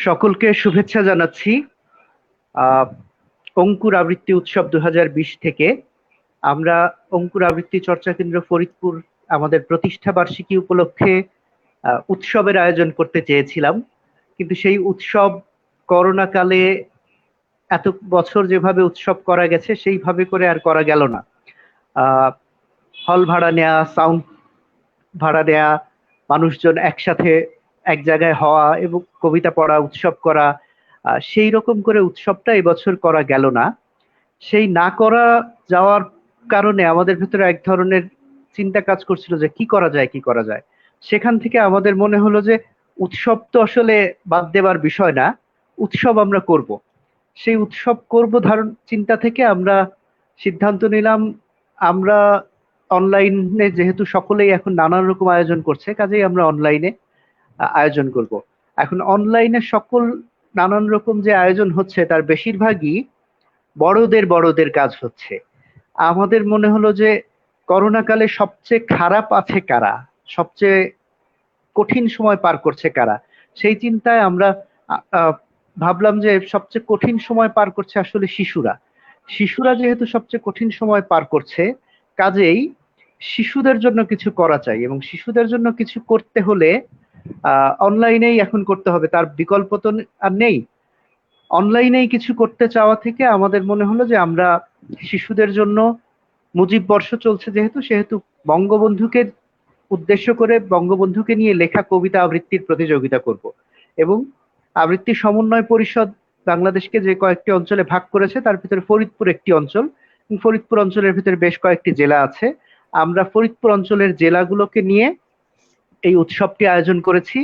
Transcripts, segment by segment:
সকলকে শুভেচ্ছা জানাচ্ছি। আহ, অঙ্কুর আবৃত্তি উৎসব 2020 থেকে আমরা অঙ্কুর আবৃত্তি চর্চা কেন্দ্র ফরিদপুর আমাদের প্রতিষ্ঠা বার্ষিকী উপলক্ষে উৎসবের আয়োজন করতে চেয়েছিলাম, কিন্তু সেই উৎসব করোনা কালে এত বছর যেভাবে উৎসব করা গেছে সেইভাবে করে আর করা গেল না। হল ভাড়া নেওয়া, সাউন্ড ভাড়া নেওয়া, মানুষজন একসাথে এক জায়গায় হওয়া এবং কবিতা পড়া, উৎসব করা, সেই রকম করে উৎসবটা এবছর করা গেল না। সেই না করা যাওয়ার কারণে আমাদের ভেতরে এক ধরনের চিন্তা কাজ করছিল যে কি করা যায় কি করা যায়। সেখান থেকে আমাদের মনে হলো যে উৎসব তো আসলে বাদ দেওয়ার বিষয় না, উৎসব আমরা করব। সেই উৎসব করব ধারণ চিন্তা থেকে আমরা সিদ্ধান্ত নিলাম, আমরা অনলাইনে যেহেতু সকলেই এখন নানান রকম আয়োজন করছে, কাজেই আমরা অনলাইনে আয়োজন করব। এখন অনলাইনে সকল নানান রকম যে আয়োজন হচ্ছে তার বেশিরভাগই বড়দের বড়দের কাজ হচ্ছে। আমাদের মনে হলো যে করোনা কালে সবচেয়ে খারাপ আছে কারা, সবচেয়ে কঠিন সময় পার করছে কারা, সেই চিন্তায় আমরা ভাবলাম যে সবচেয়ে কঠিন সময় পার করছে আসলে শিশুরা। শিশুরা যেহেতু সবচেয়ে কঠিন সময় পার করছে, কাজেই শিশুদের জন্য কিছু করা চাই, এবং শিশুদের জন্য কিছু করতে হলে অনলাইনেই এখন করতে হবে, তার বিকল্প তো আর নেই। অনলাইনেই কিছু করতে চাওয়া থেকে আমাদের মনে হলো যে আমরা শিশুদের জন্য মুজিব বর্ষ চলছে সেহেতু বঙ্গবন্ধুকে উদ্দেশ্য করে বঙ্গবন্ধুকে নিয়ে লেখা কবিতা আবৃত্তির প্রতিযোগিতা করব। এবং আবৃত্তি সমন্বয় পরিষদ বাংলাদেশকে যে কয়েকটি অঞ্চলে ভাগ করেছে তার ভিতরে ফরিদপুর একটি অঞ্চল, এবং ফরিদপুর অঞ্চলের ভিতরে বেশ কয়েকটি জেলা আছে। আমরা ফরিদপুর অঞ্চলের জেলাগুলোকে নিয়ে এই উৎসবটি আয়োজন করেছি।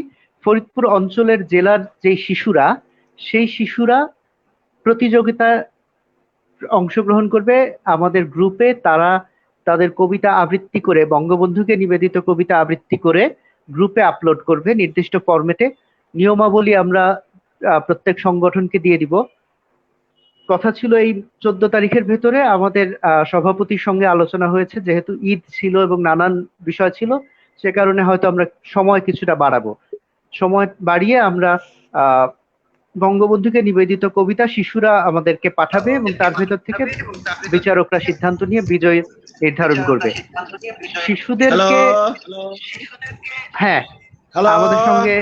ফরিদপুর অঞ্চলের জেলার যে শিশুরা, সেই শিশুরা প্রতিযোগিতায় অংশগ্রহণ করবে আমাদের গ্রুপে। তারা তাদের কবিতা আবৃত্তি করে, বঙ্গবন্ধুকে নিবেদিত কবিতা আবৃত্তি করে গ্রুপে আপলোড করবে নির্দিষ্ট ফরম্যাটে। নিয়মাবলী আমরা প্রত্যেক সংগঠনকে দিয়ে দিব। কথা ছিল এই 14 তারিখের ভেতরে আমাদের সভাপতির সঙ্গে আলোচনা হয়েছে, যেহেতু ঈদ ছিল এবং নানান বিষয় ছিল, সে কারণে হয়তো আমরা সময় কিছুটা বাড়াবো। সময় বাড়িয়ে আমরা আহ বঙ্গবন্ধুকে নিবেদিত কবিতা শিশুরা আমাদেরকে পাঠাবে, এবং তার ভেতর থেকে বিচারকরা সিদ্ধান্ত নিয়ে বিজয় নির্ধারণ করবে। হ্যালো শিশুদেরকে হ্যাঁ, হ্যালো আমাদের সঙ্গে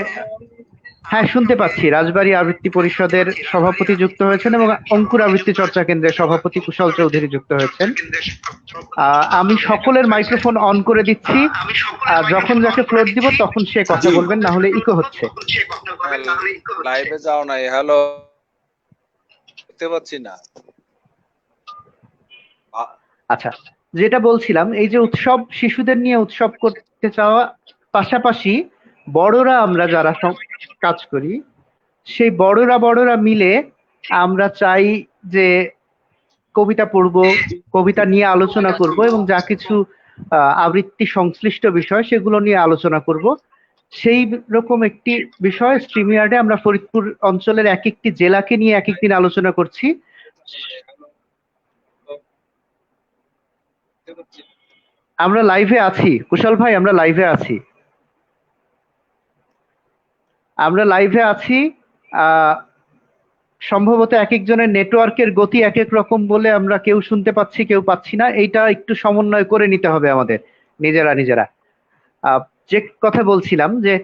হ্যাঁ শুনতে পাচ্ছি, রাজবাড়ী আবৃত্তি পরিষদের সভাপতি যুক্ত হয়েছেন এবং অঙ্কুর আবৃত্তি চর্চা কেন্দ্রের সভাপতি কুশল চৌধুরী যুক্ত হয়েছেন। আমি সকলের মাইক্রোফোন অন করে দিচ্ছি, যখন যাকে ফ্লোর দিব তখন সে কথা বলবেন, না হলে ইকো হচ্ছে। লাইভে যাও নাই, হ্যালো দেখতে পাচ্ছি না। আচ্ছা, যেটা বলছিলাম, এই যে উৎসব, শিশুদের নিয়ে উৎসব করতে চাওয়া পাশাপাশি বড়রা আমরা যারা কাজ করি, সেই বড়রা মিলে আমরা চাই যে কবিতা পড়ব, কবিতা নিয়ে আলোচনা করব, এবং যা কিছু আবৃত্তি সংশ্লিষ্ট বিষয় সেগুলো নিয়ে আলোচনা করব। সেই রকম একটি বিষয় স্ট্রিমইয়ার্ডে আমরা ফরিদপুর অঞ্চলের এক একটি জেলাকে নিয়ে এক একদিন আলোচনা করছি। আমরা লাইভে আছি কুশল ভাই, আমরা লাইভে আছি। সম্ভবত এক একজনের নেটওয়ার্কের গতি এক এক রকম বলে আমরা কেউ শুনতে পাচ্ছি কেউ পাচ্ছি না, এইটা একটু সমন্বয় করে নিতে হবে আমাদের নিজেরা। যে কথা বলছিলাম যে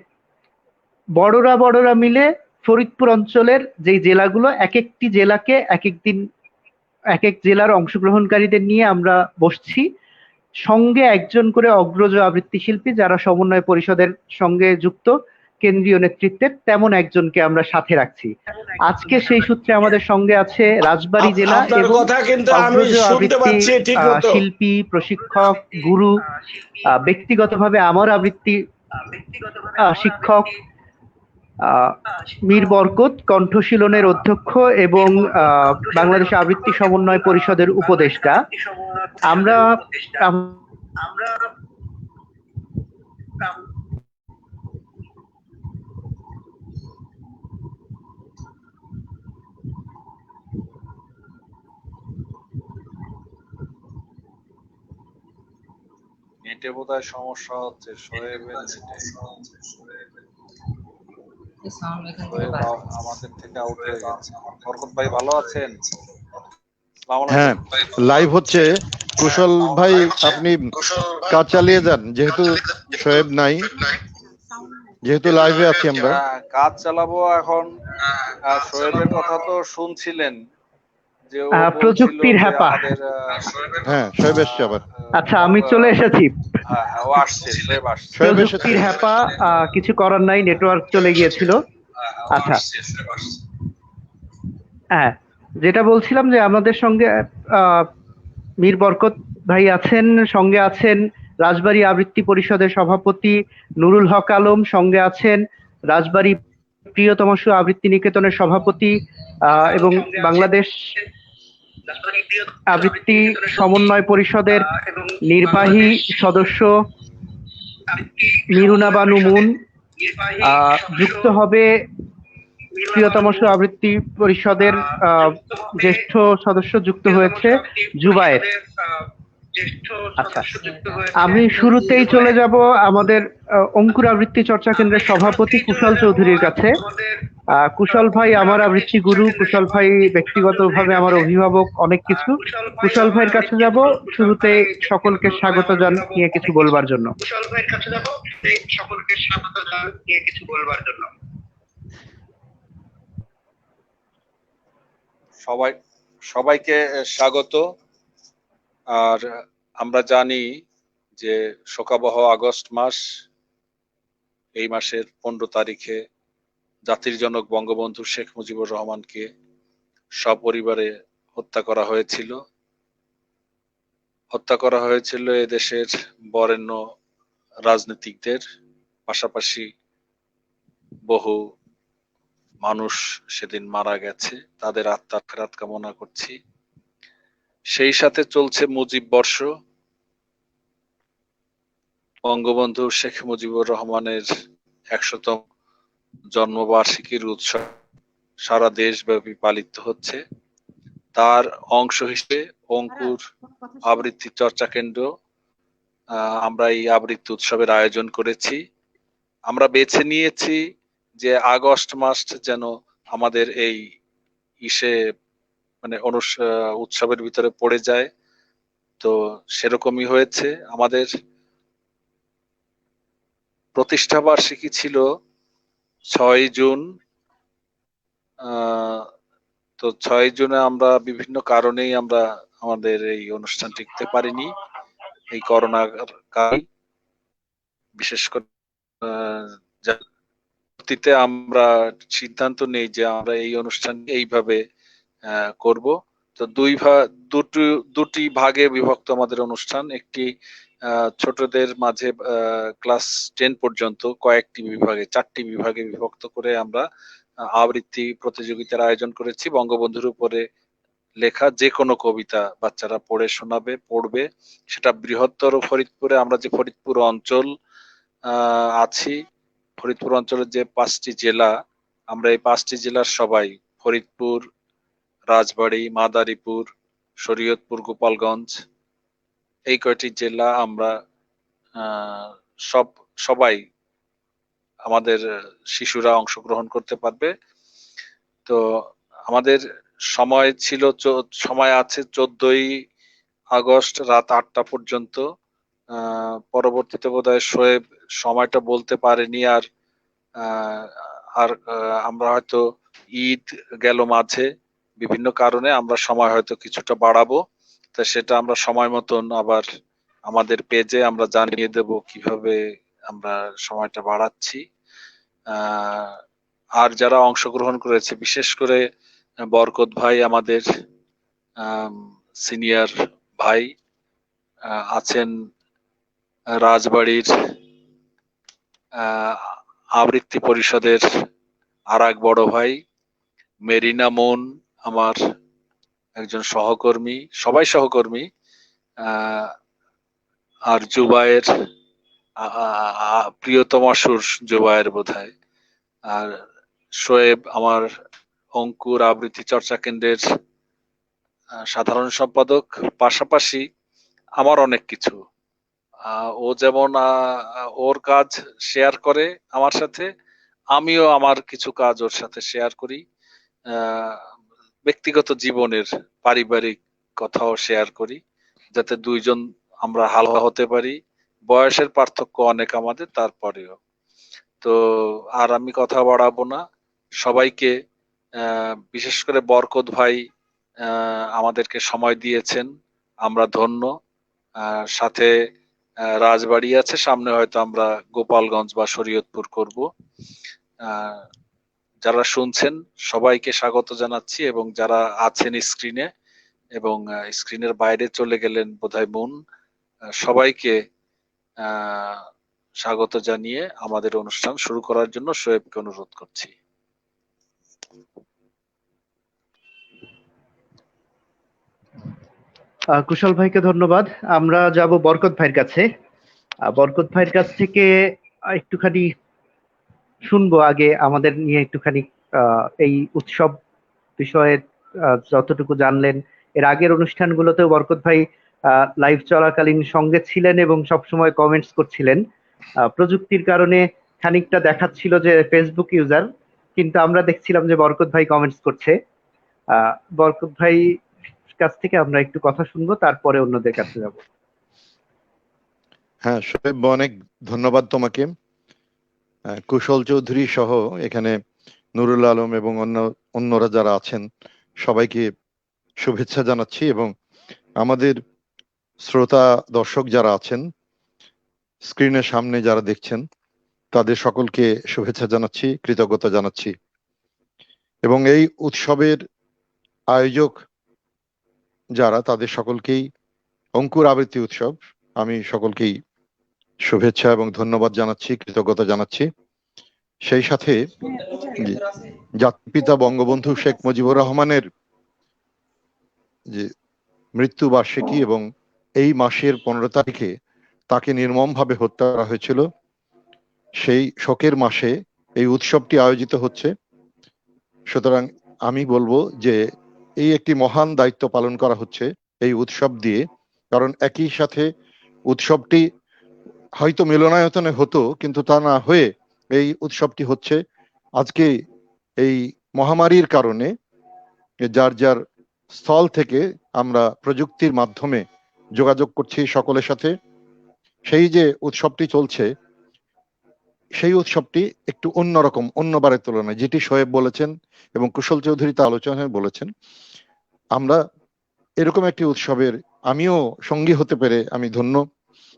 বড়রা মিলে ফরিদপুর অঞ্চলের যে জেলাগুলো, এক একটি জেলাকে এক একদিন এক এক জেলার অংশগ্রহণকারীদের নিয়ে আমরা বসছি, সঙ্গে একজন করে অগ্রজ আবৃত্তি শিল্পী যারা সমন্বয় পরিষদের সঙ্গে যুক্ত কেন্দ্রীয় নেতৃত্বের, তেমন একজনকে আমরা সাথে রাখছি। আজকে সেই সূত্রে আমাদের সঙ্গে আছে রাজবাড়ী জেলা এবং অগ্রজ আবৃত্তি শিল্পী, প্রশিক্ষক, গুরু, ব্যক্তিগতভাবে আমার আবৃত্তি শিক্ষক মীর বরকত, কণ্ঠশীলনের অধ্যক্ষ এবং বাংলাদেশ আবৃত্তি সমন্বয় পরিষদের উপদেষ্টা। আমরা নেটে বোধহয় সমস্যা হচ্ছে, শোয়েব আমাদের থেকে আউট হয়ে গেছে। বরকত ভাই ভালো আছেন? আসসালামু হ্যাঁ, আলাইকুম। লাইভ হচ্ছে। কুশল ভাই, আপনি কাজ চালিয়ে যান, যেহেতু শোয়েব নাই, যেহেতু লাইভে আছি আমরা। হ্যাঁ, কাজ চালাবো এখন। শোয়েবের কথা তো শুনছিলেন যে ও বলছিল প্রযুক্তির যে হ্যাপা। আমাদের হ্যাঁ, শোয়েব এসছে আবার। আচ্ছা, আমি চলে এসেছি। হ্যাঁ ও আসছে, শোয়েব আসছে। শোয়েব এসেছে। প্রযুক্তির হ্যাপা, কিছু করার নাই, নেটওয়ার্ক চলে গিয়েছিল। আচ্ছা, হ্যাঁ, যেটা বলছিলাম যে আমাদের সঙ্গে আহ, মীর বরকত ভাই আছেন, সঙ্গে আছেন রাজবাড়ী আবৃত্তি পরিষদের সভাপতি নুরুল হক আলম, সঙ্গে আছেন রাজবাড়ী প্রিয়তমসু আবৃত্তি নিকেতনের সভাপতি এবং বাংলাদেশ আবৃত্তি সমন্বয় পরিষদের নির্বাহী সদস্য মিরুনা বানু মুন। যুক্ত হবে প্রিয়তমসু আবৃত্তি পরিষদের জ্যেষ্ঠ সদস্য যুক্ত হয়েছে জুবায়ের। আচ্ছা, আমি শুরুতেই চলে যাব আমাদের অঙ্কুর আবৃত্তি চর্চা কেন্দ্রের সভাপতি কুশল চৌধুরীর কাছে। কুশল ভাই আমার আবৃত্তি গুরু, কুশল ভাই ব্যক্তিগতভাবে আমার অভিভাবক, অনেক কিছু। কুশল ভাইয়ের কাছে যাব শুরুতে সকলকে স্বাগত জানিয়ে কিছু বলবার জন্য। সবাইকে স্বাগত। আর আমরা জানি যে শোকাবহ আগস্ট মাস, এই মাসের 15 তারিখে জাতির জনক বঙ্গবন্ধু শেখ মুজিবুর রহমানকে সপরিবারে হত্যা করা হয়েছিল। হত্যা করা হয়েছিল এদেশের বরেণ্য রাজনীতিকদের, পাশাপাশি বহু মানুষ সেদিন মারা গেছে, তাদের আত্মার ফেরাত কামনা করছি। সেই সাথে চলছে মুজিব বর্ষ। বঙ্গবন্ধু শেখ মুজিবুর রহমানের 100তম জন্মবার্ষিকীর উৎসব সারা দেশব্যাপী পালিত হচ্ছে। তার অংশ হিসেবে অঙ্কুর আবৃত্তি চর্চা কেন্দ্র আমরা এই আবৃত্তি উৎসবের আয়োজন করেছি। আমরা বেছে নিয়েছি যে আগস্ট মাস যেন আমাদের এই মানে উৎসবের ভিতরে পড়ে যায়। তো সেরকমই হয়েছে। আমাদের প্রতিষ্ঠা বার্ষিকী ছিল 6 জুন। তো 6 জুনে আমরা বিভিন্ন কারণেই আমরা আমাদের এই অনুষ্ঠানটি করতে পারিনি, এই করোনার কারণে। বিশেষ করে আমরা সিদ্ধান্ত নেই যে আমরা এই অনুষ্ঠান এইভাবে করব। তো দুটি ভাগে বিভক্ত আমাদের অনুষ্ঠান। একটি ছোটদের মাঝে ক্লাস 10 পর্যন্ত কয়েকটি বিভাগে, 4টি বিভাগে বিভক্ত করে আমরা আবৃত্তি প্রতিযোগিতার আয়োজন করেছি। বঙ্গবন্ধুর উপরে লেখা যে কোনো কবিতা বাচ্চারা পড়বে। সেটা বৃহত্তর ফরিদপুরে, আমরা যে ফরিদপুর অঞ্চল আছি, ফরিদপুর অঞ্চলের যে 5টি জেলা, আমরা এই 5টি জেলার সবাই, ফরিদপুর, রাজবাড়ী, মাদারীপুর, শরীয়তপুর, গোপালগঞ্জ, এই কয়টি জেলা আমরা সবাই আমাদের শিশুরা অংশগ্রহণ করতে পারবে। তো আমাদের সময় আছে 14ই আগস্ট রাত 8টা পর্যন্ত। পরবর্তীতে বোধহয় শোয়েব সময়টা বলতে পারেনি। আর আমরা হয়তো ঈদ গেল মাঝে, বিভিন্ন কারণে আমরা সময় হয়তো কিছুটা বাড়াবো। তা সেটা আমরা সময় মতন আবার আমাদের পেজে আমরা জানিয়ে দেব কিভাবে আমরা সময়টা বাড়াচ্ছি। আর যারা অংশগ্রহণ করেছে, বিশেষ করে বরকত ভাই আমাদের সিনিয়র ভাই আছেন, রাজবাড়ির আবৃত্তি পরিষদের আর এক বড় ভাই মেরিনা মুন আমার একজন সহকর্মী, সবাই সহকর্মী। আর জুবায়ের, প্রিয়তমাসুর জুবায়ের বোধহয়। আর শোয়েব আমার অঙ্কুর আবৃত্তি চর্চা কেন্দ্রের সাধারণ সম্পাদক। পাশাপাশি আমার অনেক কিছু, ও যেমন ওর কাজ শেয়ার করে আমার সাথে, আমিও আমার কিছু কাজ ওর সাথে শেয়ার করি, ব্যক্তিগত জীবনের পারিবারিক কথাও শেয়ার করি, যাতে দুইজন আমরা হালকা হতে পারি। বয়সের পার্থক্য অনেক আমাদের, তারপরেও। তো আর আমি কথা বাড়াবো না। সবাইকে বিশেষ করে বরকত ভাই আমাদেরকে সময় দিয়েছেন, আমরা ধন্য। সাথে রাজবাড়ি আছে, সামনে হয়তো আমরা গোপালগঞ্জ বা শরীয়তপুর করব। যারা শুনছেন সবাইকে স্বাগত জানাচ্ছি, এবং যারা আছেন স্ক্রিনে এবং স্ক্রিনের বাইরে চলে গেলেন বোধহয় মুন, সবাইকে স্বাগত জানিয়ে আমাদের অনুষ্ঠান শুরু করার জন্য শোয়েবকে অনুরোধ করছি। কুশল ভাইকে ধন্যবাদ। আমরা যাব বরকত ভাইয়ের কাছে। বরকত ভাইয়ের কাছ থেকে একটুখানি শুনবো আগে আমাদের নিয়ে একটুখানি এই উৎসব বিষয়ে যতটুকু জানলেন। এর আগের অনুষ্ঠানগুলোতেও বরকত ভাই লাইভ চলাকালীন সঙ্গে ছিলেন এবং সবসময় কমেন্টস করছিলেন। প্রযুক্তির কারণে খানিকটা দেখাচ্ছিল যে ফেসবুক ইউজার, কিন্তু আমরা দেখছিলাম যে বরকত ভাই কমেন্টস করছে। বরকত ভাই কাছ থেকে আমরা একটু কথা শুনবো, তারপরে অন্যদের কাছে যাব। হ্যাঁ শোয়েব, অনেক ধন্যবাদ তোমাকে। কুশল চৌধুরী সহ এখানে নুরুল আলম এবং অন্যরা যারা আছেন সবাইকে শুভেচ্ছা জানাচ্ছি, এবং আমাদের শ্রোতা দর্শক যারা আছেন স্ক্রিনের সামনে যারা দেখছেন তাদের সকলকে শুভেচ্ছা জানাচ্ছি, কৃতজ্ঞতা জানাচ্ছি। এবং এই উৎসবের আয়োজক যারা, তাদের সকলকেই অঙ্কুর আবৃত্তি উৎসব, আমি সকলকেই শুভেচ্ছা এবং ধন্যবাদ জানাচ্ছি, কৃতজ্ঞতা জানাচ্ছি। সেই সাথে জাতিপিতা বঙ্গবন্ধু শেখ মুজিবুর রহমানের যে মৃত্যু বার্ষিকী, এবং এই মাসের 15 তারিখে তাকে নির্মমভাবে হত্যা করা হয়েছিল, সেই শোকের মাসে এই উৎসবটি আয়োজিত হচ্ছে। সুতরাং আমি বলবো যে এই একটি মহান দায়িত্ব পালন করা হচ্ছে এই উৎসব দিয়ে, কারণ একই সাথে উৎসবটি হয়তো মিলনায়তনে হতো, কিন্তু তা না হয়ে এই উৎসবটি হচ্ছে আজকে এই মহামারীর কারণে যার যার স্থল থেকে আমরা প্রযুক্তির মাধ্যমে যোগাযোগ করছি সকলের সাথে। সেই যে উৎসবটি চলছে, সেই উৎসবটি একটু অন্যরকম, অন্যবারের তুলনায়, যেটি শোয়েব বলেছেন এবং কুশল চৌধুরী তা আলোচনায় বলেছেন। আমরা এরকম একটি উৎসবের আমিও সঙ্গী হতে পেরে আমি ধন্য,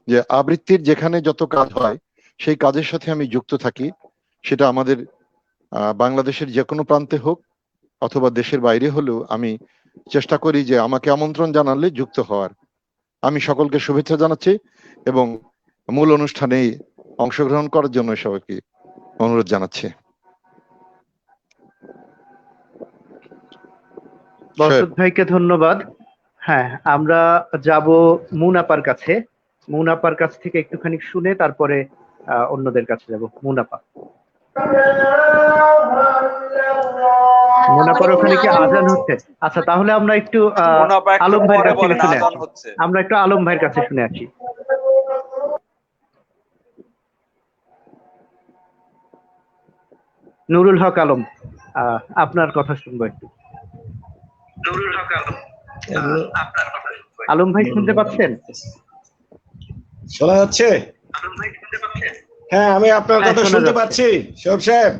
যে আবৃত্তির যেখানে যত কাজ হয় সেই কাজের সাথে আমি যুক্ত থাকি, সেটা আমাদের বাংলাদেশের যে কোনো প্রান্তে হোক অথবা দেশের বাইরে হলেও আমি চেষ্টা করি যে আমাকে আমন্ত্রণ জানালে যুক্ত হওয়ার। আমি সকলকে শুভেচ্ছা জানাচ্ছি এবং মূল অনুষ্ঠানে অংশগ্রহণ করার জন্য সবাইকে অনুরোধ জানাচ্ছি। বরকত ভাইকে ধন্যবাদ। হ্যাঁ, আমরা যাব মুনাপার কাছে। মুনাপার কাছ থেকে একটুখানি শুনে তারপরে অন্যদের কাছে যাব। মুনাপা, মুনাপার ওখানে কি আজান হচ্ছে? আচ্ছা, তাহলে আমরা একটু আলম ভাইয়ের কাছ থেকে শুনে আসি। আমরা একটু আলম ভাইয়ের কাছে শুনে আসি। নুরুল হক আলম, আপনার কথা শুনবো একটু। নুরুল হক আলম, আপনার কথা শুনবো। আলম ভাই শুনতে পাচ্ছেন? শোনা যাচ্ছে? আলম ভাই শুনতে পাচ্ছেন? হ্যাঁ, আমি আপনার কথা শুনতে পাচ্ছি শোয়েব সাহেব।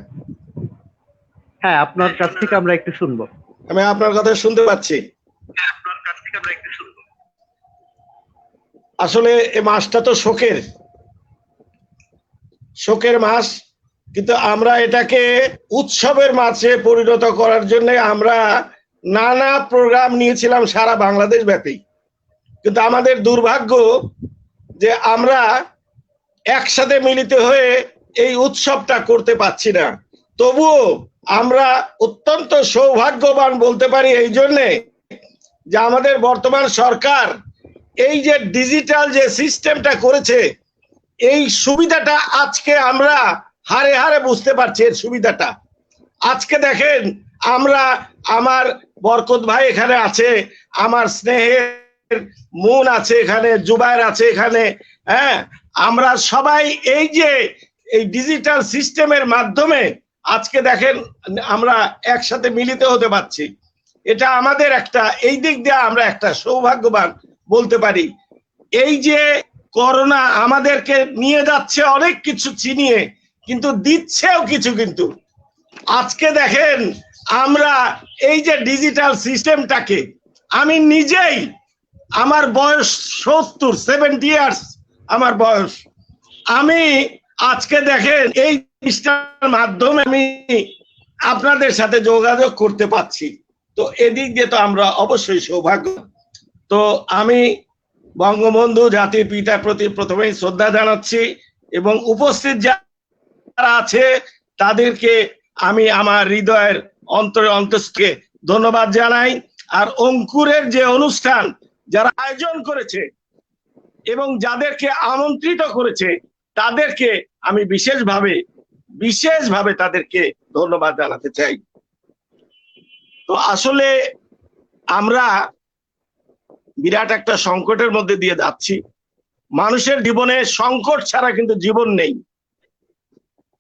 হ্যাঁ, আপনার কাছ থেকে আমরা একটু শুনবো। আমি আপনার কথা শুনতে পাচ্ছি। হ্যাঁ, আপনার কাছ থেকে আমরা একটু শুনবো। আসলে এই মাসটা তো শোকের মাস, কিন্তু আমরা এটাকে উৎসবের মাসে পরিণত করার জন্য আমরা নানা প্রোগ্রাম নিয়েছিলাম সারা বাংলাদেশ ব্যাপী। কিন্তু আমাদের দুর্ভাগ্য যে আমরা একসাথে মিলিত হয়ে এই উৎসবটা করতে পারছি না। তবুও আমরা অত্যন্ত সৌভাগ্যবান বলতে পারি এই জন্যে যে আমাদের বর্তমান সরকার এই যে ডিজিটাল যে সিস্টেমটা করেছে, এই সুবিধাটা আজকে আমরা হারে হারে বুঝতে পারছি। এর সুবিধাটা আজকে দেখেন, আমরা, আমার বরকত ভাই এখানে আছে, আমার স্নেহের মুন আছে এখানে, জুবায়ের আছে এখানে, হ্যাঁ, আমরা সবাই এই যে এই ডিজিটাল সিস্টেমের মাধ্যমে আজকে দেখেন আমরা একসাথে মিলিত হতে পারছি। এটা আমাদের একটা, এই দিক দিয়ে আমরা একটা সৌভাগ্যবান বলতে পারি। এই যে করোনা আমাদেরকে নিয়ে যাচ্ছে অনেক কিছু চিনিয়ে, কিন্তু দিচ্ছেও কিছু। কিন্তু আজকে দেখেন আমরা এই যে ডিজিটাল সিস্টেমটাকে, আমি নিজেই, আমার বয়স 70 ইয়ার্স আমার বয়স, আমি আজকে দেখেন এই জিনিসটার মাধ্যমে আমি আপনাদের সাথে যোগাযোগ করতে পারছি। তো এদিক দিয়ে তো আমরা অবশ্যই সৌভাগ্য। তো আমি বঙ্গবন্ধু জাতির পিতার প্রতি প্রথমেই শ্রদ্ধা জানাচ্ছি এবং উপস্থিত যারা আছে তাদেরকে আমি আমার হৃদয়ের অন্তঃস্থকে ধন্যবাদ জানাই। আর অঙ্কুরের যে অনুষ্ঠান যারা আয়োজন করেছে এবং যাদেরকে আমন্ত্রিত করেছে তাদেরকে আমি বিশেষভাবে তাদেরকে ধন্যবাদ জানাতে চাই। তো আসলে আমরা বিরাট একটা সংকটের মধ্যে দিয়ে যাচ্ছি। মানুষের জীবনে সংকট ছাড়া কিন্তু জীবন নেই।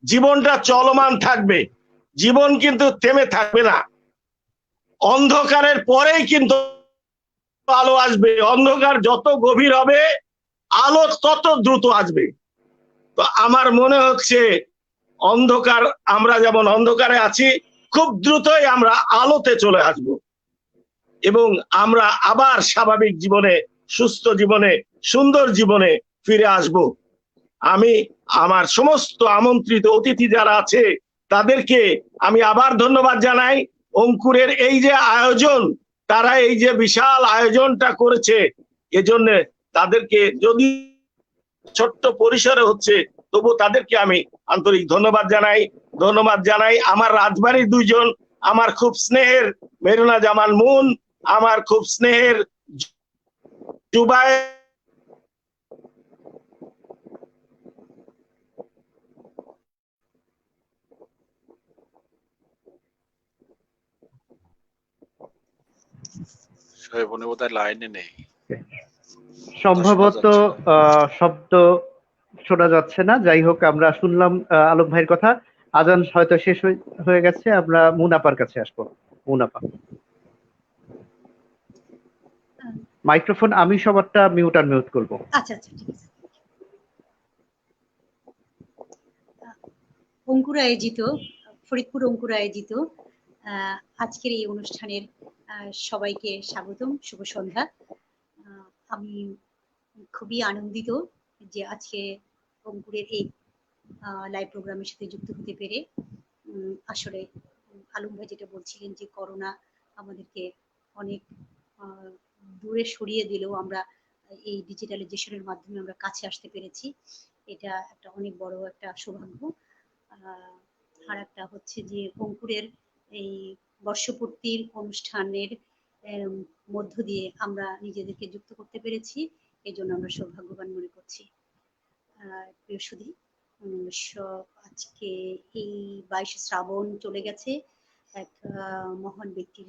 জীবনটা চলমান থাকবে, জীবন কিন্তু থেমে থাকবে না। অন্ধকারের পরেই কিন্তু আলো আসবে। অন্ধকার যত গভীর হবে আলো তত দ্রুত আসবে। তো আমার মনে হচ্ছে অন্ধকার, আমরা যেমন অন্ধকারে আছি, খুব দ্রুতই আমরা আলোতে চলে আসব এবং আমরা আবার স্বাভাবিক জীবনে, সুস্থ জীবনে, সুন্দর জীবনে ফিরে আসব। আমি আমার সমস্ত আমন্ত্রিত অতিথি যারা আছে তাদেরকে আমি আবার ধন্যবাদ জানাই। অঙ্কুরের এই যে আয়োজন, তারা এই যে বিশাল আয়োজনটা করেছে, এজন্য তাদেরকে, যদি ছোট্ট পরিসরে হচ্ছে তবু তাদেরকে আমি আন্তরিক ধন্যবাদ জানাই। আমার রাজবাড়ির দুইজন আমার খুব স্নেহের মেরুনা জামান মুন, আমার খুব স্নেহের জুবায়ের, শোয়েব উনি বোধহয় লাইনে নেই, সম্ভবত শব্দ শোনা যাচ্ছে না। যাই হোক, আমরা শুনলাম আলোক ভাইয়ের কথা। আজান হয়তো শেষ হয়ে গেছে। আমরা মুনাপার কাছে আসবো। মুনাপা, মাইক্রোফোন আমি সবারটা মিউট করবো। আচ্ছা ঠিক আছে। অঙ্কুর আয়োজিত, ফরিদপুর অঙ্কুর আয়োজিত আজকের এই অনুষ্ঠানের সবাইকে স্বাগতম, শুভ সন্ধ্যা। আমি খুবই আনন্দিত যে আজকে অঙ্কুরের এই লাইভ প্রোগ্রামের সাথে যুক্ত হতে পেরে। আসলে আলম ভাই যেটা বলছিলেন যে করোনা আমাদেরকে অনেক দূরে সরিয়ে দিলেও আমরা এই ডিজিটালাইজেশনের মাধ্যমে আমরা কাছে আসতে পেরেছি। এটা একটা অনেক বড় একটা সৌভাগ্য। আর একটা হচ্ছে যে অঙ্কুরের এই বর্ষপূর্তির অনুষ্ঠানের মধ্য দিয়ে আমরা নিজেদেরকে যুক্ত করতে পেরেছি, এই জন্য আমরা সৌভাগ্যবান মনে করছি। প্রিয় সুধী, আজকে এই 22 শ্রাবণ চলে গেছে, এক মহান ব্যক্তির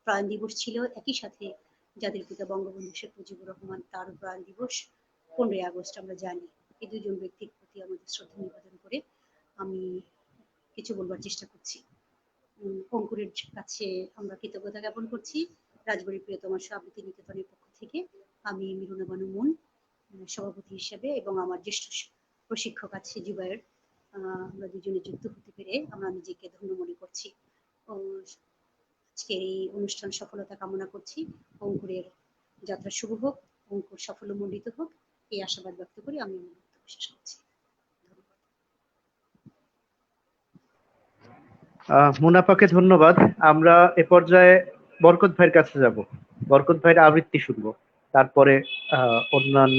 প্রাণ দিবস ছিল। একই সাথে যাদের পিতা বঙ্গবন্ধু শেখ মুজিবুর রহমান, তার প্রাণ দিবস 15 আগস্ট আমরা জানি। এই দুজন ব্যক্তির প্রতি আমাদের শ্রদ্ধা নিবেদন করে আমি কিছু বলবার চেষ্টা করছি। অঙ্কুরের কাছে আমরা কৃতজ্ঞতা জ্ঞাপন করছি। রাজবাড়ির প্রিয়তমা আবৃত্তি নিকেতনের পক্ষ থেকে আমি মেরুনা বানু মুন সভাপতি হিসেবে এবং আমার জ্যেষ্ঠ প্রশিক্ষক আছে জুবায়ের, আমরা দুজনে যুক্ত হতে পেরে আমরা নিজেকে ধন্য মনে করছি। আজকের এই অনুষ্ঠান সফলতা কামনা করছি। অঙ্কুরের যাত্রা শুভ হোক, অঙ্কুর সাফল্যমণ্ডিত হোক, এই আশাবাদ ব্যক্ত করি আমি আমার বক্তব্য শেষ করছি। মুনাফাকে ধন্যবাদ। আমরা এ পর্যায়ে বরকত ভাইয়ের কাছে যাব। বরকত ভাইয়ের আবৃত্তি শুনবো, তারপরে অন্যান্য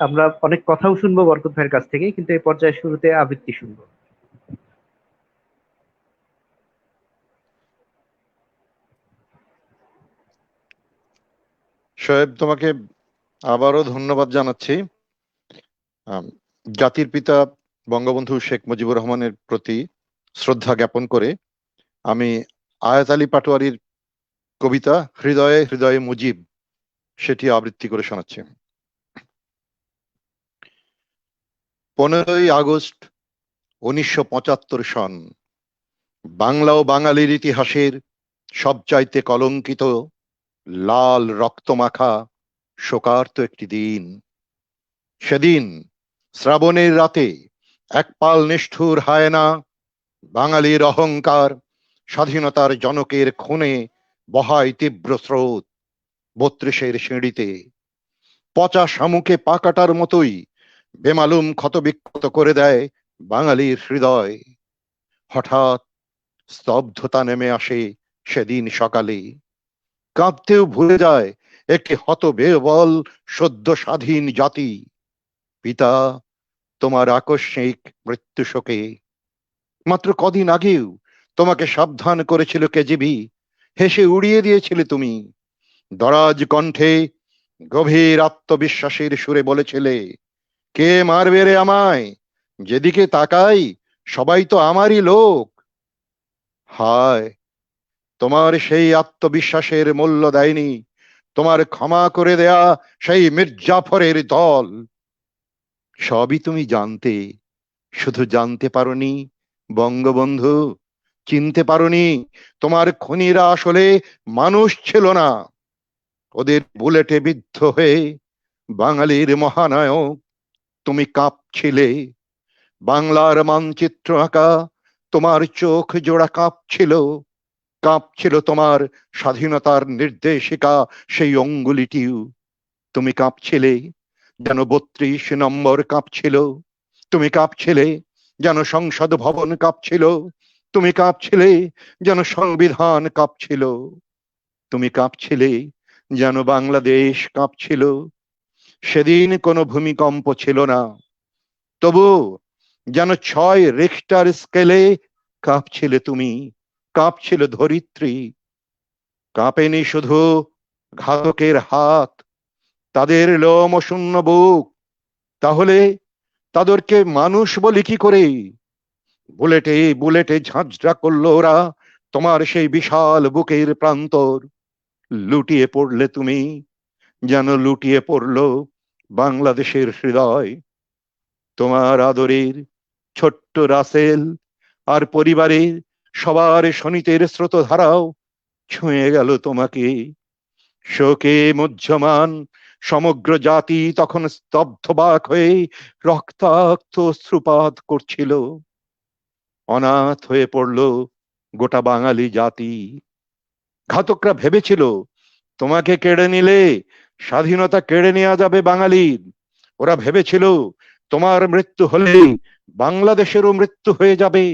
আমরা অনেক কথাও শুনবো বরকত ভাইয়ের কাছ থেকে, কিন্তু এই পর্যায়ে শুরুতে আবৃত্তি শুনবো। শোয়েব, তোমাকে আবারও ধন্যবাদ জানাচ্ছি। জাতির পিতা বঙ্গবন্ধু শেখ মুজিবুর রহমানের প্রতি শ্রদ্ধা জ্ঞাপন করে আমি আয়াত আলী পাটোয়ারির কবিতা হৃদয়ে হৃদয়ে মুজিব সেটি আবৃত্তি করে শোনাচ্ছি। 15ই আগস্ট 1975 সন বাংলা ও বাঙালির ইতিহাসের সবচাইতে কলঙ্কিত লাল রক্তমাখা শোকার্ত একটি দিন। সেদিন শ্রাবণের রাতে একপাল নিষ্ঠুর হায়না বাঙালির অহংকার স্বাধীনতার জনকের খুনে বহায় তীব্র স্রোত 32-এর সিঁড়িতে। পচা শামুকে পাকাটার মতোই বেমালুম ক্ষতবিক্ষত করে দেয় বাঙালির হৃদয়। হঠাৎ স্তব্ধতা নেমে আসে সেদিন সকালে। কাঁদতেও ভুলে যায় একটি হতবেবল সদ্য স্বাধীন জাতি। পিতা তোমার আকস্মিক মৃত্যু শোকে। মাত্র কদিন আগেও তোমাকে সাবধান করেছিল কেজিবি, হেসে উড়িয়ে দিয়েছিলে তুমি। দরাজ কণ্ঠে গভীর আত্মবিশ্বাসের সুরে বলেছিলে, কে মারবে রে আমায়, যেদিকে তাকাই সবাই তো আমারই লোক। হায়, তোমার সেই আত্মবিশ্বাসের মূল্য দেয়নি তোমার ক্ষমা করে দেয়া সেই মির্জাফরের দল। সবই তুমি জানতে, শুধু জানতে পারোনি বঙ্গবন্ধু, চিনতে পারোনি তোমার খুনিরা আসলে মানুষ ছিল না। ওদের বুলেটে বিদ্ধ হয়ে বাঙালির মহানায়ক তুমি কাঁপছিলে। বাংলার মানচিত্র আঁকা তোমার চোখ জোড়া কাঁপছিল। কাঁপছিল তোমার স্বাধীনতার নির্দেশিকা সেই অঙ্গুলিটিও। তুমি কাঁপছিলে যেন 32 নম্বর কাঁপছিল। তুমি কাঁপছিলে যেন সংসদ ভবন কাঁপছিল। তুমি কাঁপছিলে যেন সংবিধান কাঁপছিল। তুমি কাঁপছিলে যেন বাংলাদেশ কাঁপছিল। সেদিন কোনো ভূমিকম্প ছিল না, তবু যেন 6 রিখটার স্কেলে কাঁপছিলে তুমি, কাঁপছিল ধরিত্রী। কাঁপেনি শুধু ঘাতকের হাত, তাদের লোম শূন্য বুক। তাহলে তাদেরকে মানুষ বলি কি করে? বুলেটে বুলেটে ঝাঁঝরা করলো ওরা তোমার সেই বিশাল বুকের প্রান্তর। লুটিয়ে পড়লে তুমি, যেন লুটিয়ে পড়লো বাংলাদেশের হৃদয়। তোমার আদরের ছোট্ট রাসেল আর পরিবারের সবার শনিতের স্রোতধারাও ছুঁয়ে গেল তোমাকে। শোকে মুহ্যমান সমগ্র জাতি তখন স্তব্ধবাক হয়ে রক্তাক্ত অশ্রুপাত করছিল। অনাথ হয়ে পড়ল গোটা বাঙালি জাতি। ঘাতকরা ভেবেছিল তোমাকে কেড়ে নিলে স্বাধীনতা কেড়ে নেওয়া যাবে বাঙালির। ওরা ভেবেছিল তোমার মৃত্যু হলে বাংলাদেশেরও মৃত্যু হয়ে যাবে।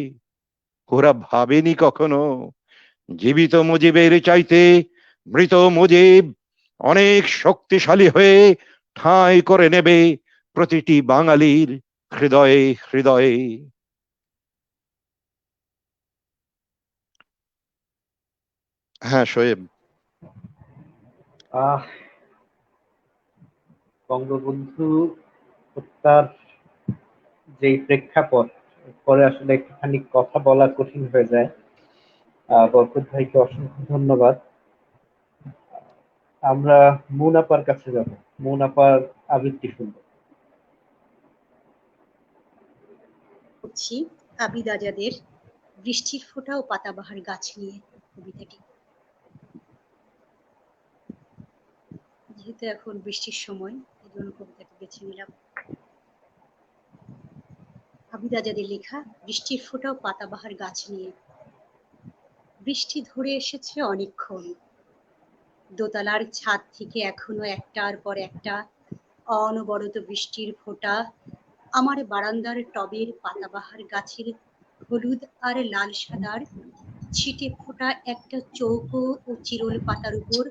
ওরা ভাবেনি কখনো জীবিত মুজিবের চাইতে মৃত মুজিব অনেক শক্তিশালী হয়ে ঠাঁই করে নেবে প্রতিটি বাঙালির হৃদয়ে হৃদয়ে। হ্যাঁ শোয়েব। বঙ্গবন্ধু হত্যার যে প্রেক্ষাপট, পরে আসলে একটুখানি কথা বলা কঠিন হয়ে যায়। বরকত ভাইকে অসংখ্য ধন্যবাদ। আমরা মুনাপার কাছে যাব, মুনাপার আবৃত্তি শুনব। করছি আবিদ আজাদের বৃষ্টির ফোঁটা ও পাতাবাহার গাছ নিয়ে কবিতাটি। যেহেতু এখন বৃষ্টির সময়, এই জন্য কবিতাটি বেছে নিলাম। আবিদ আজাদের লেখা বৃষ্টির ফোঁটা ও পাতাবাহার গাছ নিয়ে। বৃষ্টি ধরে এসেছে অনেকক্ষণ, দোতলার ছাদ থেকে এখনো একটার পর একটা অনবরত বৃষ্টির ফোঁটা আমার বারান্দার টবের পাতাবাহার গাছের হলুদ আর লাল সাদার ছিটে ফোটা একটা চৌকো ও চিরল পাতার উপর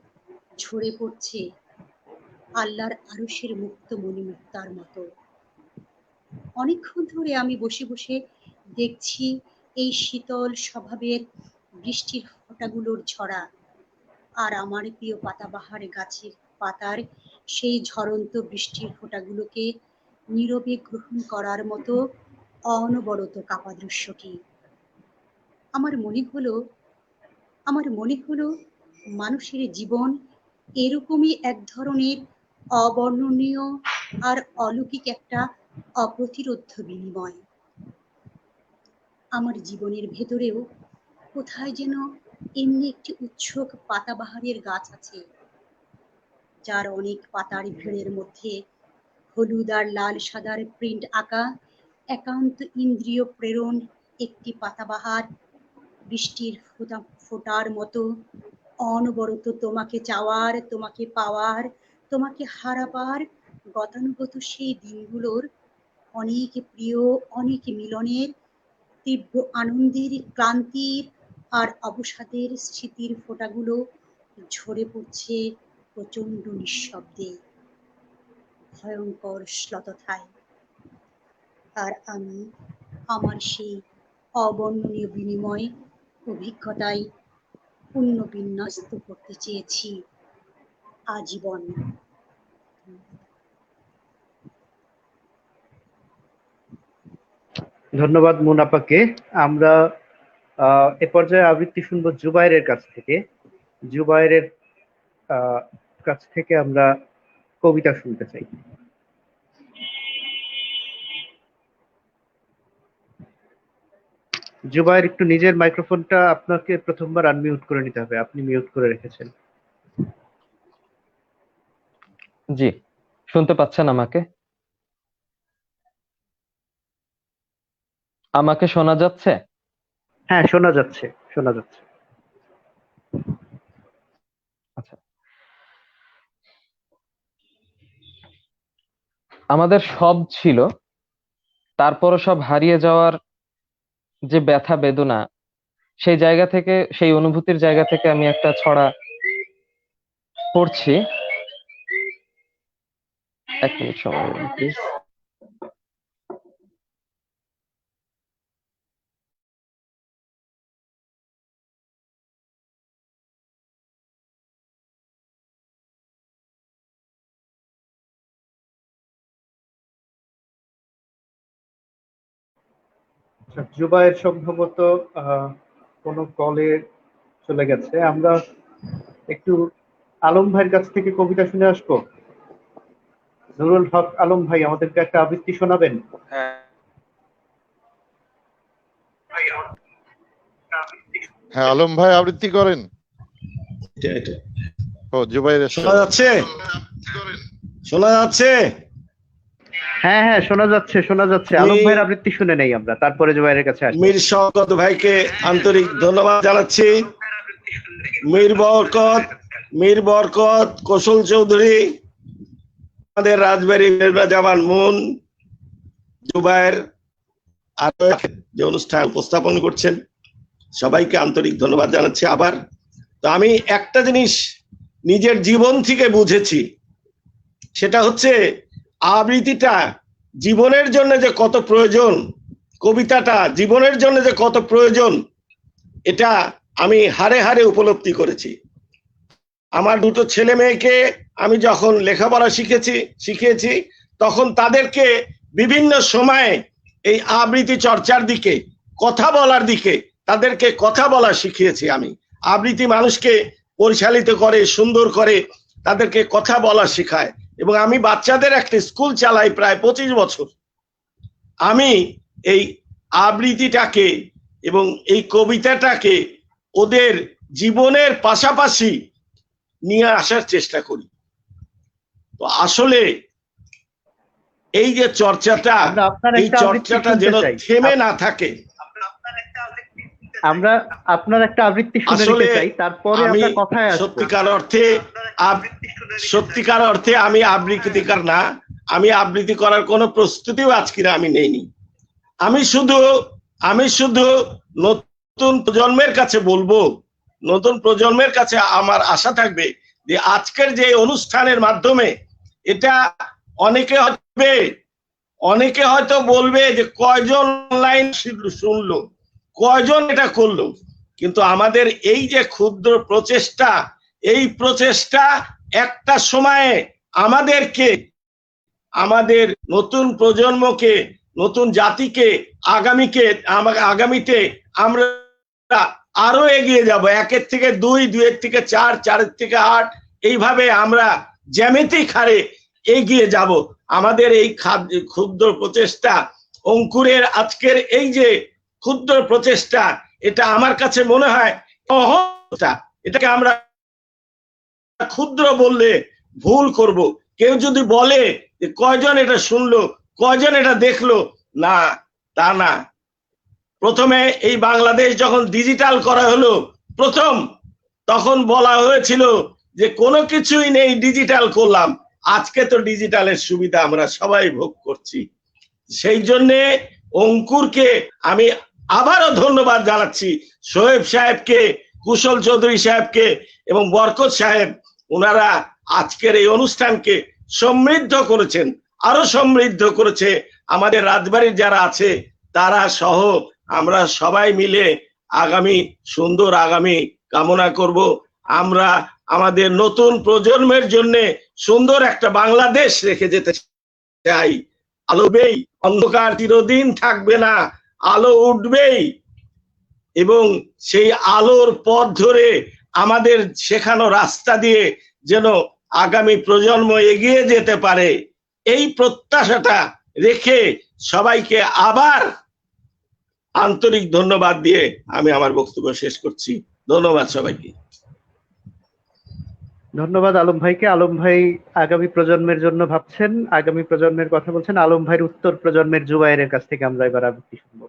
ঝরে পড়ছে আল্লাহর আরশের মুক্ত মণিমুক্তার মতো। অনেকক্ষণ ধরে আমি বসে বসে দেখছি এই শীতল স্বভাবের বৃষ্টির ফোঁটাগুলোর ঝরা, আর আমার প্রিয় পাতাবাহার গাছের পাতার সেই ঝরন্ত বৃষ্টির ফোঁটাগুলোকে নীরবে গ্রহণ করার মতো অনবরত কাপা দৃশ্যটি। আমার মনে হলো মানুষের জীবন এরকমই এক ধরনের অবর্ণনীয় আর অলৌকিক একটা অপ্রতিরোধ্য বিনিময়। আমার জীবনের ভেতরেও কোথায় যেন এমনি একটি উৎসুক পাতাবাহারের গাছ আছে, যার অনেক পাতার ভিড়ের মধ্যে হলুদ আর লাল সাদার প্রিন্ট আঁকা একান্ত ইন্দ্রিয় প্রেরণ একটি পাতাবাহার বৃষ্টির ফোঁটার মতো অনবরত তোমাকে চাওয়ার, তোমাকে পাওয়ার, তোমাকে হারাবার গতানুগত সেই দিনগুলোর অনেক প্রিয়, অনেক মিলনের, তীব্র আনন্দের, ক্লান্তির আর অবসাদের স্মৃতির ফোঁটাগুলো ঝরে পড়ছে প্রচন্ড নিঃশব্দে, ভয়ঙ্কর শ্লথথায়। আর আমি আমার সেই অবর্ণনীয় বিনিময় অভিজ্ঞতায় পুনর্বিন্যস্ত করতে চেয়েছি আজীবন। ধন্যবাদ মুনাপাকে। আমরা এ পর্যায়ে আবৃত্তি শুনবো জুবাইরের কাছ থেকে। জুবাইরের কাছ থেকে আমরা কবিতা শুনতে চাই। জুবাইর, একটু নিজের মাইক্রোফোনটা আপনাকে প্রথমবার আনমিউট করে নিতে হবে, আপনি মিউট করে রেখেছেন। জি, শুনতে পাচ্ছেন আমাকে? আমাকে শোনা যাচ্ছে? হ্যাঁ, শোনা যাচ্ছে, শোনা যাচ্ছে। আচ্ছা, আমাদের সব ছিল, তারপরও সব হারিয়ে যাওয়ার যে ব্যথা বেদনা, সেই জায়গা থেকে, সেই অনুভূতির জায়গা থেকে আমি একটা ছড়া পড়ছি। এক মিনিট সময় দিন প্লিজ। জুবাইর সম্ভবত কোনো কলে চলে গেছে। আমরা একটু আলম ভাইয়ের কাছ থেকে কবিতা শুনে আসবো। নুরুল হক আলম ভাই, আমাদেরকে একটা আবৃত্তি শোনাবেন? হ্যাঁ, আলম ভাই আবৃত্তি করেন। ও, জুবাইর শোনা যাচ্ছে? শোনা যাচ্ছে? হ্যাঁ হ্যাঁ, শোনা যাচ্ছে, শোনা যাচ্ছে। আলম ভাইয়ের আবৃত্তি শুনে নেই আমরা, তারপরে জুবাইরের কাছে আসবো। মীর শওকত ভাইকে আন্তরিক ধন্যবাদ জানাচ্ছি। মীর বরকত, কৌশল চৌধুরী, আমাদের রাজবাড়ী জামান মুন, জুবাইর আর যে অনুষ্ঠান উপস্থাপন করছেন, সবাইকে আন্তরিক ধন্যবাদ জানাচ্ছি। আবার তো আমি একটা জিনিস নিজের জীবন থেকে বুঝেছি, সেটা হচ্ছে আবৃত্তিটা জীবনের জন্য যে কত প্রয়োজন, কবিতাটা জীবনের জন্য যে কত প্রয়োজন, এটা আমি হারে হারে উপলব্ধি করেছি। আমার দুটো ছেলে মেয়েকে আমি যখন লেখাপড়া শিখিয়েছি, তখন তাদেরকে বিভিন্ন সময়ে এই আবৃত্তি চর্চার দিকে, কথা বলার দিকে, তাদেরকে কথা বলা শিখিয়েছি আমি। আবৃত্তি মানুষকে পরিচালিত করে, সুন্দর করে, তাদেরকে কথা বলা শেখায়। এবং আমি বাচ্চাদের একটা স্কুল চালাই প্রায় 25 বছর। আমি এই আবৃত্তিটাকে এবং এই কবিতাটাকে ওদের জীবনের পাশাপাশি নিয়ে আসার চেষ্টা করি। তো আসলে এই যে চর্চাটা, এই চর্চাটা যেন থেমে না থাকে। আমরা আপনার একটা আবৃত্তি শুনে নিতে চাই, তারপরে আমরা কথায় আসব। সত্যিকার অর্থে আমি আবৃত্তিকার না, আমি আবৃত্তি করার কোনো প্রস্তুতিও আজকে আমি নেইনি। আমি শুধু নতুন প্রজন্মের কাছে বলবো, নতুন প্রজন্মের কাছে আমার আশা থাকবে যে আজকের যে অনুষ্ঠানের মাধ্যমে এটা অনেকে হয়তো বলবে যে কয়জন অনলাইন শুনলো, কয়জন এটা করলো, কিন্তু আমাদের এই যে ক্ষুদ্র প্রচেষ্টা, এই প্রচেষ্টা একটা সময়ে আমাদের নতুন প্রজন্মকে, নতুন জাতিকে, আগামীতে আমরা আরো এগিয়ে যাব। 1-এর থেকে 2, 2-এর থেকে 4, 4-এর থেকে 8, এইভাবে আমরা জ্যামিতিক হারে এগিয়ে যাব। আমাদের এই ক্ষুদ্র প্রচেষ্টা অঙ্কুরের আজকের এই যে ক্ষুদ্র প্রচেষ্টা, এটা আমার কাছে মনে হয় অহংটা। এটাকে আমরা ক্ষুদ্র বললে ভুল করব। কেউ যদি বলে যে কয়জন এটা শুনলো, কয়জন এটা দেখলো, না, তা না। প্রথমে এই বাংলাদেশ যখন ডিজিটাল করা হলো প্রথম, তখন বলা হয়েছিল যে কোনো কিছুই নেই, ডিজিটাল করলাম। আজকে তো ডিজিটালের সুবিধা আমরা সবাই ভোগ করছি। সেই জন্যে অঙ্কুরকে আমি আবারও ধন্যবাদ জানাচ্ছি, শোয়েব সাহেবকে, কুশল চৌধুরী সাহেবকে এবং বরকত সাহেব। ওনারা আজকের এই অনুষ্ঠানকে সমৃদ্ধ করেছেন, আরো সমৃদ্ধ করেছে আমাদের রাজবাড়ির যারা আছে তারা সহ। আমরা সবাই মিলে আগামী সুন্দর আগামী কামনা করব। আমরা আমাদের নতুন প্রজন্মের জন্য সুন্দর একটা বাংলাদেশ রেখে যেতে চাই। আলোবেই, অন্ধকার চিরদিন থাকবে না, আলো উঠবেই। এবং সেই আলোর পথ ধরে আমাদের শেখানো রাস্তা দিয়ে যেন আগামী প্রজন্ম এগিয়ে যেতে পারে, এই প্রত্যাশাটা রেখে সবাইকে আবার আন্তরিক ধন্যবাদ দিয়ে আমি আমার বক্তব্য শেষ করছি। ধন্যবাদ সবাইকে। ধন্যবাদ আলম ভাইকে। আলম ভাই আগামী প্রজন্মের জন্য ভাবছেন, আগামী প্রজন্মের কথা বলছেন। আলম ভাইয়ের উত্তর প্রজন্মের জুবায়েরের কাছ থেকে আমরা এবার আবৃত্তি শুনবো।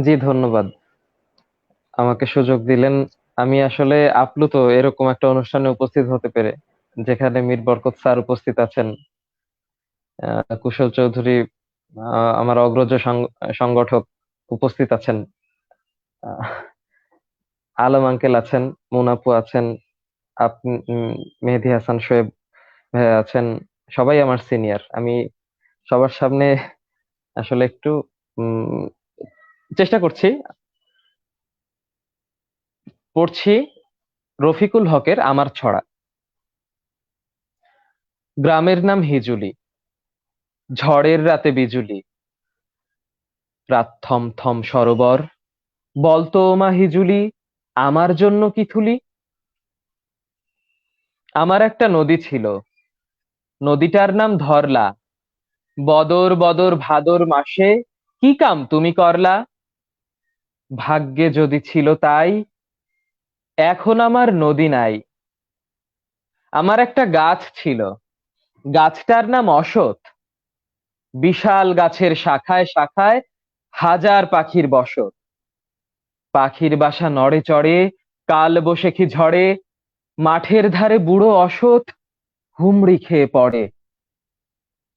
জি, ধন্যবাদ আমাকে সুযোগ দিলেন। আমি আসলে আপ্লুত এরকম একটা অনুষ্ঠানে উপস্থিত হতে পেরে, যেখানে মীর বরকত স্যার উপস্থিত আছেন, কুশল চৌধুরী আমার অগ্রজ সংগঠক উপস্থিত আছেন, আহ, আলম আঙ্কেল আছেন, মুনাপু আছেন, আপনি মেহেদী হাসান শোয়েব ভাইয়া আছেন। সবাই আমার সিনিয়র। আমি সবার সামনে আসলে একটু উম চেষ্টা করছি। পড়ছি রফিকুল হকের আমার ছড়া। গ্রামের নাম হিজুলি, ঝড়ের রাতে বিজুলি, রাত থম থম সরোবর, বলতো ওমা হিজুলি আমার জন্য কি থুলি। আমার একটা নদী ছিল, নদীটার নাম ধরলা। বদর বদর ভাদর মাসে কি কাম তুমি করলা। ভাগ্যে যদি ছিল তাই, এখন আমার নদী নাই। আমার একটা গাছ ছিল, গাছটার নাম অশথ। বিশাল গাছের শাখায় শাখায় হাজার পাখির বসত। পাখির বাসা নড়ে চড়ে, কাল বৈশাখী ঝড়ে মাঠের ধারে বুড়ো অশথ হুমড়ি খেয়ে পড়ে।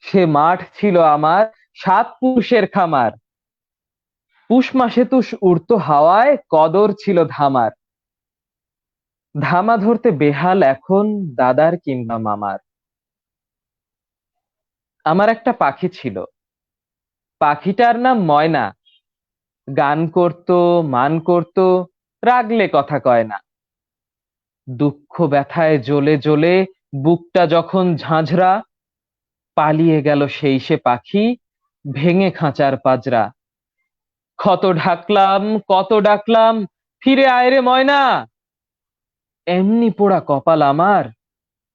সে মাঠ ছিল আমার 7 পুরুষের খামার। পুষ মাসে তুষ উড়তো হাওয়ায়, কদর ছিল ধামার। ধামা ধরতে বেহাল এখন দাদার কিংবা মামার। আমার একটা পাখি ছিল, পাখিটার নাম ময়না। গান করতো, মান করতো, রাগলে কথা কয় না। দুঃখ ব্যথায় জ্বলে জ্বলে বুকটা যখন ঝাঁঝরা, পালিয়ে গেল সেই সে পাখি ভেঙে খাঁচার পাজরা। কত ঢাকলাম, কত ডাকলাম, ফিরে আয় রে ময়না। এমনি পোড়া কপাল আমার,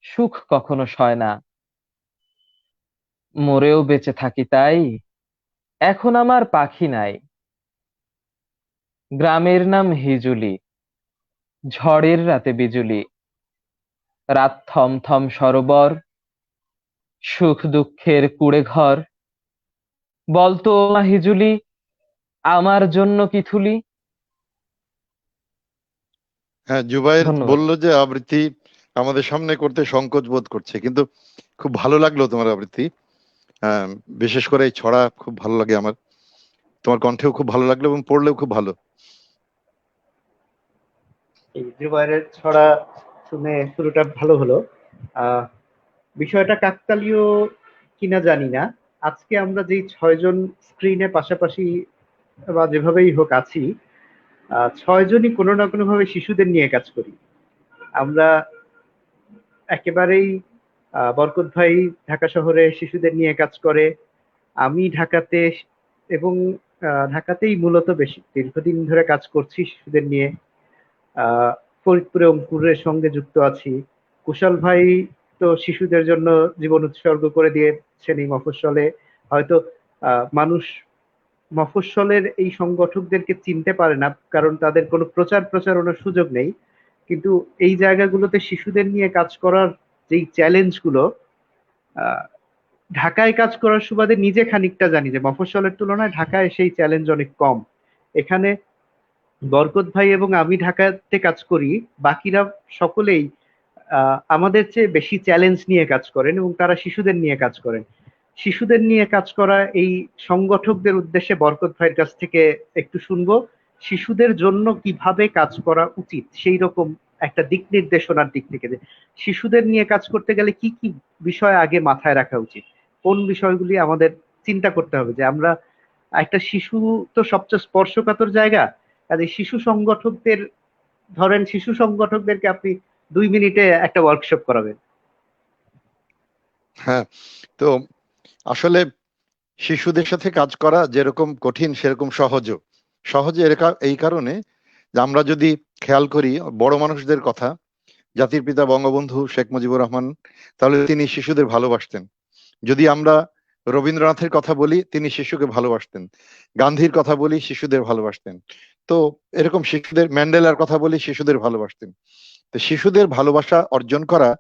সুখ কখনো সয় না। মরেও বেঁচে থাকি তাই, এখন আমার পাখি নাই। গ্রামের নাম হিজুলি, ঝড়ের রাতে বিজুলি, রাত থম থম সরোবর, সুখ দুঃখের কুড়ে ঘর। বলতো ওমা হিজুলি আমার জন্য কি থুলি। হ্যাঁ, জুবাইর ধন্যবাদ। বললো যে আবৃত্তি আমাদের সামনে করতে সংকোচ বোধ করছে, কিন্তু খুব ভালো লাগলো তোমার আবৃত্তি। বিশেষ করে এই ছড়া খুব ভালো লাগে আমার। তোমার কণ্ঠেও খুব ভালো লাগলো এবং পড়লেও খুব ভালো। এই জুবায়েরের ছড়া শুনে শুরুটা ভালো হলো। বিষয়টা কাকতালীয় কিনা জানি না। আজকে আমরা যেই 6 জন স্ক্রিনে পাশাপাশি বা যেভাবেই হোক আছি, 6 জনই কোনো না কোনো ভাবে শিশুদের নিয়ে কাজ করি। আমরা একেবারেই বরকত ভাই ঢাকা শহরে শিশুদের নিয়ে কাজ করে, আমি ঢাকাতে এবং ঢাকাতেই মূলত বেশি দীর্ঘদিন ধরে কাজ করছি শিশুদের নিয়ে। ফরিদপুরে অঙ্কুরের সঙ্গে যুক্ত আছি। কুশল ভাই তো শিশুদের জন্য জীবন উৎসর্গ করে দিয়েছেন এই মফস্বলে। হয়তো মানুষ মফস্বলের এই সংগঠকদেরকে চিনতে পারে না, কারণ তাদের কোনো প্রচারণার সুযোগ নেই। কিন্তু এই জায়গাগুলোতে শিশুদের নিয়ে কাজ করার যেই চ্যালেঞ্জগুলো, আহ, ঢাকায় কাজ করার সুবাদে নিজে খানিকটা জানি যে মফস্বলের তুলনায় ঢাকায় সেই চ্যালেঞ্জ অনেক কম। এখানে বরকত ভাই এবং আমি ঢাকাতে কাজ করি, বাকিরা সকলেই আমাদের চেয়ে বেশি চ্যালেঞ্জ নিয়ে কাজ করেন এবং তারা শিশুদের নিয়ে কাজ করেন। শিশুদের নিয়ে কাজ করা এই সংগঠকদের উদ্দেশ্যে বরকত ভাইয়ের কাছ থেকে একটু শুনবো শিশুদের জন্য কিভাবে কাজ করা উচিত, সেই রকম একটা দিক নির্দেশনার দিক থেকে, যে শিশুদের নিয়ে কাজ করতে গেলে কি কি বিষয় আগে মাথায় রাখা উচিত, কোন বিষয়গুলি আমাদের চিন্তা করতে হবে। যে আমরা একটা শিশু তো সবচেয়ে স্পর্শকাতর জায়গা, কাজে শিশু সংগঠকদের, ধরেন শিশু সংগঠকদেরকে আপনি 2 মিনিটে একটা ওয়ার্কশপ করাবেন। হ্যাঁ, তো আসলে শিশুদের সাথে কাজ করা যেরকম কঠিন সেরকম সহজও। সহজে এই কারণে যে আমরা যদি খেয়াল করি বড় মানুষদের কথা, জাতির পিতা বঙ্গবন্ধু শেখ মুজিবুর রহমান, তাহলে তিনি শিশুদের ভালোবাসতেন। যদি আমরা রবীন্দ্রনাথের কথা বলি, তিনি শিশুকে ভালোবাসতেন। গান্ধীর কথা বলি, শিশুদের ভালোবাসতেন। তো এরকম শিশুদের, ম্যান্ডেলার কথা বলি, শিশুদের ভালোবাসতেন। তো শিশুদের ভালোবাসা অর্জন করা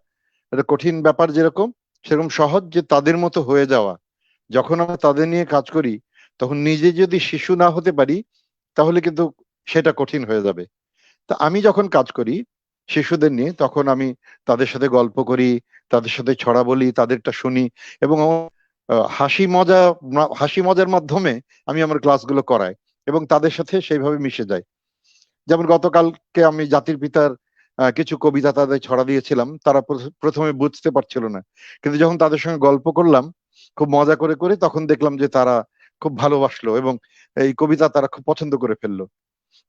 একটা কঠিন ব্যাপার, যেরকম সেরকম সহজ যে তাদের মতো হয়ে যাওয়া। যখন আমরা তাদের নিয়ে কাজ করি, তখন নিজে যদি শিশু না হতে পারি, তাহলে কিন্তু সেটা কঠিন হয়ে যাবে। তা আমি যখন কাজ করি শিশুদের নিয়ে, তখন আমি তাদের সাথে গল্প করি, তাদের সাথে ছড়া বলি, তাদেরটা শুনি, এবং হাসি মজার মাধ্যমে আমি আমার ক্লাসগুলো করাই এবং তাদের সাথে সেইভাবে মিশে যাই। যেমন গতকালকে আমি জাতির পিতার কিছু কবিতা তাদের ছড়া দিয়েছিলাম। তারা প্রথমে বুঝতে পারছিল না, কিন্তু যখন তাদের সঙ্গে গল্প করলাম খুব মজা করে করে, তখন দেখলাম যে তারা খুব ভালোবাসলো এবং এই কবিতা তারা খুব পছন্দ করে ফেললো।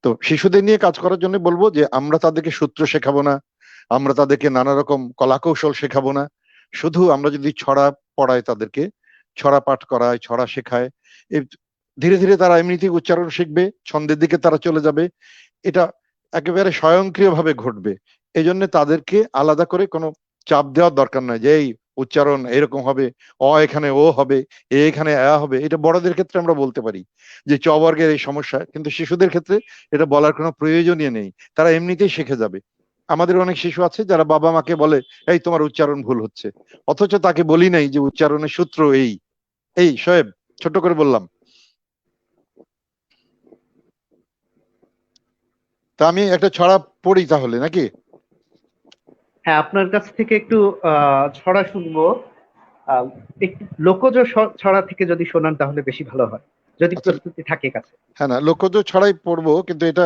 তো শিশুদের নিয়ে কাজ করার জন্য বলবো যে আমরা তাদেরকে সূত্র শেখাবো না, আমরা তাদেরকে নানা রকম কলা কৌশল শেখাবো না। শুধু আমরা যদি ছড়া পড়াই, তাদেরকে ছড়া পাঠ করায়, ছড়া শেখায়, ধীরে ধীরে তারা এমনিতেই উচ্চারণ শিখবে, ছন্দের দিকে তারা চলে যাবে। এটা একেবারে স্বয়ংক্রিয়ভাবে ঘটবে। এই জন্য তাদেরকে আলাদা করে কোনো চাপ দেওয়ার দরকার নয় যে এই উচ্চারণ এরকম হবে, এখানে ও হবে, এখানে হবে। এটা বড়দের ক্ষেত্রে আমরা বলতে পারি যে চ বর্গের এই সমস্যা, কিন্তু শিশুদের ক্ষেত্রে এটা বলার কোনো প্রয়োজনই নেই, তারা এমনিতেই শিখে যাবে। আমাদের অনেক শিশু আছে যারা বাবা মাকে বলে এই তোমার উচ্চারণ ভুল হচ্ছে, অথচ তাকে বলি নাই যে উচ্চারণের সূত্র এই এই শোয়েব, ছোট করে বললাম। তা আমি একটা ছড়া পড়ি তাহলে, নাকি? হ্যাঁ, আপনার কাছ থেকে একটু ছড়া শুনবো। একটু লোকজ ছড়া থেকে যদি শোনান তাহলে বেশি ভালো হয়, যদি আচ্ছা, প্রস্তুতি থাকে কাছে। হ্যাঁ, না লোকজ ছড়াই পড়বো, কিন্তু এটা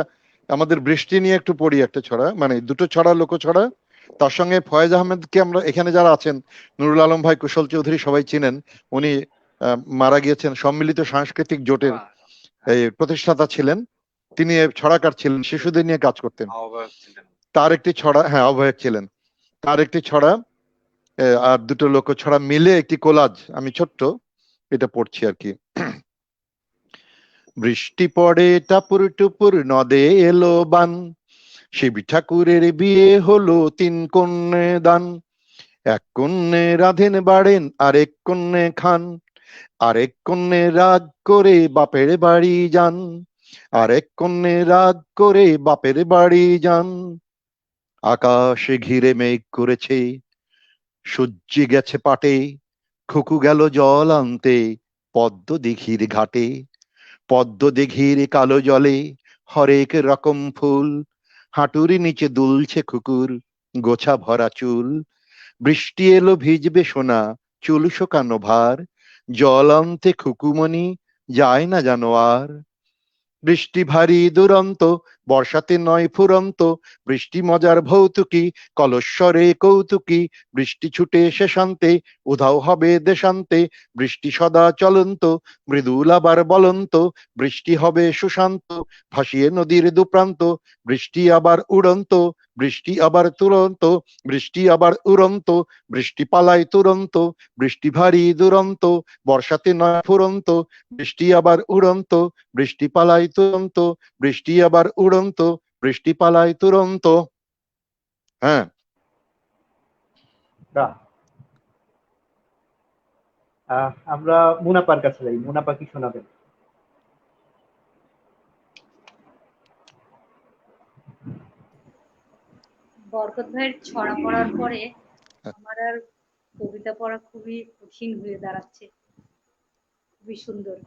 আমাদের বৃষ্টি নিয়ে একটু পড়ি একটা ছড়া, মানে দুটো ছড়া, লোক ছড়া। তার সঙ্গে ফয়েজ আহমেদকে আমরা এখানে যারা আছেন, নুরুল আলম ভাই, কুশল চৌধুরী সবাই চিনেন। উনি মারা গিয়েছেন, সম্মিলিত সাংস্কৃতিক জোটের এই প্রতিষ্ঠাতা ছিলেন। তিনি ছড়াকার ছিলেন, শিশুদের নিয়ে কাজ করতেন। তার একটি ছড়া, হ্যাঁ আহ্বায়ক ছিলেন, তার একটি ছড়া আর দুটো লোক ছড়া মিলে একটি কোলাজ আমি ছোট্ট এটা পড়ছি আর কি। বৃষ্টি পড়ে টাপুর টুপুর, নদে এলো বান, শিব ঠাকুরের বিয়ে হলো 3 কন্যে দান। 1 কন্যে রাধেন বাড়েন, আরেক কন্যে খান, আরেক কন্যে রাগ করে বাপের বাড়ি যান, আরেক কন্যে রাগ করে বাপের বাড়ি যান। আকাশে ঘিরে মেঘ করেছে, সূর্য গেছে পাটে, খুকু গেল জল আনতে পদ্ম দিঘির ঘাটে। পদ্ম দিঘির কালো জলে হরেক রকম ফুল, হাঁটুর নিচে দুলছে খুকুর গোছা ভরা চুল। বৃষ্টি এলো ভিজবে সোনা, চুল শোকানো ভার, জল আনতে খুকুমণি যায় না জানো আর। বৃষ্টি ভারী দুরন্ত, বর্ষাতে নয় ফুরন্ত, বৃষ্টি মজার ভৌতুকি, কলস্বরে কৌতুকি। বৃষ্টি ছুটে শেষান্তে, উধাও হবে দেশান্তে। বৃষ্টি সদা চলন্ত, মৃদুল আবার বলন্ত। বৃষ্টি হবে সুশান্ত, ভাসিয়ে নদীর দুপ্রান্ত। বৃষ্টি আবার উড়ন্ত, বৃষ্টি আবার তুরন্ত, বৃষ্টি আবার উড়ন্ত। বৃষ্টি পালায় তুরন্ত, বৃষ্টি ভারী দুরন্ত, বর্ষাতে নয় ফুরন্ত। বৃষ্টি আবার উড়ন্ত, বৃষ্টি পালায় তুরন্ত, বৃষ্টি আবার উড়ন্ত, বৃষ্টি পালায় তুরন্ত। হ্যাঁ, আমরা মুনাপার কাছে যাই। মুনাপা কি শোনাবেন? বরকত ভাইয়ের ছড়া পড়ার পরে আমার আর কবিতা পড়া খুবই কঠিন হয়ে দাঁড়াচ্ছে। খুবই সুন্দর,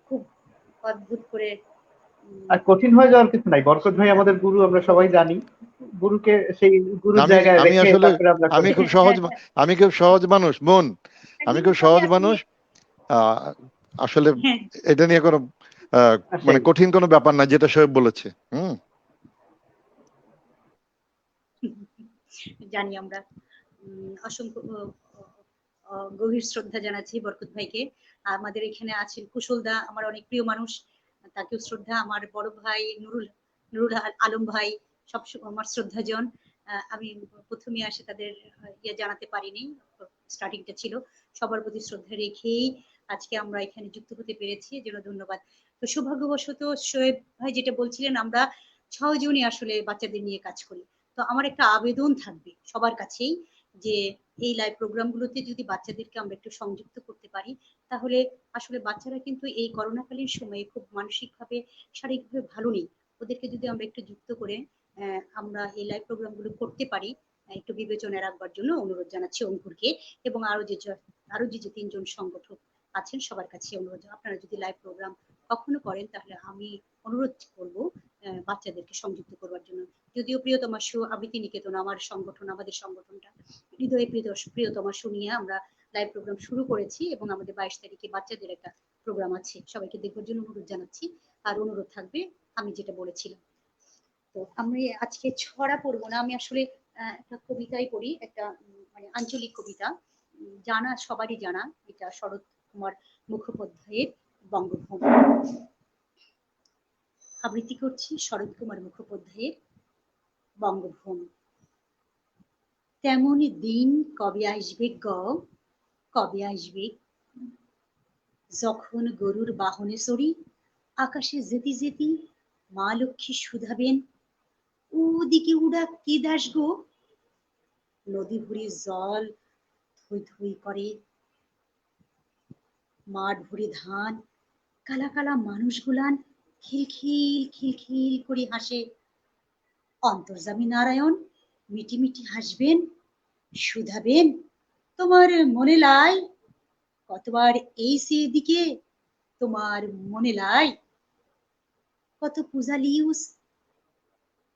খুব অদ্ভুত করে আর কঠিন হয়ে যাওয়ার কিছু নাই, বরকত ভাই আমাদের গুরু, আমরা সবাই জানি। গুরুকে সেই গুরুর আমি জায়গায় আমি রেখে আসলে তারপরে আমরা আমি করি। খুব সহজ আমি খুব সহজ মানুষ বোন, আমি খুব সহজ একদম মানুষ। আসলে হ্যাঁ, এটা নিয়ে কোনো মানে কঠিন কোনো ব্যাপার না, যেটা সে বলেছে। জানি আমরা। অসংখ্য গভীর শ্রদ্ধা জানাচ্ছি বরকত ভাইকে। আমাদের এখানে আছেন কুশলদা, আমার অনেক প্রিয় মানুষ, তাকেও শ্রদ্ধা। আমার বড় ভাই নুরুল নুরুল আলম ভাই সব আমার শ্রদ্ধাজন। আমি প্রথমে আসে তাদের জানাতে পারিনি, স্টার্টিংটা ছিল। সবার প্রতি শ্রদ্ধা রেখেই আজকে আমরা এখানে যুক্ত হতে পেরেছি, এর জন্য ধন্যবাদ। তো সৌভাগ্যবশত শোয়েব ভাই যেটা বলছিলেন, আমরা 6 জনই আসলে বাচ্চাদের নিয়ে কাজ করি। তো আমার একটা আবেদন থাকবে সবার কাছেই, যে এই লাইভ প্রোগ্রামগুলোতে যদি বাচ্চাদেরকে আমরা একটু সংযুক্ত করতে পারি, তাহলে আসলে বাচ্চারা কিন্তু এই করোনাকালীন সময়ে খুব মানসিকভাবে, শারীরিকভাবে ভালো নেই। ওদেরকে যদি আমরা একটু যুক্ত করে আমরা এই লাইভ প্রোগ্রামগুলো করতে পারি, একটু বিবেচনায় রাখবার জন্য অনুরোধ জানাচ্ছি অঙ্কুরকে, এবং আরো যে 3 জন সংগঠক আছেন সবার কাছে অনুরোধ, আপনারা যদি লাইভ প্রোগ্রাম কখনো করেন তাহলে আমি অনুরোধ করব বাচ্চাদেরকে সংযুক্ত করবার জন্য। যদিও প্রিয়তমা শো আবৃত্তি নিকেতন আমার সংগঠন, আমাদের সংগঠনটা হৃদয়ে প্রিয়তমা শো নিয়ে আমরা লাইভ প্রোগ্রাম শুরু করেছি, এবং আমাদের 22 তারিখে বাচ্চাদের একটা প্রোগ্রাম আছে, সবাইকে দেখবার জন্য অনুরোধ জানাচ্ছি। আর অনুরোধ থাকবে আমি যেটা বলেছিলাম। তো আমি আজকে ছড়া পড়বো না, আমি আসলে একটা কবিতাই পড়ি, একটা মানে আঞ্চলিক কবিতা, জানা সবারই জানা, এটা শরৎ কুমার মুখোপাধ্যায়ের বঙ্গভূমি। আবৃত্তি করছি শরৎ কুমার মুখোপাধ্যায়ের বঙ্গভূমি। তেমনই দিন কবে আসবে কবে আসবে, যখন গরুর বাহনে চড়ি আকাশে যেতে যেতে মা লক্ষ্মী শুধাবেন, ওদিকে উড়া কি দাস গো। নদী ভরে জল থই থই করে, মাঠ ভরে ধান, কালা কালা মানুষগুলান খিলখিল খিলখিল করে হাসে। অন্তর্যামী নারায়ণ মিটি মিটি হাসবেন, শুধাবেন, তোমার মনে লাই কতবার এই সে দিকে, তোমার মনে লাই কত পূজালিউস।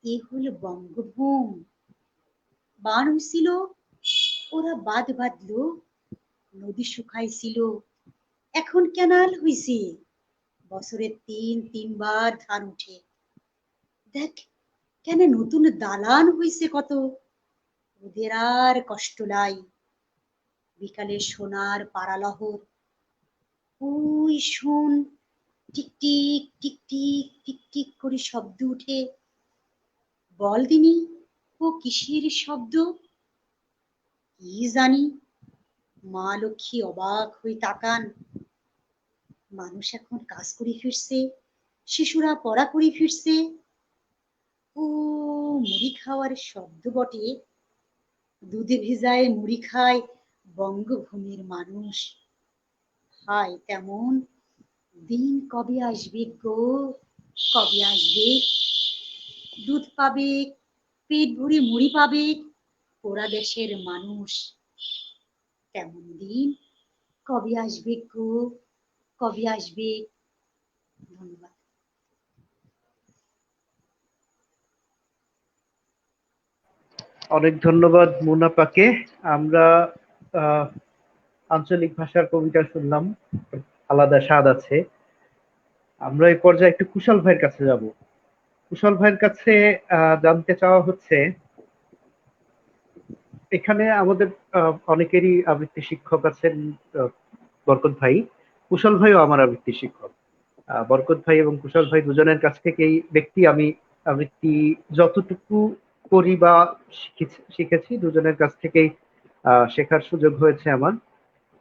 এ হল বঙ্গভূম, বান হইছিল ওরা বাঁধ বাঁধলো, নদী শুকাইছিল এখন ক্যানাল হইছে, বছরে তিনবার ধান উঠে। দেখ কেন নতুন দালান হইছে কত, ওদের আর কষ্ট নাই। বিকালে সোনার পাড়ালহর, ওই শোন টিকটিক টিকটিক টিকটিক করে শব্দ উঠে। বল দিনি ও কিসের শব্দ, কি জানি। মা লক্ষ্মী অবাক হয়ে তাকান, মানুষ এখন কাজ করে ফিরছে, শিশুরা পড়া করে ফিরছে। ও মুড়ি খাওয়ার শব্দ বটে, দুধে ভেজায় মুড়ি খায় বঙ্গভূমির মানুষ। হায় তেমন দিন কবে আসবে গো, কবে আসবে, দুধ পাবে, পেট ভরে মুড়ি পাবে পোড়া দেশের মানুষ। তেমন দিন কবে আসবে গো, কবে আসবে। ধন্যবাদ। অনেক ধন্যবাদ মুনাপাকে। আমরা আঞ্চলিক ভাষার কবিতা শুনলাম, আলাদা স্বাদ আছে। আমরা এই পর্যায়ে একটু কুশল ভাইয়ের কাছে যাব। কুশল ভাইয়ের কাছে জানতে চাওয়া হচ্ছে, এখানে আমাদের অনেকেরই আবৃত্তি শিক্ষক আছেন, বরকত ভাই, কুশল ভাইও আমার আবৃত্তি শিক্ষক। বরকত ভাই এবং কুশল ভাই দুজনের কাছ থেকেই ব্যক্তি আমি আবৃত্তি যতটুকু করি বা শিখেছি, দুজনের কাছ থেকেই শেখার সুযোগ হয়েছে আমার।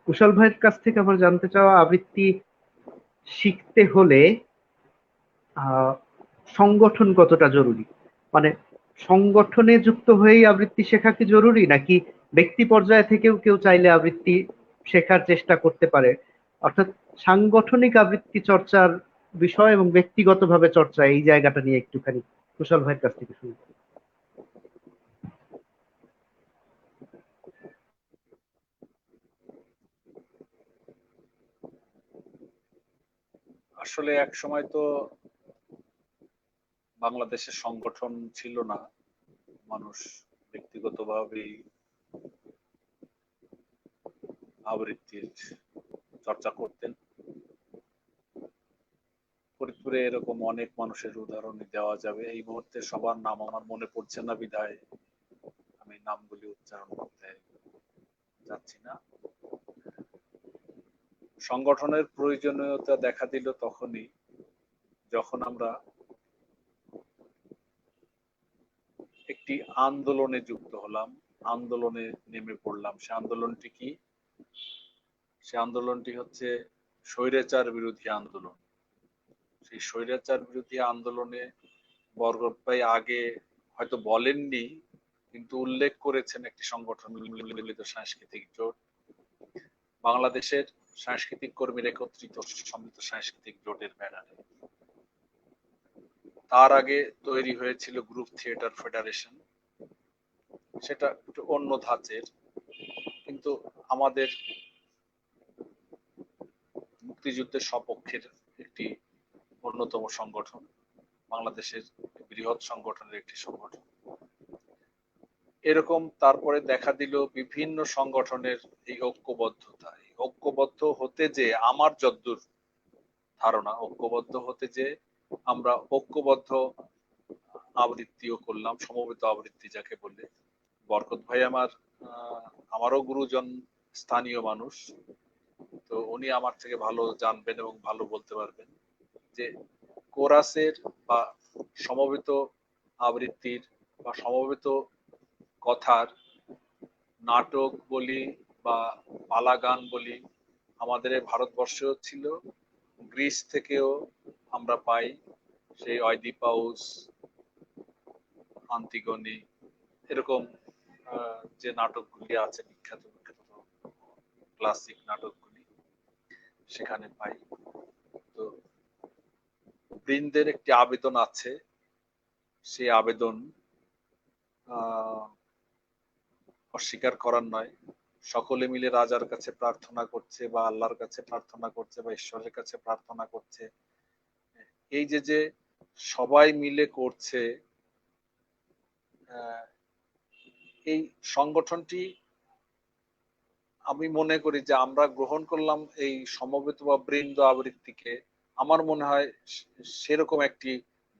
কুশল ভাইয়ের কাছ থেকে আমার জানতে চাওয়া, আবৃত্তি শিখতে হলে সংগঠন কতটা জরুরি, মানে সংগঠনে যুক্ত হয়েই আবৃত্তি শেখা কি জরুরি, নাকি ব্যক্তি পর্যায়ে থেকেও কেউ চাইলে আবৃত্তি শেখার চেষ্টা করতে পারে। অর্থাৎ সাংগঠনিক আবৃত্তি চর্চার বিষয় এবং ব্যক্তিগতভাবে চর্চা, এই জায়গাটা নিয়ে একটুখানি কুশল ভাইয়ের কাছ থেকে শুরু করি। আসলে এক সময় তো বাংলাদেশের সংগঠন ছিল না, মানুষ ব্যক্তিগতভাবেই আবৃত্তির চর্চা করতেন। ফরিদপুরে এরকম অনেক মানুষের উদাহরণ দেওয়া যাবে, এই মুহূর্তে সবার নাম আমার মনে পড়ছে না বিধায় আমি নামগুলি উচ্চারণ করতে যাচ্ছি না। সংগঠনের প্রয়োজনীয়তা দেখা দিল তখনই যখন আমরা একটি আন্দোলনে যুক্ত হলাম, আন্দোলনে নেমে পড়লাম। সে আন্দোলনটি কি? সে আন্দোলনটি হচ্ছে স্বৈরাচার বিরোধী আন্দোলন। সেই স্বৈরাচার বিরোধী আন্দোলনে বরকত ভাই আগে হয়তো বলেননি, কিন্তু উল্লেখ করেছেন একটি সংগঠন, মিলিত সাংস্কৃতিক জোট। বাংলাদেশের সাংস্কৃতিক কর্মীর একত্রিত সম্মিলিত সাংস্কৃতিক জোটের ব্যানারে। তার আগে তৈরি হয়েছিল গ্রুপ থিয়েটার ফেডারেশন, সেটা একটু অন্য ধাঁচের, কিন্তু আমাদের মুক্তিযুদ্ধের সপক্ষের একটি অন্যতম সংগঠন, বাংলাদেশের বৃহৎ সংগঠনের একটি সংগঠন। এরকম তারপরে দেখা দিল বিভিন্ন সংগঠনের এই ঐক্যবদ্ধতা। এই ঐক্যবদ্ধ হতে যে আমার যদ্দূর ধারণা, ঐক্যবদ্ধ হতে যে আমরা ঐক্যবদ্ধ আবৃত্তিও করলাম, সমবেত আবৃত্তি যাকে বলে। বরকত ভাই আমারও গুরুজন, স্থানীয় মানুষ, তো উনি আমার থেকে ভালো জানবেন এবং ভালো বলতে পারবেন যে কোরাসের বা সমবেত আবৃত্তির বা সমবেত কথার নাটক বলি বা পালা গান বলি আমাদের ভারতবর্ষেও ছিল, গ্রিস থেকেও আমরা পাই। সেই অয়দিপাউস, আন্তিগনি, এরকম যে নাটকগুলি আছে বিখ্যাত বিখ্যাত ক্লাসিক নাটকগুলি সেখানে পাই। তো বৃন্দের একটি আবেদন আছে, সেই আবেদন অস্বীকার করার নয়। সকলে মিলে রাজার কাছে প্রার্থনা করছে বা আল্লাহর কাছে প্রার্থনা করছে বা ঈশ্বরের কাছে প্রার্থনা করছে। এই যে সবাই মিলে করছে, এই সংগঠনটি আমি মনে করি যে আমরা গ্রহণ করলাম এই সমবেত বা বৃন্দ আবৃত্তিকে, আমার মনে হয় সেরকম একটি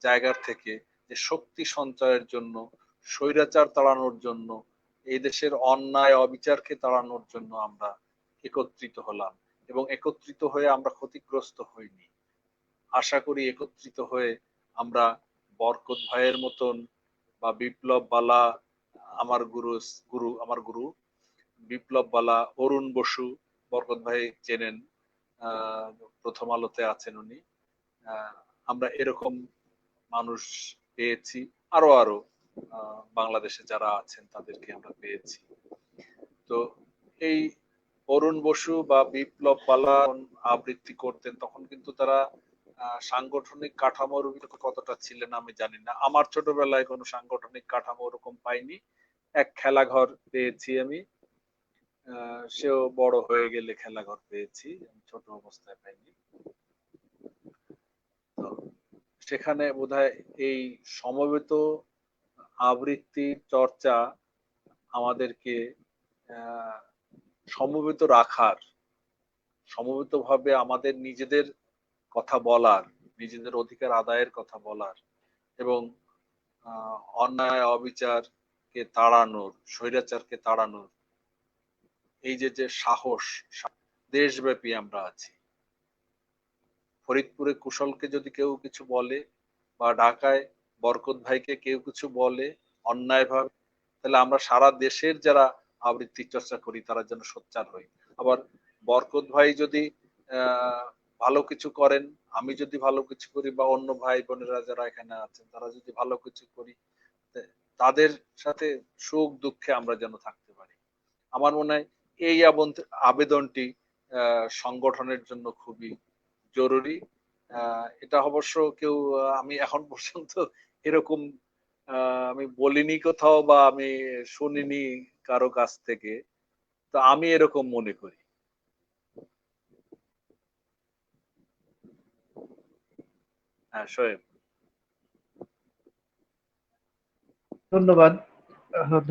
জায়গার থেকে যে শক্তি সঞ্চয়ের জন্য, স্বৈরাচার তাড়ানোর জন্য, এই দেশের অন্যায় অবিচারকে তাড়ানোর জন্য আমরা একত্রিত হলাম এবং একত্রিত হয়ে আমরা ক্ষতিগ্রস্ত হইনি। আশা করি একত্রিত হয়ে আমরা বরকত ভাইয়ের মতন বা বিপ্লব বালা, আমার গুরু বিপ্লব বালা, অরুণ বসু, বরকত ভাই চেনেন, প্রথম আলোতে আছেন উনি, আমরা এরকম মানুষ পেয়েছি, আরো বাংলাদেশে যারা আছেন তাদেরকে আমরা পেয়েছি। তো এই অরুণ বসু বা বিপ্লব বালা আবৃত্তি করতেন তখন কিন্তু তারা সাংগঠনিক কাঠামোর কতটা ছিলেন আমি জানি না। আমার ছোটবেলায় কোনো সাংগঠনিক কাঠামো ওরকম পাইনি। এক খেলাঘর পেয়েছি আমি, সেও বড় হয়ে গেলে খেলাঘর পেয়েছি, ছোট অবস্থায় পাইনি। তো সেখানে বোধহয় এই সমবেত আবৃত্তি চর্চা আমাদেরকে সমবেত রাখার, সমবেত ভাবে আমাদের নিজেদের কথা বলার, নিজেদের অধিকার আদায়ের কথা বলার এবং অন্যায় অবিচারকে তাড়ানোর, স্বৈরাচারকে তাড়ানোর এই যে সাহস, দেশব্যাপী আমরা আছি। ফরিদপুরে কুশলকে যদি কেউ কিছু বলে বা ঢাকায় বরকত ভাইকে কেউ কিছু বলে অন্যায়ভাবে, তাহলে আমরা সারা দেশের যারা আবৃত্তি চর্চা করি তারা যেন সোচ্চার হই। আবার বরকত ভাই যদি ভালো কিছু করেন, আমি যদি ভালো কিছু করি বা অন্য ভাই বোনেরা যারা এখানে আছেন তারা যদি ভালো কিছু করি, তাদের সাথে সুখ দুঃখে আমরা যেন থাকতে পারি। আমার মনে হয় এই আবেদনটি সংগঠনের জন্য খুবই জরুরি। এটা অবশ্য কেউ আমি এখন পর্যন্ত এরকম আমি বলিনি কোথাও বা আমি শুনিনি কারো কাছ থেকে, তো আমি এরকম মনে করি। হ্যাঁ শোয়েব। ধন্যবাদ।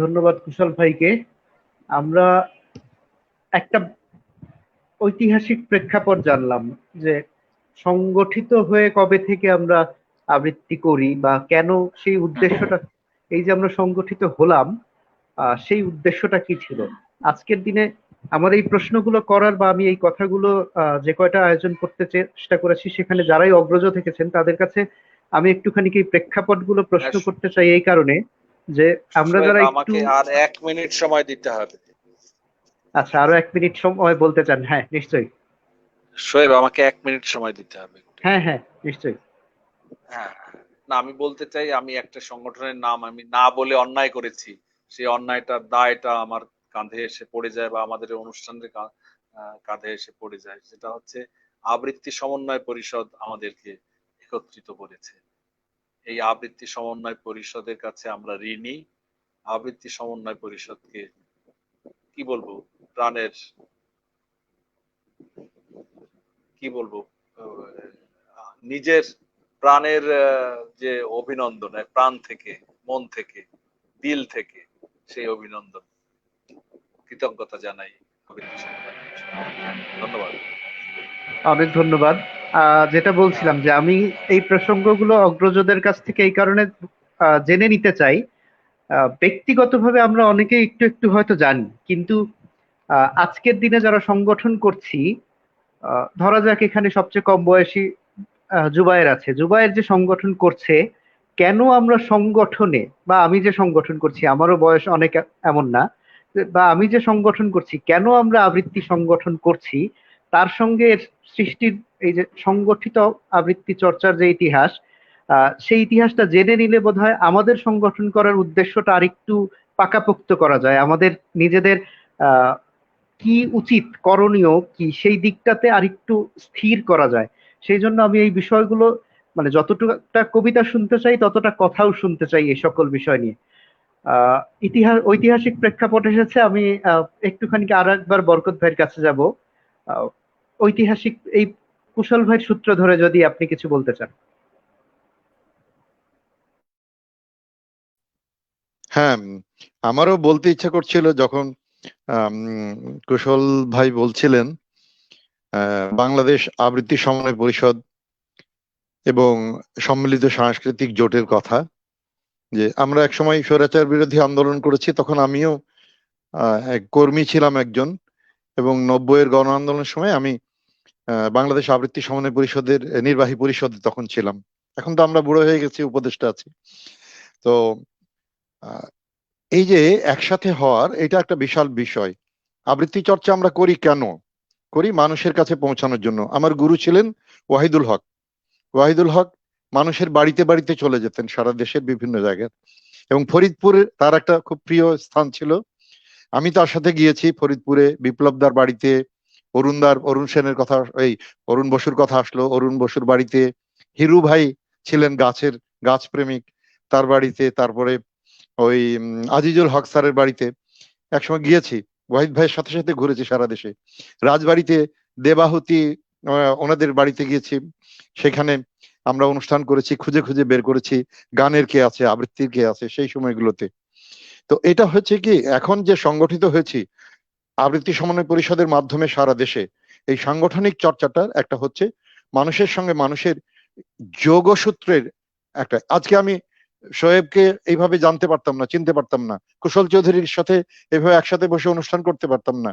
ধন্যবাদ কুশল ভাইকে। আমরা একটা ঐতিহাসিক প্রেক্ষাপট জানলাম যে সংগঠিত হয়ে কবে থেকে আমরা আবৃত্তি করি বা কেন, সেই উদ্দেশ্যটা, এই যে আমরা সংগঠিত হলাম সেই উদ্দেশ্যটা কি ছিল। আজকের দিনে আমার এই প্রশ্নগুলো করার বা আমি এই কথাগুলো যে কয়টা আয়োজন করতে চেষ্টা করেছি সেখানে যারাই অগ্রজ থেকেছেন তাদের কাছে আমি একটুখানি এই প্রেক্ষাপটগুলো প্রশ্ন করতে চাই এই কারণে যে আমরা শোয়েব, যারা একটু, আমাকে আর 1 মিনিট সময় দিতে হবে। আচ্ছা আরো 1 মিনিট সময় বলতে চান? হ্যাঁ নিশ্চয়ই। শোয়েব, আমাকে 1 মিনিট সময় দিতে হবে। হ্যাঁ হ্যাঁ নিশ্চয়ই। হ্যাঁ, না আমি বলতে চাই, আমি একটা সংগঠনের নাম আমি না বলে অন্যায় করেছি, সেই অন্যায়টার দায়টা আমার কাঁধে এসে পড়ে যায় বা আমাদের অনুষ্ঠানের কাঁধে এসে পড়ে যায়। সেটা হচ্ছে আবৃত্তি সমন্বয় পরিষদ আমাদেরকে একত্রিত করেছে। এই আবৃত্তি সমন্বয় পরিষদের কাছে আমরা ঋণী। আবৃত্তি সমন্বয় পরিষদকে কি বলবো, প্রাণের কি বলবো, নিজের প্রাণের যে অভিনন্দন, প্রাণ থেকে, মন থেকে, দিল থেকে সেই অভিনন্দন, কৃতজ্ঞতা জানাই। ধন্যবাদ। অনেক ধন্যবাদ। যেটা বলছিলাম যে আমি এই প্রসঙ্গগুলো অগ্রজদের কাছ থেকে এই কারণে জেনে নিতে চাই। ব্যক্তিগতভাবে আমরা অনেকে একটু একটু হয়তো জানি, কিন্তু আজকের দিনে যারা সংগঠন করছি, ধরা যাক এখানে সবচেয়ে কম বয়সী জুবায়ের আছে, জুবায়ের যে সংগঠন করছে, কেন আমরা সংগঠনে বা আমি যে সংগঠন করছি, আমারও বয়স অনেক এমন না, বা আমি যে সংগঠন করছি কেন আমরা আবৃত্তি সংগঠন করছি, তার সঙ্গে এর সৃষ্টির এই যে সংগঠিত আবৃত্তি চর্চার যে ইতিহাস, সেই ইতিহাসটা জেনে নিলে বোধহয় আমাদের সংগঠন করার উদ্দেশ্যটা আরেকটু পাকাপোক্ত করা যায়, আমাদের নিজেদের আহ কি উচিত, করণীয় কি, সেই দিকটাতে আরেকটু স্থির করা যায়। সেই জন্য আমি এই বিষয়গুলো, মানে যতটুকু কবিতা শুনতে চাই ততটা কথাও শুনতে চাই এই সকল বিষয় নিয়ে। আহ ঐতিহাসিক প্রেক্ষাপট এসেছে, আমি একটুখানি আর একবার বরকত ভাইয়ের কাছে যাব। ঐতিহাসিক এই কুশল ভাইয়ের সূত্র ধরে যদি আপনি কিছু বলতে চান। হ্যাঁ, আমারও বলতে ইচ্ছা করছিল যখন কুশল ভাই বলছিলেন বাংলাদেশ আবৃত্তি সমন্বয় পরিষদ এবং সম্মিলিত সাংস্কৃতিক জোটের কথা, যে আমরা একসময় স্বৈরাচার বিরোধী আন্দোলন করেছি, তখন আমিও এক কর্মী ছিলাম একজন, এবং 90-এর গণ আন্দোলনের সময় আমি বাংলাদেশ আবৃত্তি সমন্বয় পরিষদের নির্বাহী পরিষদে তখন ছিলাম। এখন তো আমরা বুড়ো হয়ে গেছি, উপদেষ্টা আছি। তো এই যে একসাথে হওয়ার, এটা একটা বিশাল বিষয়। আবৃত্তি চর্চা আমরা করি কেন? করি মানুষের কাছে পৌঁছানোর জন্য। আমার গুরু ছিলেন ওয়াহিদুল হক। ওয়াহিদুল হক মানুষের বাড়িতে বাড়িতে চলে যেতেন সারা দেশের বিভিন্ন জায়গায়, এবং ফরিদপুরে তার একটা খুব প্রিয় স্থান ছিল। আমি তার সাথে গিয়েছি ফরিদপুরে, বিপ্লবদার বাড়িতে, অরুণ সেনের কথা, এই অরুণ বসুর কথা আসলো, অরুণ বসুর বাড়িতে, হিরু ভাই ছিলেন গাছ প্রেমিক, তার বাড়িতে, তারপরে ওই আজিজুল হক স্যারের বাড়িতে একসময় গিয়েছি, ওয়াহিদ ভাইয়ের সাথে সাথে ঘুরেছি সারা দেশে। রাজবাড়িতে দেবাহুতি ওনাদের বাড়িতে গিয়েছি, সেখানে আমরা অনুষ্ঠান করেছি, খুঁজে খুঁজে বের করেছি গানের কে আছে, আবৃত্তির কে আছে সেই সময়গুলোতে। তো এটা হচ্ছে কি, এখন যে সংগঠিত হয়েছি আবৃত্তি সমন্বয় পরিষদের মাধ্যমে সারা দেশে, এই সাংগঠনিক চর্চাটার একটা হচ্ছে মানুষের সঙ্গে মানুষের যোগসূত্রের একটা। আজকে আমি শোয়েবকে এইভাবে জানতে পারতাম না, চিনতে পারতাম না, কুশল চৌধুরীর সাথে এভাবে একসাথে বসে অনুষ্ঠান করতে পারতাম না,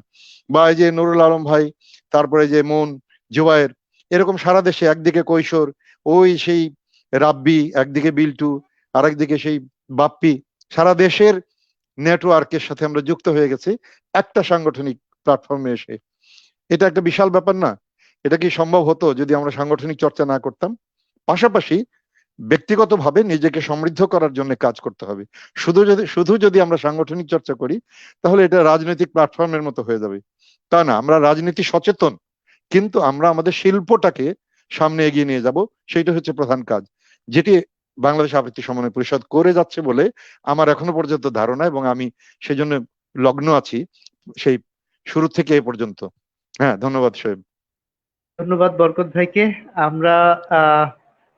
বা এই যে নুরুল আলম ভাই, তারপরে যে মন, জুবায়ের, এরকম সারা দেশে একদিকে কৈশোর, ওই সেই রাব্বি, একদিকে বিল্টু, আর একদিকে সেই বাপ্পি, সারা দেশের নেটওয়ার্কের সাথে আমরা যুক্ত হয়ে গেছি একটা সাংগঠনিক প্ল্যাটফর্মে এসে। এটা একটা বিশাল ব্যাপার না? এটা কি সম্ভব হতো যদি আমরা সাংগঠনিক চর্চা না করতাম? পাশাপাশি ব্যক্তিগতভাবে নিজেকে সমৃদ্ধ করার জন্য কাজ করতে হবে। শুধু যদি আমরা সাংগঠনিক চর্চা করি তাহলে এটা রাজনৈতিক প্ল্যাটফর্মের মতো হয়ে যাবে। তা না, আমরা রাজনীতি সচেতন, কিন্তু আমরা আমাদের শিল্পটাকে সামনে এগিয়ে নিয়ে যাব, সেইটা হচ্ছে প্রধান কাজ, যেটি বাংলাদেশ আবৃত্তি সমন্বয় পরিষদ করে যাচ্ছে বলে আমার এখনো পর্যন্ত ধারণা, এবং আমি সেই জন্য লগ্ন আছি সেই শুরু থেকে এ পর্যন্ত। হ্যাঁ, ধন্যবাদ শোয়েব। ধন্যবাদ বরকত ভাইকে। আমরা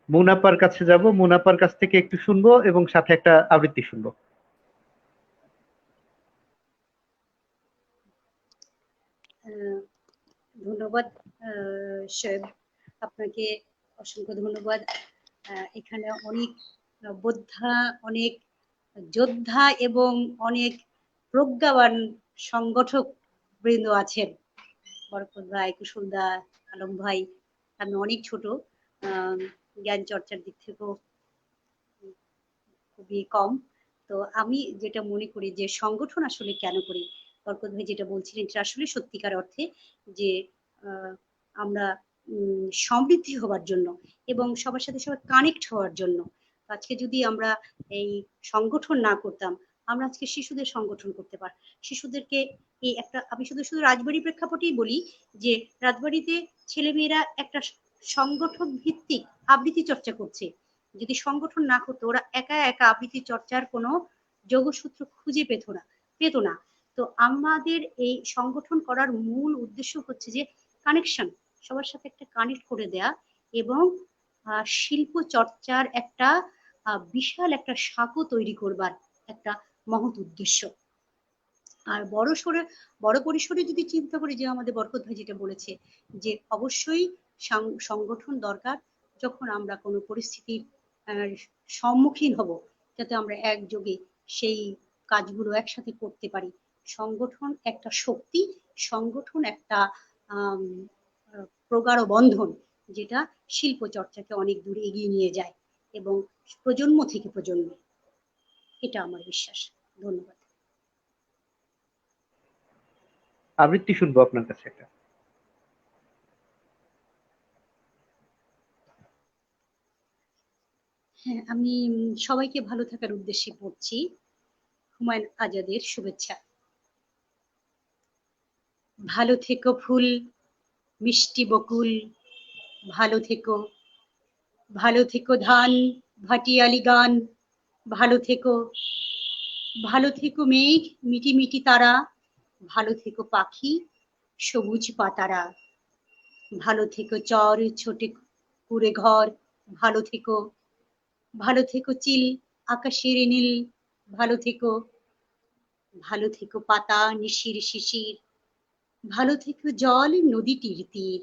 মুনাপার কাছে যাব, মুনাপার কাছ থেকে একটু শুনবো এবং সাথে একটা আবৃত্তি শুনবো। ধন্যবাদ শোয়েব, আপনাকে অসংখ্য ধন্যবাদ। এখানে অনেক বোদ্ধা, অনেক যোদ্ধা এবং অনেক প্রজ্ঞাবান সংগঠক বৃন্দ আছেন। বরকত ভাই, কুশলদা, আলম ভাই, আমি অনেক ছোট, জ্ঞান চর্চার দিক থেকেও খুবই কম। তো আমি যেটা মনে করি যে সংগঠন আসলে কেন করি, বরকত ভাই যেটা বলছিলেন এটা আসলে সত্যিকার অর্থে যে আমরা সমৃদ্ধি হওয়ার জন্য এবং সবার সাথে সবাই কানেক্ট হওয়ার জন্য। আজকে যদি আমরা এই সংগঠন না করতাম, আমরা আজকে শিশুদের সংগঠন করতে পার, শিশুদেরকে এই একটা, আমি শুধু রাজবাড়ী প্রেক্ষাপটেই বলি যে রাজবাড়িতে ছেলেমেয়েরা একটা সংগঠন ভিত্তিক আবৃত্তি চর্চা করছে। যদি সংগঠন না করতো, ওরা একা একা আবৃত্তি চর্চার কোনো যোগসূত্র খুঁজে পেত না। তো আমাদের এই সংগঠন করার মূল উদ্দেশ্য হচ্ছে যে কানেকশন, সবার সাথে একটা কানেক্ট করে দেয়া এবং শিল্প চর্চার একটা বিশাল একটা সাঁকো তৈরি করবার একটা মহৎ উদ্দেশ্য। আর বড় পরিসরে যদি চিন্তা করি, যে আমাদের বরকত ভাই যেটা বলেছে যে অবশ্যই সংগঠন দরকার, যখন আমরা কোনো পরিস্থিতির সম্মুখীন হব যাতে আমরা একযোগে সেই কাজগুলো একসাথে করতে পারি। সংগঠন একটা শক্তি, সংগঠন একটা প্রগাঢ় বন্ধন, যেটা শিল্প চর্চাকে অনেক দূর এগিয়ে নিয়ে যায় এবং প্রজন্ম থেকে প্রজন্মে, এটা আমার বিশ্বাস। ধন্যবাদ। আবৃত্তি শুনবো আপনার কাছে একটা। হ্যাঁ, আমি সবাইকে ভালো থাকার উদ্দেশ্যে পড়ছি হুমায়ুন আজাদের শুভেচ্ছা। ভালো থেকো ফুল, মিষ্টি বকুল, ভালো থেকো, ভালো থেকো ধান, ভাটিয়ালি গান, ভালো থেকো, ভালো থেকো মেঘ, মিটি মিটি তারা, ভালো থেকো পাখি, সবুজ পাতারা, ভালো থেকো চর ছোটে কুড়ে ঘর, ভালো থেকো, ভালো থেকো চিল আকাশের নীল, ভালো থেকো, ভালো থেকো পাতা নিশির শিশির, ভালো থেকো জল নদীটির তীর,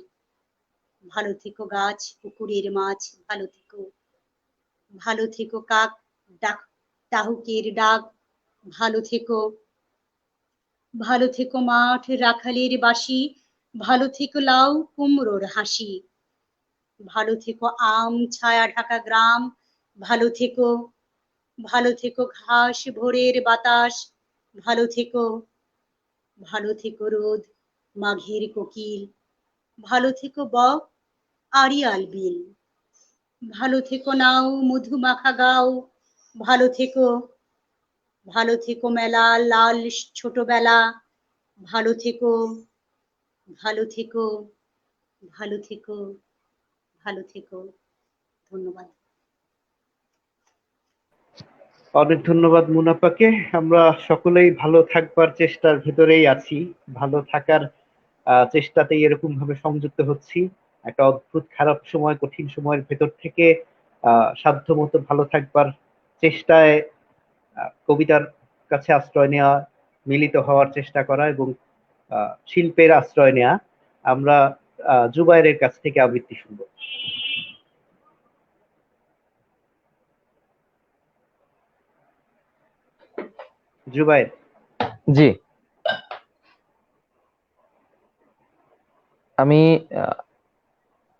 ভালো থেকো গাছ পুকুরের মাছ, ভালো থেকো, ভালো থেকো কাক ডাক ডাহুকের ডাক, ভালো থেকো, ভালো থেকো মাঠ রাখালের বাঁশি, ভালো থেকো লাউ কুমড়োর হাসি, ভালো থেকো আম ছায়া ঢাকা গ্রাম, ভালো থেকো, ভালো থেকো ঘাস ভোরের বাতাস, ভালো থেকো, ভালো থেকো রোদ মাঘের কোকিল, ভালো থেকো বক আড়িয়াল বিল, ভালো থেকো নাও মধুমাখা গাও, ভালো থেকো, ভালো থেকো মেলা লাল ছোটবেলা, ভালো থেকো, ভালো থেকো, ভালো থেকো, ভালো থেকো। ধন্যবাদ। অনেক ধন্যবাদ মুনাফাকে। আমরা সকলেই ভালো থাকবার চেষ্টার ভেতরেই আছি, ভালো থাকার চেষ্টাতেই এরকম ভাবে সংযুক্ত হচ্ছি। একটা অদ্ভুত খারাপ সময়, কঠিন সময়ের ভেতর থেকে সাধ্যমতো ভালো থাকবার চেষ্টায় কবিতার কাছে আশ্রয় নেওয়া, মিলিত হওয়ার চেষ্টা করা এবং শিল্পের আশ্রয় নেওয়া। আমরা জুবাইরের কাছ থেকে আবৃত্তি শুনবো। জুবাইর। জি, আমি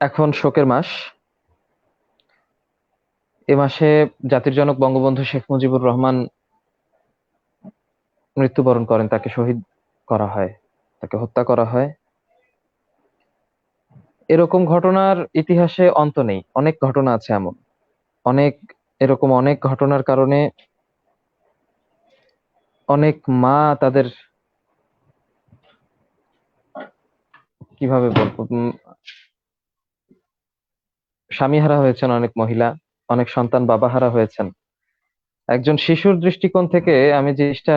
এখন শোকের মাস। এ মাসে জাতির জনক বঙ্গবন্ধু শেখ মুজিবুর রহমান মৃত্যুবরণ করেন, তাকে শহীদ করা হয়, তাকে হত্যা করা হয়। এরকম ঘটনার ইতিহাসে অন্ত নেই, অনেক ঘটনা আছে এমন। অনেক এরকম অনেক ঘটনার কারণে অনেক মা তাদের কিভাবে বলবো স্বামীহারা হয়েছেন, অনেক মহিলা, অনেক সন্তান বাবাহারা হয়েছেন। একজন শিশুর দৃষ্টিকোণ থেকে আমি জিনিসটা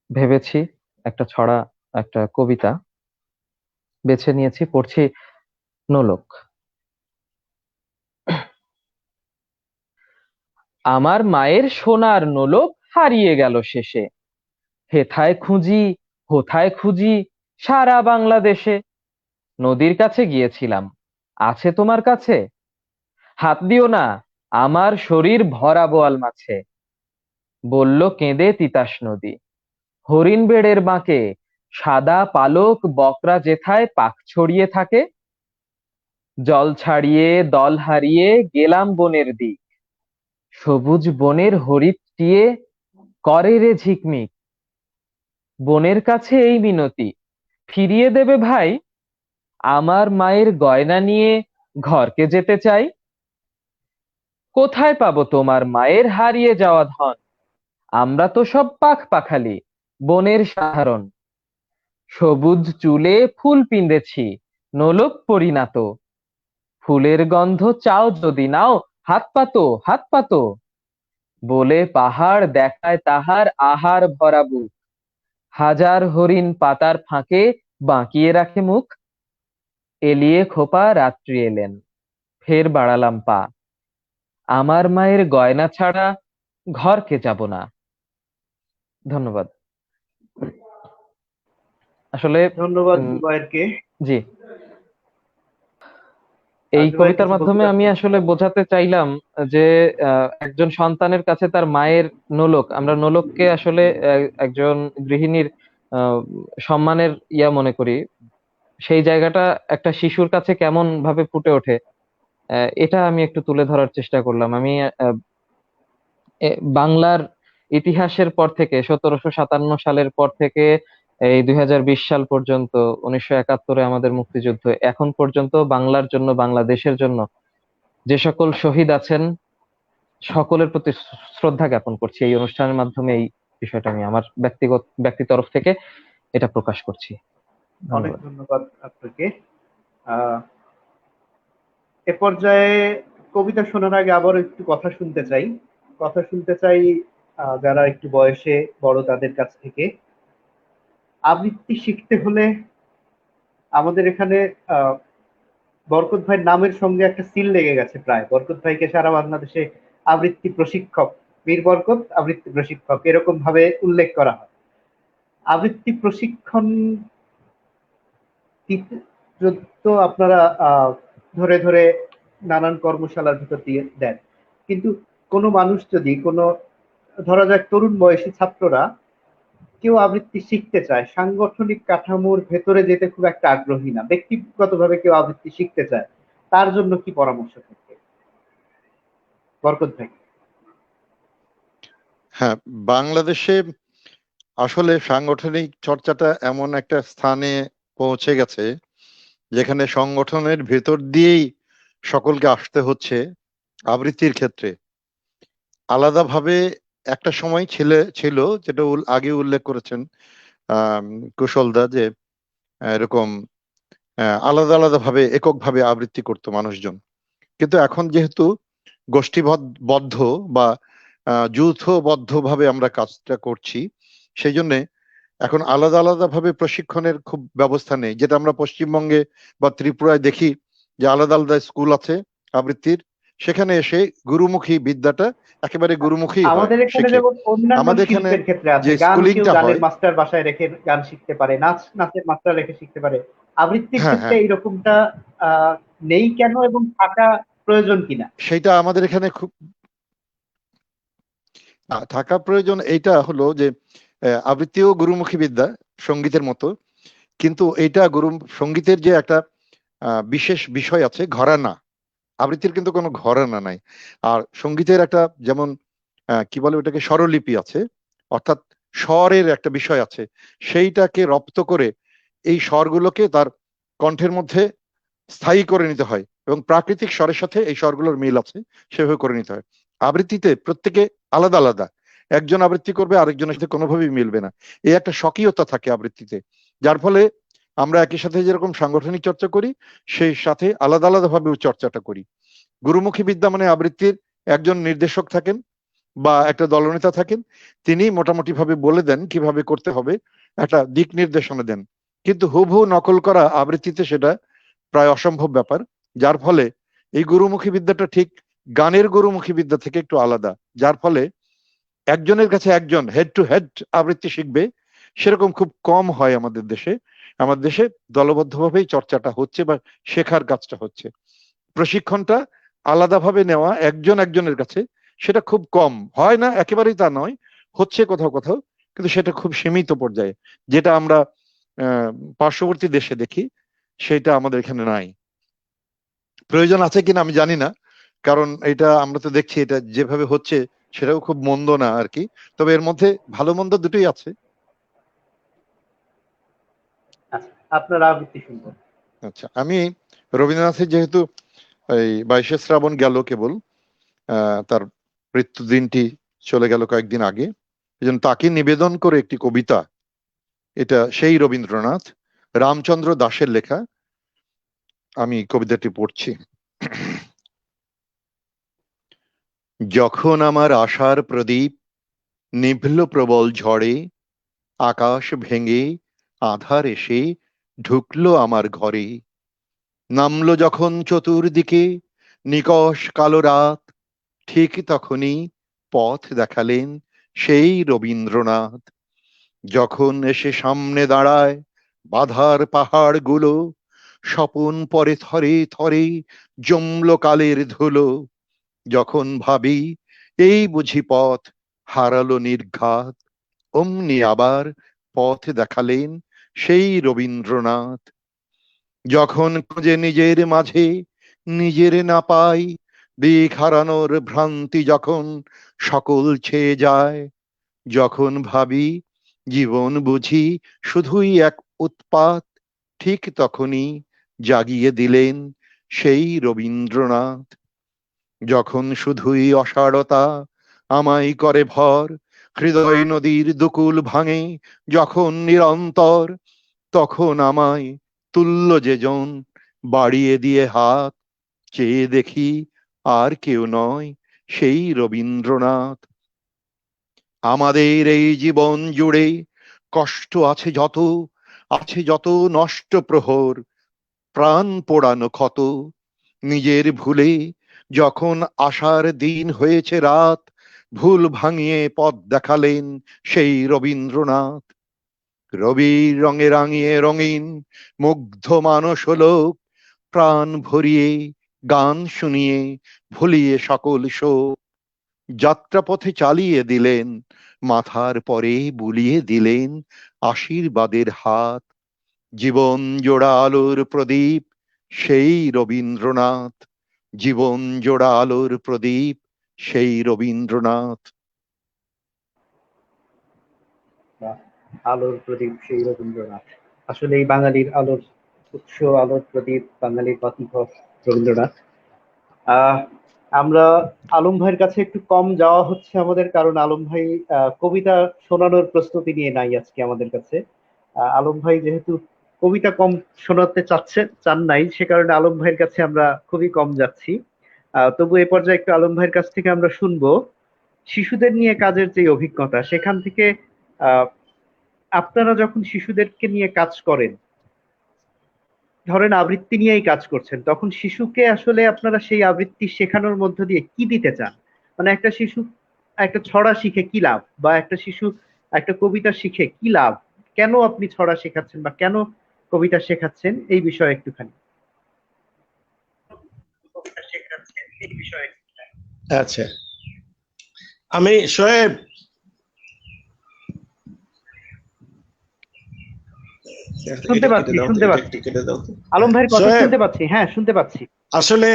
ভেবেছি, একটা ছড়া, একটা কবিতা বেছে নিয়েছি, পড়ছি। নোলক। আমার মায়ের সোনার নোলক হারিয়ে গেল শেষে, হেথায় খুঁজি হোথায় খুঁজি সারা বাংলাদেশে। নদীর কাছে গিয়েছিলাম, আছে তোমার কাছে? হাত দিও না, আমার শরীর ভরা বোয়াল মাছে। বলল কেঁদে তিতাস নদী, হরিণ বেড়ের বাঁকে সাদা পালক বকরা যেথায় পাখ ছড়িয়ে থাকে। জল ছাড়িয়ে দল হারিয়ে গেলাম বনের দিক, সবুজ বনের হরিৎ টিয়ে করে রে ঝিকমিক। বনের কাছে এই মিনতি, ফিরিয়ে দেবে ভাই, আমার মায়ের গয়না নিয়ে ঘরকে যেতে চাই। কোথায় পাবো তোমার মায়ের হারিয়ে যাওয়া ধন, আমরা তো সব পাখ পাখালি বনের সাধারণ। সবুজ চুলে ফুল পিঁধেছি, নোলক পরিণাত, ফুলের গন্ধ চাও যদি নাও, হাত পাতো হাত পাতো। বলে পাহাড় দেখায় তাহার আহার ভরা বুক, হাজার হরিণ পাতার ফাঁকে বাঁকিয়ে রাখে মুখ। এলিয়ে খোপা রাত্রি এলেন, ফের বাড়ালাম পা, আমার মায়ের গয়না ছাড়া ঘরকে যাব না। ধন্যবাদ। আসলে ধন্যবাদ উম, জুবায়েরকে। জি, এই জুবায়ের কবিতার কিছু বলতে মাধ্যমে আমি চাচ্ছেন? আসলে বোঝাতে চাইলাম যে একজন সন্তানের কাছে তার মায়ের নোলক, আমরা নোলককে আসলে একজন গৃহিণীর আহ, সম্মানের মনে করি। সেই জায়গাটা একটা শিশুর কাছে কেমন ভাবে ফুটে ওঠে, এটা আমি একটু তুলে ধরার চেষ্টা করলাম। আমি বাংলার ইতিহাসের পর থেকে 1757 সালের পর থেকে এই 2020 সাল পর্যন্ত, 1971-এ আমাদের মুক্তিযুদ্ধ, এখন পর্যন্ত বাংলার জন্য, বাংলাদেশের জন্য যে সকল শহীদ আছেন সকলের প্রতি শ্রদ্ধা জ্ঞাপন করছি। এই অনুষ্ঠানের মাধ্যমে এই বিষয়টা আমি আমার ব্যক্তি তরফ থেকে এটা প্রকাশ করছি। অনেক ধন্যবাদ। ধন্যবাদ আপনাকে। আহ এ পর্যায়ে কবিতা শোনার আগে আবার একটু কথা শুনতে চাই যারা একটু বয়সে বড় তাদের কাছ থেকে। আবৃত্তি শিখতে হলে আমাদের এখানে আহ বরকত ভাইয়ের নামের সঙ্গে একটা সিল লেগে গেছে প্রায়। বরকত ভাইকে সারা বাংলাদেশে আবৃত্তি প্রশিক্ষক, মীর বরকত আবৃত্তি প্রশিক্ষক এরকম ভাবে উল্লেখ করা হয়। আবৃত্তি প্রশিক্ষণ তো আপনারা ধরে ধরে নানান কর্মশালার ভিতর দিয়ে দেন, কিন্তু কোনো মানুষ যদি ধরা যাক তরুণ বয়সী ছাত্ররা কেউ আবৃত্তি শিখতে চায়, সাংগঠনিক কাঠামোর ভেতরে যেতে খুব একটা আগ্রহী না, ব্যক্তিগতভাবে কেউ আবৃত্তি শিখতে চায়, তার জন্য কি পরামর্শ থাকবে বরকত ভাই? হ্যাঁ, বাংলাদেশে আসলে সাংগঠনিক চর্চাটা এমন একটা স্থানে পৌঁছে গেছে যেখানে সংগঠনের ভেতর দিয়েই সকলকে আসতে হচ্ছে আবৃত্তির ক্ষেত্রে। আলাদাভাবে একটা সময় ছিল যেটা আগে উল্লেখ করেছেন কুশলদা, যে এরকম আলাদা আলাদা ভাবে এককভাবে আবৃত্তি করতো মানুষজন। কিন্তু এখন যেহেতু গোষ্ঠীবদ্ধ বা যৌথবদ্ধ ভাবে আমরা কাজটা করছি, সেই জন্যে এখন আলাদা আলাদা ভাবে প্রশিক্ষণের খুব ব্যবস্থা নেই, যেটা আমরা পশ্চিমবঙ্গে বা ত্রিপুরায় দেখি যে আলাদা আলাদা স্কুল আছে আবৃত্তির, সেখানে এসে গুরুমুখী বিদ্যাটা একেবারে গুরুমুখী হয়, আমাদের এখানে শেখে। যেমন অন্যান্য আমাদের এখানে শিল্পের ক্ষেত্রে আছে, যে গান কেউ স্কুলিংটা গানের হয়, মাস্টার বাসায় রেখে গান শিখতে পারে, নাচের মাস্টার রেখে শিখতে পারে। আবৃত্তির হ্যাঁ ক্ষেত্রে হ্যাঁ, এরকমটা নেই কেন এবং থাকা প্রয়োজন কিনা? সেইটা আমাদের এখানে খুব থাকা প্রয়োজন। এইটা হলো যে আবৃত্তিও গুরুমুখী বিদ্যা সঙ্গীতের মতো, কিন্তু এইটা সঙ্গীতের যে একটা বিশেষ বিষয় আছে, ঘরানা। আবৃত্তির কিন্তু কোনো ঘরানা নাই। আর সঙ্গীতের একটা যেমন কি বলে ওটাকে, স্বরলিপি আছে, অর্থাৎ স্বরের একটা বিষয় আছে, সেইটাকে রপ্ত করে এই স্বরগুলোকে তার কণ্ঠের মধ্যে স্থায়ী করে নিতে হয় এবং প্রাকৃতিক স্বরের সাথে এই স্বরগুলোর মিল আছে সেভাবে করে নিতে হয়। আবৃত্তিতে প্রত্যেকে আলাদা আলাদা, একজন আবৃত্তি করবে আরেকজনের সাথে কোনোভাবেই মিলবে না, এই একটা স্বকীয়তা থাকে আবৃত্তিতে, যার ফলে আমরা একই সাথে যেরকম সাংগঠনিক চর্চা করি সেই সাথে আলাদা আলাদা ভাবে চর্চাটা করি। গুরুমুখী বিদ্যা মানে আবৃত্তির একজন নির্দেশক থাকেন বা একটা দলনেতা থাকেন, তিনি মোটামুটি ভাবে বলে দেন কিভাবে করতে হবে, একটা দিক নির্দেশনা দেন, কিন্তু হুবহু নকল করা আবৃত্তিতে সেটা প্রায় অসম্ভব ব্যাপার, যার ফলে এই গুরুমুখী বিদ্যাটা ঠিক গানের গুরুমুখী বিদ্যা থেকে একটু আলাদা, যার ফলে একজনের কাছে একজন হেড টু হেড আবৃত্তি শিখবে সেরকম খুব কম হয় আমাদের দেশে। আমাদের দেশে দলবদ্ধভাবেই চর্চাটা হচ্ছে বা শেখার কাজটা হচ্ছে। প্রশিক্ষণটা আলাদাভাবে নেওয়া একজন একজনের কাছে সেটা খুব কম হয়, না একেবারেই তা নয়, হচ্ছে কোথাও কোথাও, কিন্তু সেটা খুব সীমিত পর্যায়ে। যেটা আমরা পার্শ্ববর্তী দেশে দেখি সেটা আমাদের এখানে নাই। প্রয়োজন আছে কিনা আমি জানি না, কারণ এটা আমরা তো দেখছি এটা যেভাবে হচ্ছে সেটাও খুব মন্দ না আর কি, তবে এর মধ্যে ভালো মন্দ দুটোই আছে। আপনার আবৃত্তি শুনবো। আচ্ছা, আমি রবীন্দ্রনাথের যেহেতু এই 22শে শ্রাবণ গেল কেবল, তার মৃত্যু দিনটি চলে গেল কয়েকদিন আগে, এজন্য তাকে নিবেদন করে একটি কবিতা, এটা সেই রবীন্দ্রনাথ, রামচন্দ্র দাশের লেখা, আমি কবিতাটি পড়ছি। যখন আমার আশার প্রদীপ নিভল প্রবল ঝড়ে, আকাশ ভেঙে আধার এসে ঢুকলো আমার ঘরে, নামলো যখন চতুর্দিকে নিকষ কালো রাত, ঠিক তখনই পথ দেখালেন সেই রবীন্দ্রনাথ। যখন এসে সামনে দাঁড়ায় বাধার পাহাড় গুলো, স্বপন পরে থরে থরে জমল কালের ধুলো, যখন ভাবি এই বুঝি পথ হারালো নির্ঘাত, অমনি আবার পথ দেখালেন সেই রবীন্দ্রনাথ। যখন খুঁজে নিজের মাঝে নিজের না পাই, দিক হারানোর ভ্রান্তি যখন সকল ছেয়ে যায়, যখন ভাবি জীবন বুঝি শুধুই এক উৎপাত, ঠিক তখনই জাগিয়ে দিলেন সেই রবীন্দ্রনাথ। যখন শুধুই অসারতা আমায় করে ভর, হৃদয় নদীর দুকুল ভাঙে যখন নিরন্তর, তখন আমায় তুল্য যেজন বাড়িয়ে দিয়ে হাত, চেয়ে দেখি আর কেউ নয় সেই রবীন্দ্রনাথ। আমাদের এই জীবন জুড়ে কষ্ট আছে যত, আছে যত নষ্ট প্রহর, প্রাণ পোড়ানো ক্ষত, নিজের ভুলে যখন আশার দিন হয়েছে রাত, ভুল ভাঙিয়ে পথ দেখালেন সেই রবীন্দ্রনাথ। রবির রঙে রাঙিয়ে রঙিন মুগ্ধ মানস লোক, প্রাণ ভরিয়ে গান শুনিয়ে ভুলিয়ে সকল শোক, যাত্রাপথে চালিয়ে দিলেন মাথার পরে বুলিয়ে দিলেন আশীর্বাদের হাত। জীবন জোড়া আলোর প্রদীপ সেই রবীন্দ্রনাথ, জীবন জোড়া আলোর প্রদীপ সেই রবীন্দ্রনাথ। আলোর প্রদীপ সেই রবীন্দ্রনাথ, আসলে এই বাঙালির আলোর উৎস, আলোর প্রদীপ, বাঙালির বাতিঘর রবীন্দ্রনাথ। আমরা আলম ভাইয়ের কাছে একটু কম যাওয়া হচ্ছে আমাদের, কারণ আলম ভাই কবিতা শোনানোর প্রস্তুতি নিয়ে নাই আজকে আমাদের কাছে। আলম ভাই যেহেতু কবিতা কম শোনাতে চান নাই, সে কারণে আলম ভাইয়ের কাছে আমরা খুবই কম যাচ্ছি। তবু এ পর্যায়ে একটু আলম ভাইয়ের কাছ থেকে আমরা শুনবো শিশুদের নিয়ে কাজের যে অভিজ্ঞতা, সেখান থেকে আপনারা যখন শিশুদেরকে নিয়ে কাজ করেন, ধরেন আবৃত্তি নিয়েই কাজ করছেন, তখন শিশুকে আসলে আপনারা সেই আবৃত্তি শেখানোর মধ্য দিয়ে কি দিতে চান? মানে একটা শিশু একটা ছড়া শিখে কি লাভ, বা একটা শিশু একটা কবিতা শিখে কি লাভ, কেন আপনি ছড়া শেখাচ্ছেন বা কেন কবিতা শেখাচ্ছেন, এই বিষয়ে একটুখানি। আচ্ছা, আমি শোয়েব শুনতে পাচ্ছি আলম ভাইয়ের কথা শুনতে পাচ্ছি, হ্যাঁ শুনতে পাচ্ছি। আসলে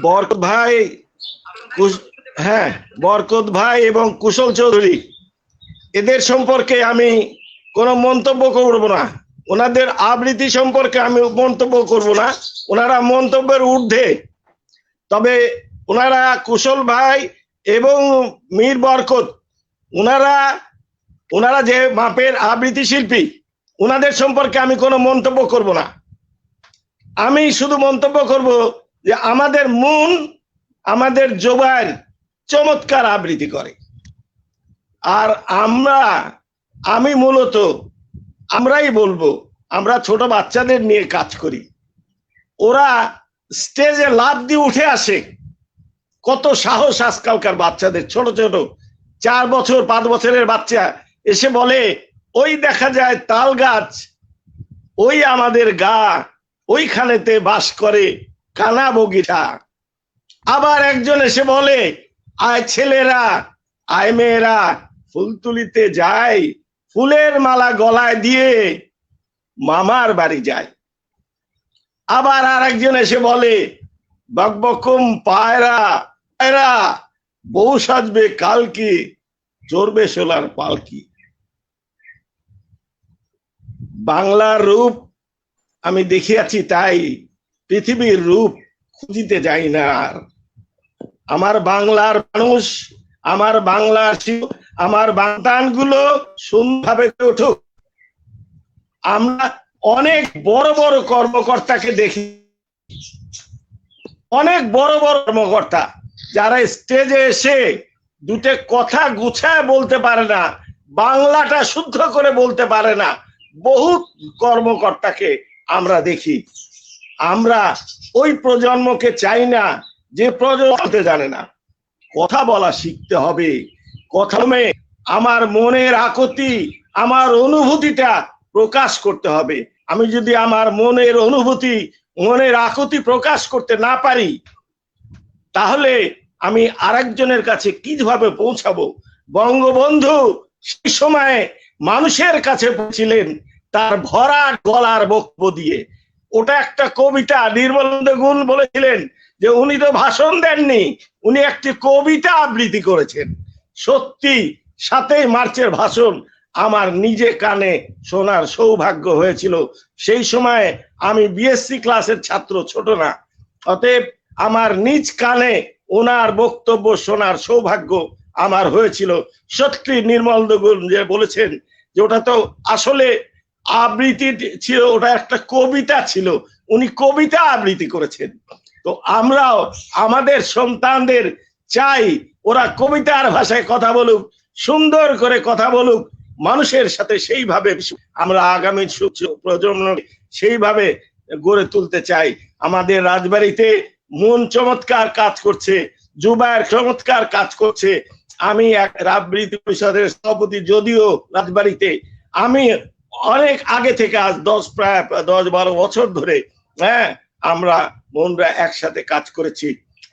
বরকত ভাই, হ্যাঁ বরকত ভাই এবং কুশল চৌধুরী, এদের সম্পর্কে আমি কোনো মন্তব্য করব না, ওনাদের আবৃত্তি সম্পর্কে আমি মন্তব্য করব না, ওনারা মন্তব্যের ঊর্ধ্বে। তবে ওনারা কুশল ভাই এবং মীর বরকত, ওনারা যে মাপের আবৃত্তি শিল্পী, ওনাদের সম্পর্কে আমি কোনো মন্তব্য করব না। আমি শুধু মন্তব্য করব যে আমাদের মুন, আমাদের জোবাইর চমৎকার আবৃত্তি করে। আর আমি মূলত আমরাই বলবো, আমরা ছোট বাচ্চাদের নিয়ে কাজ করি, ওরা স্টেজে লাফ দিয়ে উঠে আসে। কত সাহস আজকালকার বাচ্চাদের, ছোট ছোট 4 বছর 5 বছরের বাচ্চা এসে বলে, ওই দেখা যায় তাল গাছ, ওই আমাদের গা, ওইখানেতে বাস করে কানা বগিরা। আবার একজন এসে বলে, আয় ছেলেরা, আয় মেয়েরা, ফুল তুলিতে যায়, ফুলের মালা গলায় দিয়ে মামার বাড়ি যায়। আবার আর একজন এসে বলে, বকবকুম পায়রা পায়রা, বউ সাজবে কালকি, চড়বে সোলার পালকি। বাংলার রূপ আমি দেখিয়াছি, তাই পৃথিবীর রূপ খুঁজিতে যাই না আর। আমার বাংলার মানুষ, আমার বাংলার আমার বান্তানগুলো সুন্দরভাবে উঠুক। আমরা অনেক বড় বড় কর্মকর্তাকে দেখি, অনেক বড় বড় কর্মকর্তা যারা স্টেজে এসে দুটো কথা গুছায় বলতে পারে না, বাংলাটা শুদ্ধ করে বলতে পারে না। বহু কর্মকর্তাকে আমরা দেখি। আমরা ওই প্রজন্মকে চাই না যে প্রজন্ম বলতে জানে না। কথা বলা শিখতে হবে। কথামে আমার মনের আকুতি, আমার অনুভূতিটা প্রকাশ করতে হবে। আমি যদি আমার মনের অনুভূতি, মনের আকুতি প্রকাশ করতে না পারি, তাহলে আমি আরেকজনের কাছে কিভাবে পৌঁছাবো? বঙ্গবন্ধু সেই সময়ে মানুষের কাছে পৌঁছিলেন তার ভরা গলার বক্তব্য দিয়ে। ওটা একটা কবিতা। নির্মলেন্দু গুণ বলেছিলেন যে উনি তো ভাষণ দেননি, উনি একটি কবিতা আবৃত্তি করেছেন। সত্যি 7ই মার্চের ভাষণ আমার নিজে কানে শোনার সৌভাগ্য হয়েছিল। সেই সময় আমি বিএসসি ক্লাসের ছাত্র, ছোট না, অতএব আমার নিজ কানে ওনার বক্তব্য শোনার সৌভাগ্য আমার হয়েছিল। সত্যি নির্মলেন্দু গুণ যে বলেছেন যে ওটা তো আসলে আবৃত্তি ছিল, ওটা একটা কবিতা ছিল, উনি কবিতা আবৃত্তি করেছেন। তো আমরাও আমাদের সন্তানদের চাই ওরা কবিতার ভাষায় কথা বলুক, সুন্দর করে কথা বলুক, মানুষের সাথে সেইভাবে আমরা আগামী প্রজন্ম সেইভাবে গড়ে তুলতে চাই। আমাদের রাজবাড়িতে মন চমৎকার কাজ করছে, জুবায়ের চমৎকার কাজ করছে। আমি এক আবৃত্তি পরিষদের সভাপতি, যদিও রাজবাড়িতে আমি অনেক আগে থেকে, আজ প্রায় 10-12 বছর ধরে, হ্যাঁ, আমরা মনরা একসাথে কাজ করেছি।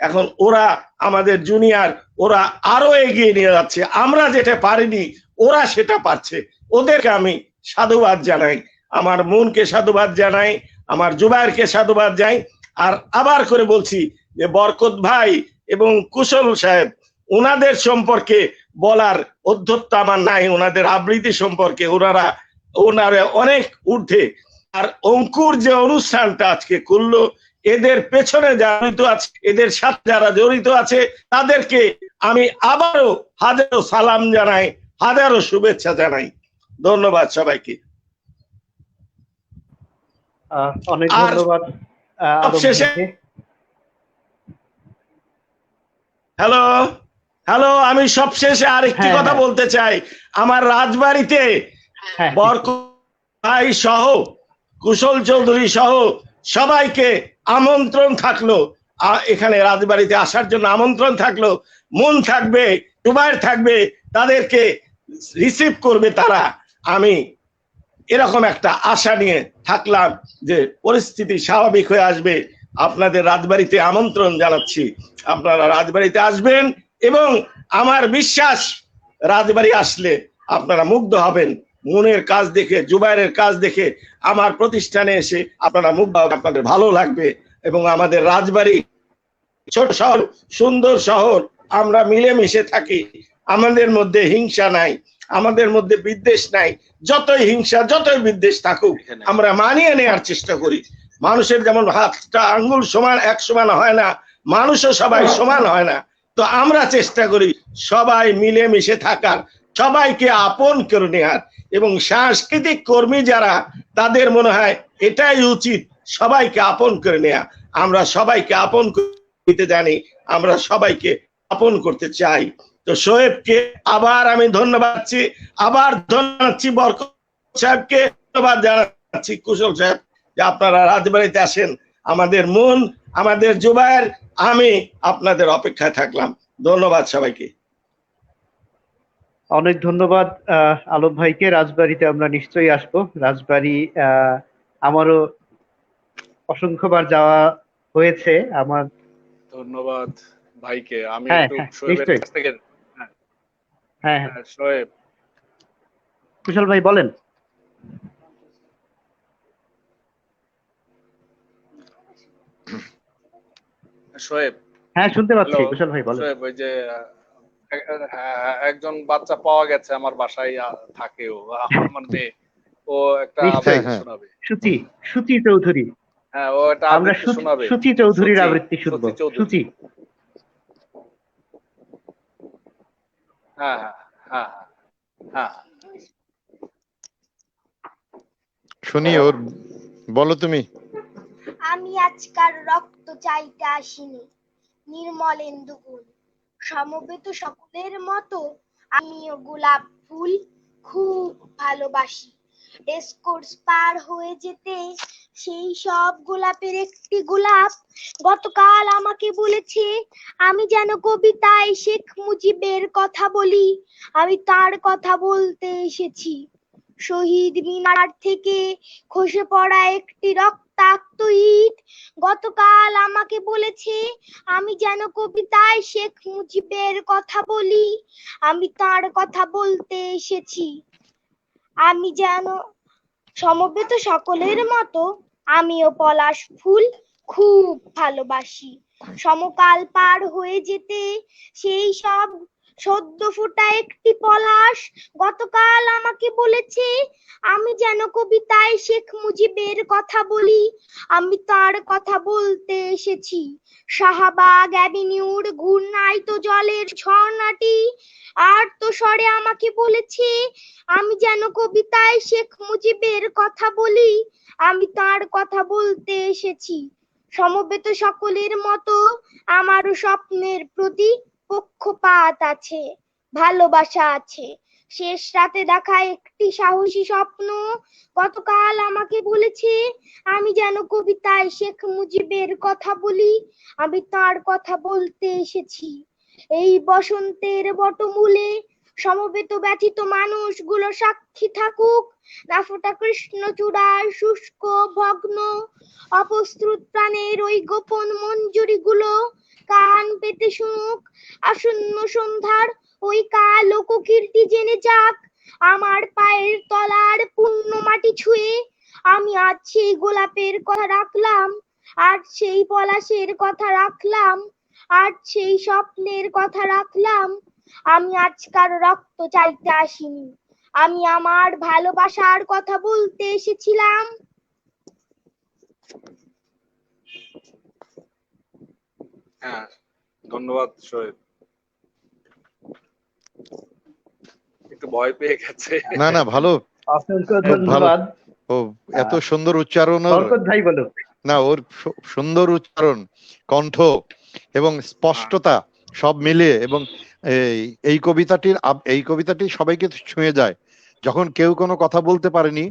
এখন ওরা আমাদের জুনিয়র, ওরা আরো এগিয়ে নিয়ে যাচ্ছে। আমরা যেটা পারিনি ওরা সেটা পারছে। ওদেরকে আমি সাধুবাদ জানাই, আমার মনকে সাধুবাদ জানাই, আমার জুবায়েরকে সাধুবাদ জানাই। আর আবার করে বলছি যে বরকত ভাই এবং কুশল সাহেব, ওনাদের সম্পর্কে বলার অধ্যত্ত আমার নাই। ওনাদের আবৃত্তি সম্পর্কে ওনারা অনেক ঊর্ধ্বে। আর অঙ্কুর যে অনুষ্ঠানটা আজকে করলো, এদের পেছনে জড়িত আছে, এদের সাথে যারা জড়িত আছে, তাদেরকে আমি আবারও হাজারো সালাম জানাই, হাজারো শুভেচ্ছা জানাই। ধন্যবাদ সবাইকে। অনেক ধন্যবাদ। হ্যালো, আমি সবশেষে আরেকটি কথা বলতে চাই। আমার রাজবাড়িতে বরকত ভাই সহ, কুশল চৌধুরী সহ সবাইকে আমন্ত্রণ থাকলো, এখানে রাজবাড়িতে আসার জন্য আমন্ত্রণ থাকলো। মন থাকবে, জুবায়ের থাকবে, তাদেরকে রিসিভ করবে তারা। আমি এরকম একটা আশা নিয়ে থাকলাম যে পরিস্থিতি স্বাভাবিক হয়ে আসবে। আপনাদের রাজবাড়িতে আমন্ত্রণ জানাচ্ছি, আপনারা রাজবাড়িতে আসবেন এবং আমার বিশ্বাস রাজবাড়ি আসলে আপনারা মুগ্ধ হবেন। মনের কাজ দেখে, জুবায়ের কাজ দেখে আমার প্রতিষ্ঠানে এসে আপনারা মুগ্ধ হবেন, আপনাদের ভালো লাগবে। এবং আমাদের রাজবাড়ি ছোট শহর, সুন্দর শহর, আমরা মিলেমিশে থাকি, আমাদের মধ্যে হিংসা নাই, আমাদের মধ্যে বিদ্বেষ নাই, যতই হিংসা যতই বিদ্বেষ থাকুক এখানে আমরা মানিয়ে নেওয়ার চেষ্টা করি। মানুষের যেমন হাতটা আঙ্গুল সমান এক সমান হয় না, মানুষও সবাই সমান হয় না। তো আমরা চেষ্টা করি সবাই মিলেমিশে থাকার, সবাইকে আপন করে নেওয়ার, এবং সাংস্কৃতিক কর্মী যারা তাদের মনে হয় এটাই উচিত সবাইকে আপন করে নেওয়া। আমরা সবাইকে আপন করতে জানি, আমরা সবাইকে আপন করতে চাই। তো শোয়েবকে আবার আমি ধন্যবাদ দিচ্ছি, আবার ধন্যবাদ বরকত সাহেবকে ধন্যবাদ জানাচ্ছি, কুশল সাহেব, যে আপনারা রাজবাড়িতে আসেন। আমাদের মন, আমাদের জুবায়ের, আমি আপনাদের অপেক্ষায় থাকলাম। ধন্যবাদ সবাইকে। অনেক ধন্যবাদ আলম ভাইকে। রাজবাড়িতে আমরা নিশ্চয়ই আসবো। রাজবাড়ি আমারও অসংখ্যবার যাওয়া হয়েছে। আমার ধন্যবাদ ভাইকে। আমি হ্যাঁ, একটু হ্যাঁ, শোয়েবের নিশ্চয়ই। কাছ থেকে হ্যাঁ, হ্যাঁ, শোয়েব, কুশল ভাই বলেন। শোয়েব, হ্যাঁ, শুনতে পাচ্ছি, হ্যালো কুশল ভাই বলেন। শোয়েব, ওই যে একজন বাচ্চা পাওয়া গেছে আমার বাসায়, থাকে ও, আমার মেয়ে, ও একটা নিশ্চয়ই। আবৃত্তি শোনাবে। সুচি, সুচি চৌধুরী। হ্যাঁ, ও একটা আমরা আবৃত্তি শোনাবে। সুচি চৌধুরীর সুচি, আবৃত্তি শুনবো। সুচি চৌধুরী। সুচি। হ্যাঁ, হ্যাঁ, হ্যাঁ, হ্যাঁ, হ্যাঁ। শুনি ওর, বলো তুমি। আমি আজকার রক্ত চাইতে আসিনি, নির্মলেন্দু গুণ, সমবেত সকলের মতো আমিও গোলাপ ফুল খুব ভালোবাসি। রেসকোর্স পার হয়ে যেতে সেই সব গোলাপের একটি গোলাপ গতকাল আমাকে বলেছে আমি যেন কবিতায় শেখ মুজিবের কথা বলি। আমি তার কথা বলতে এসেছি। শহীদ মিনার থেকে খসে পড়া একটি রক্তাক্ত ইট গতকাল আমাকে বলেছে আমি যেন কবিতায় শেখ মুজিবের কথা বলি। আমি তার কথা বলতে এসেছি। আমি যেন সমবেত সকলের মতো আমিও পলাশ ফুল খুব ভালোবাসি। সমকাল পার হয়ে যেতে সেই সব সদ্য ফোটা একটি পলাশ গতকাল আমাকে বলেছে আমি যেন কবিতায় শেখ মুজিবের কথা বলি। আমি তার কথা বলতে এসেছি। শাহবাগ অ্যাভিনিউর ঘূর্ণায়িত জলের ঝর্ণাটি আর তো স্বরে আমাকে বলেছে আমি যেন কবিতায় শেখ মুজিবের কথা বলি। আমি তার কথা বলতে এসেছি। সমবেত সকলের মতো আমারও স্বপ্নের প্রতি পক্ষপাত আছে, ভালোবাসা আছে। শেষ রাতে দেখা একটি সাহসী স্বপ্ন গতকাল আমাকে বলেছে আমি যেন কবিতায় শেখ মুজিবের কথা বলি। আমি তার কথা বলতে এসেছি। এই বসন্তের বটমূলে সমবেত ব্যথিত মানুষগুলো সাক্ষী থাকুক। না ফোটা কৃষ্ণচূড়ার শুষ্ক ভগ্ন অপ্রস্তুত প্রাণের ওই গোপন মঞ্জুরি গুলো কান পেতে শুনুক। আসন্ন সন্ধ্যার ওই কালো কোকিলটি জেনে যাক আমার পায়ের তলার পূর্ণ মাটি ছুঁয়ে আমি আজ সেই গোলাপের কথা রাখলাম, আজ সেই পলাশের কথা রাখলাম, আজ সেই স্বপ্নের কথা রাখলাম। আমি আজকার রক্ত চাইতে আসিনি, আমি আমার ভালোবাসার কথা বলতে এসেছিলাম। হ্যাঁ, ধন্যবাদ শোয়েব। একটু ভয় পেয়ে গেছে। না না, ভালো, অসংখ্য খুব ভালো। ধন্যবাদ। ও এত সুন্দর উচ্চারণ ওর। বরকত ভাই বলো। না, ওর সুন্দর উচ্চারণ, কণ্ঠ এবং স্পষ্টতা সব মিলিয়ে, এবং এই কবিতাটি সবাইকে ছুঁয়ে যায়। যখন কেউ কোনো কথা বলতে পারেনি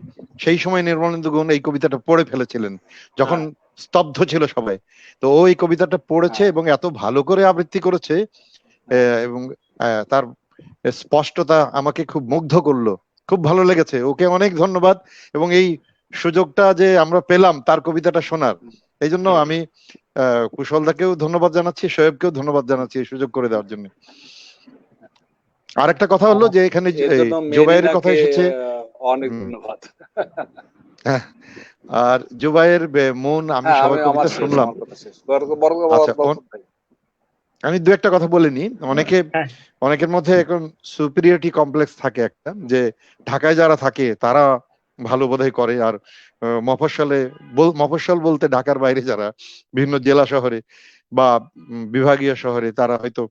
সেই সময় নির্মলেন্দু গুণ এই কবিতাটা পড়ে ফেলেছিলেন, যখন স্তব্ধ ছিল সবাই। তো ও এই কবিতাটা পড়েছে এবং এত ভালো করে আবৃত্তি করেছে, এবং তার স্পষ্টতা আমাকে খুব মুগ্ধ করলো, খুব ভালো লেগেছে। ওকে অনেক ধন্যবাদ। এবং এই সুযোগটা যে আমরা পেলাম তার কবিতাটা শোনার, এই জন্য আমি কুশলদাকেও ধন্যবাদ জানাচ্ছি, শোয়েবকেও ধন্যবাদ জানাচ্ছি এই সুযোগ করে দেওয়ার জন্য। আরেকটা কথা হলো যে এখানে জুবাইয়ের কথা এসেছে, অনেক ধন্যবাদ। আর জুবাইয়ের মন, আমি সবার কবিতা শুনলাম। আচ্ছা, আমি দু একটা কথা বলে নিই। হ্যাঁ। অনেকের মধ্যে এখন সুপিরিয়রিটি কমপ্লেক্স থাকে একটা, যে ঢাকায় যারা থাকে তারা ভালো বোধহয় করে, আর মফস্বল বলতে ঢাকার বাইরে যারা বিভিন্ন জেলা শহরে বা বিভাগীয় শহরে তারা হয়তো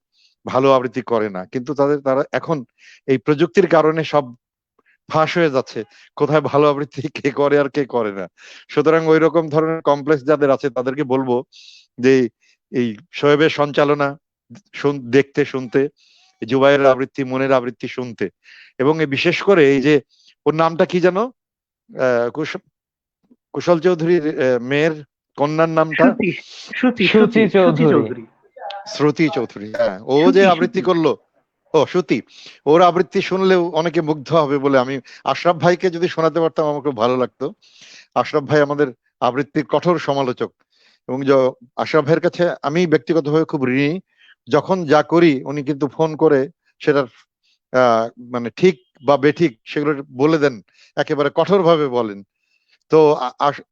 ভালো আবৃত্তি করে না, কিন্তু তারা এখন এই প্রযুক্তির কারণে সব ফাঁস হয়ে যাচ্ছে কোথায় ভালো আবৃত্তি কে করে আর কে করে না। সুতরাং ওই রকম ধরনের কমপ্লেক্স যাদের আছে তাদেরকে বলবো যে এই শোয়েবের সঞ্চালনা দেখতে, শুনতে, জুবাইরের আবৃত্তি, মনের আবৃত্তি শুনতে, এবং বিশেষ করে এই যে ওর নামটা কি জানো, কুশল চৌধুরীর মেয়ের কন্যার নামটা শ্রুতি চৌধুরী। শ্রুতি চৌধুরী, হ্যাঁ, ও যে আবৃত্তি করলো, শ্রুতি, ওর আবৃত্তি শুনলেও অনেকে মুগ্ধ হবে বলে আমি আশরাফ ভাইকে যদি শোনাতে পারতাম আমার খুব ভালো লাগতো। আশরাফ ভাই আমাদের আবৃত্তির কঠোর সমালোচক, এবং আশরাফ ভাইয়ের কাছে আমি ব্যক্তিগতভাবে খুব ঋণী। যখন যা করি উনি কিন্তু ফোন করে সেটার মানে ঠিক বা বেঠিক সেগুলো বলে দেন, একেবারে কঠোর ভাবে বলেন। তো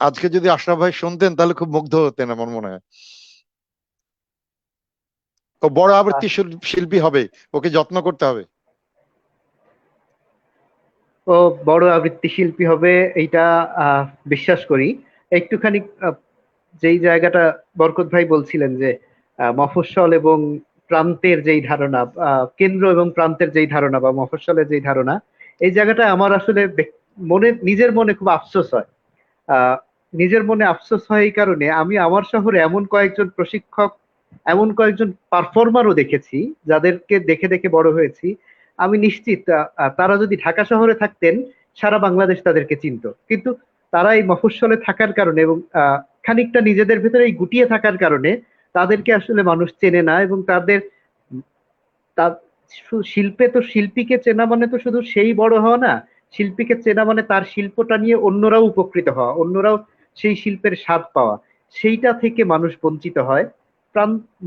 আজকে যদি আশরাফ ভাই শুনতেন তাহলে খুব মুগ্ধ হতেন আমার মনে হয়। ও বড় আবৃত্তি শিল্পী হবে, ওকে যত্ন করতে হবে। ও বড় আবৃত্তি শিল্পী হবে এইটা বিশ্বাস করি। একটুখানি যেই জায়গাটা বরকত ভাই বলছিলেন যে মফস্বল এবং প্রান্তের যেই ধারণা, কেন্দ্র এবং প্রান্তের যেই ধারণা বা মফস্বলের যেই ধারণা, এই জায়গাটা আমার আসলে নিজের মনে খুব আফসোস হয়। নিজের মনে আফসোস হয় এই কারণে, আমি আমার শহরে এমন কয়েকজন প্রশিক্ষক, এমন কয়েকজন পারফর্মারও দেখেছি যাদেরকে দেখে দেখে বড় হয়েছি। আমি নিশ্চিত তারা যদি ঢাকা শহরে থাকতেন সারা বাংলাদেশ তাদেরকে চিনতো, কিন্তু তারা এই মফস্বলে থাকার কারণে এবং খানিকটা নিজেদের ভেতরে এই গুটিয়ে থাকার কারণে তাদেরকে আসলে মানুষ চেনে না। এবং শিল্পে তো শিল্পীকে চেনা মানে তো শুধু সেই বড় হওয়া না, শিল্পীকে চেনা মানে তার শিল্পটা নিয়ে অন্যরাও উপকৃত হওয়া, অন্যরাও সেই শিল্পের স্বাদ পাওয়া, সেইটা থেকে মানুষ বঞ্চিত হয়।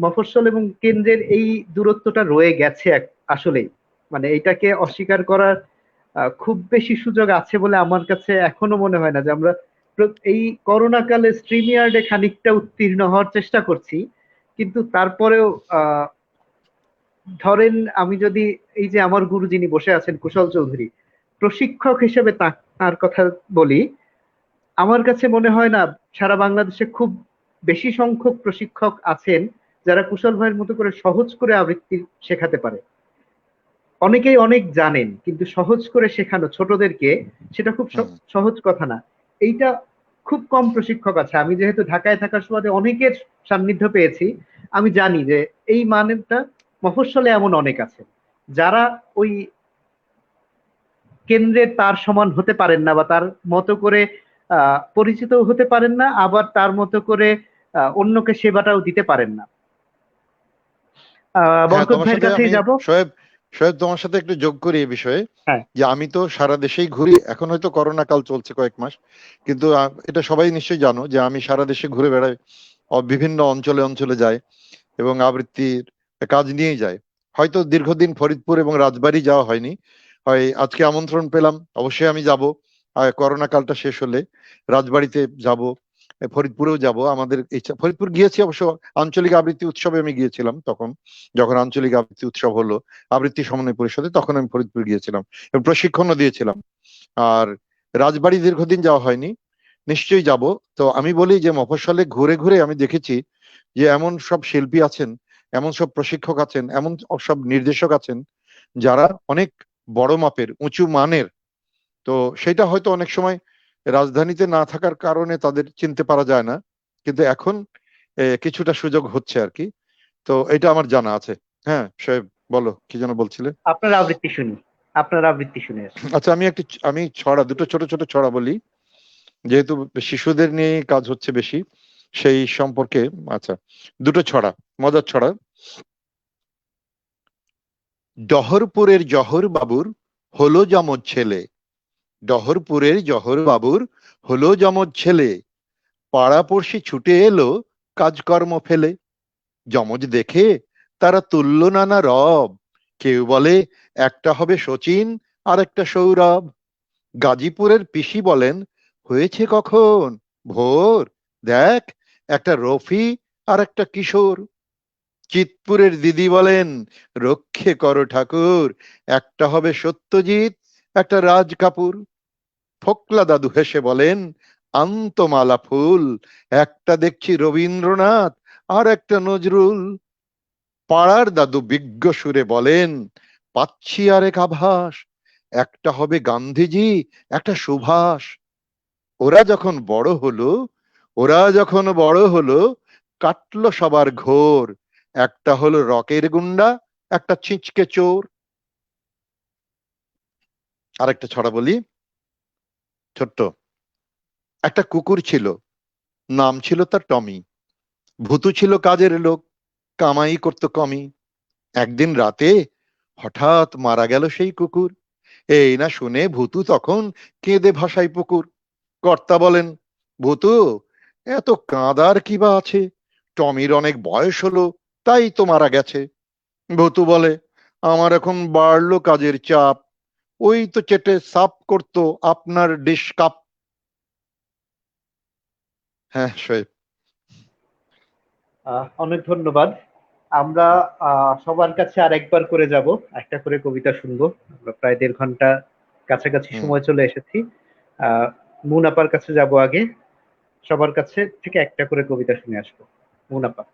মফস্বল এবং কেন্দ্রের এই দূরত্বটা রয়ে গেছে আসলেই, মানে এটাকে অস্বীকার করার খুব বেশি সুযোগ আছে বলে আমার কাছে এখনো মনে হয় না। যে আমরা এই করোনা কালে স্ট্রিমইয়ার্ডে খানিকটা উত্তীর্ণ হওয়ার চেষ্টা করছি, কিন্তু তারপরেও ধরেন আমি যদি এই যে আমার গুরু যিনি বসে আছেন কুশল চৌধুরী, প্রশিক্ষক হিসেবে তার কথা বলি, আমার কাছে মনে হয় না সারা বাংলাদেশে খুব বেশি সংখ্যক প্রশিক্ষক আছেন যারা কুশল ভাইয়ের মতো করে সহজ করে আবৃত্তি শেখাতে পারে। অনেকেই অনেক জানেন, কিন্তু সহজ করে শেখানো ছোটদেরকে সেটা খুব সহজ কথা না। এইটা খুব কম প্রশিক্ষক আছে। আমি যেহেতু ঢাকায় থাকার সুবাদে অনেকের সান্নিধ্য পেয়েছি, আমি জানি যে এই মানেটা মফস্বলে এমন অনেক আছে যারা ওই কেন্দ্রের তার সমান হতে পারেন না, বা তার মতো করে পরিচিত হতে পারেন না, আবার তার মতো করে অন্যকে সেবাটাও দিতে পারেন না। বরকত ভাইয়ের কাছেই যাব। শোয়েব, তোমার সাথে একটু যোগ করি এই বিষয়ে। হ্যাঁ। যে আমি তো সারা দেশেই ঘুরি, এখন হয়তো করোনা কাল চলছে কয়েক মাস, কিন্তু এটা সবাই নিশ্চয়ই জানো যে আমি সারা দেশে ঘুরে বেড়াই, বিভিন্ন অঞ্চলে অঞ্চলে যাই এবং আবৃত্তির কাজ নিয়েই যাই। হয়তো দীর্ঘদিন ফরিদপুর এবং রাজবাড়ী যাওয়া হয়নি, হয় আজকে আমন্ত্রণ পেলাম, অবশ্যই আমি যাব। করোনা কালটা শেষ হলে রাজবাড়িতে যাব, ফরিদপুরেও যাব। আমাদের ইচ্ছা, ফরিদপুর গিয়েছি অবশ্য, আঞ্চলিক আবৃত্তি উৎসবে আমি গিয়েছিলাম তখন, যখন আঞ্চলিক আবৃত্তি উৎসব হলো আবৃত্তি সমন্বয় পরিষদে, তখন আমি ফরিদপুর গিয়েছিলাম এবং প্রশিক্ষণও দিয়েছিলাম। আর রাজবাড়ি দীর্ঘদিন যাওয়া হয়নি, নিশ্চয়ই যাব। তো আমি বলি যে মফস্বলে ঘুরে ঘুরে আমি দেখেছি যে এমন সব শিল্পী আছেন, এমন সব প্রশিক্ষক আছেন, এমন সব নির্দেশক আছেন যারা অনেক বড় মাপের, উঁচু মানের। তো সেটা হয়তো অনেক সময় রাজধানীতে না থাকার কারণে তাদের চিনতে পারা যায় না, কিন্তু এখন কিছুটা সুযোগ হচ্ছে আর কি। তো এটা আমার জানা আছে। হ্যাঁ শোয়েব, বলো কি যেন বলছিলে? আপনার আবৃত্তি শুনে। আচ্ছা, আমি ছড়া, দুটো ছোট ছোট ছড়া বলি, যেহেতু শিশুদের নিয়ে কাজ হচ্ছে বেশি সেই সম্পর্কে। আচ্ছা, দুটো ছড়া, মজার ছড়া। ডহরপুরের জহর বাবুর হলো যমজ ছেলে, ডহরপুরের জহর বাবুর হলো যমজ ছেলে, পাড়াপড়শি ছুটে এলো কাজকর্ম ফেলে, যমজ দেখে তারা তুলল নানা রব, কেউ বলে একটা হবে শচীন আর একটা সৌরভ, গাজীপুরের পিসি বলেন হয়েছে কখন ভোর, দেখ একটা রফি আর একটা কিশোর, চিতপুরের দিদি বলেন, রক্ষে করো ঠাকুর, একটা হবে সত্যজিৎ, একটা রাজ কাপুর। ফোকলা দাদু হেসে বলেন, আন্তমালা ফুল, একটা দেখছি রবীন্দ্রনাথ আর একটা নজরুল। পাড়ার দাদু বিজ্ঞ সুরে বলেন, পাচ্ছি আরেক আভাস, একটা হবে গান্ধীজি, একটা সুভাষ। ওরা যখন বড় হলো, ওরা যখন বড় হলো, কাটলো সবার ঘোর, একটা হলো রকের গুন্ডা, একটা ছিঁচকে চোর। আরেকটা ছড়া বলি, ছোট্ট। একটা কুকুর ছিল, নাম ছিল তার টমি। ভুতু ছিল কাজের লোক, কামাই করতো কমই। একদিন রাতে হঠাৎ মারা গেল সেই কুকুর। এই না শুনে ভুতু তখন কেঁদে ভাসায় পুকুর। কর্তা বলেন, ভুতু, এত কাঁদার কি বা আছে, টমির অনেক বয়স হলো, তাই তো মারা গেছে। ভুতু বলে, আমার এখন বাড়লো কাজের চাপ, ওই তো চেটে সাফ করতো আপনার ডিশ কাপ। হ্যাঁ শোয়েব। অনেক ধন্যবাদ। আমরা সবার কাছে আর একবার করে যাব, একটা করে কবিতা শুনবো। আমরা প্রায় 1.5 ঘন্টা কাছাকাছি হুম। সময় চলে এসেছি। মুনাপার কাছে যাব আগে, সবার কাছে থেকে একটা করে কবিতা শুনে আসবো। মুনাপা।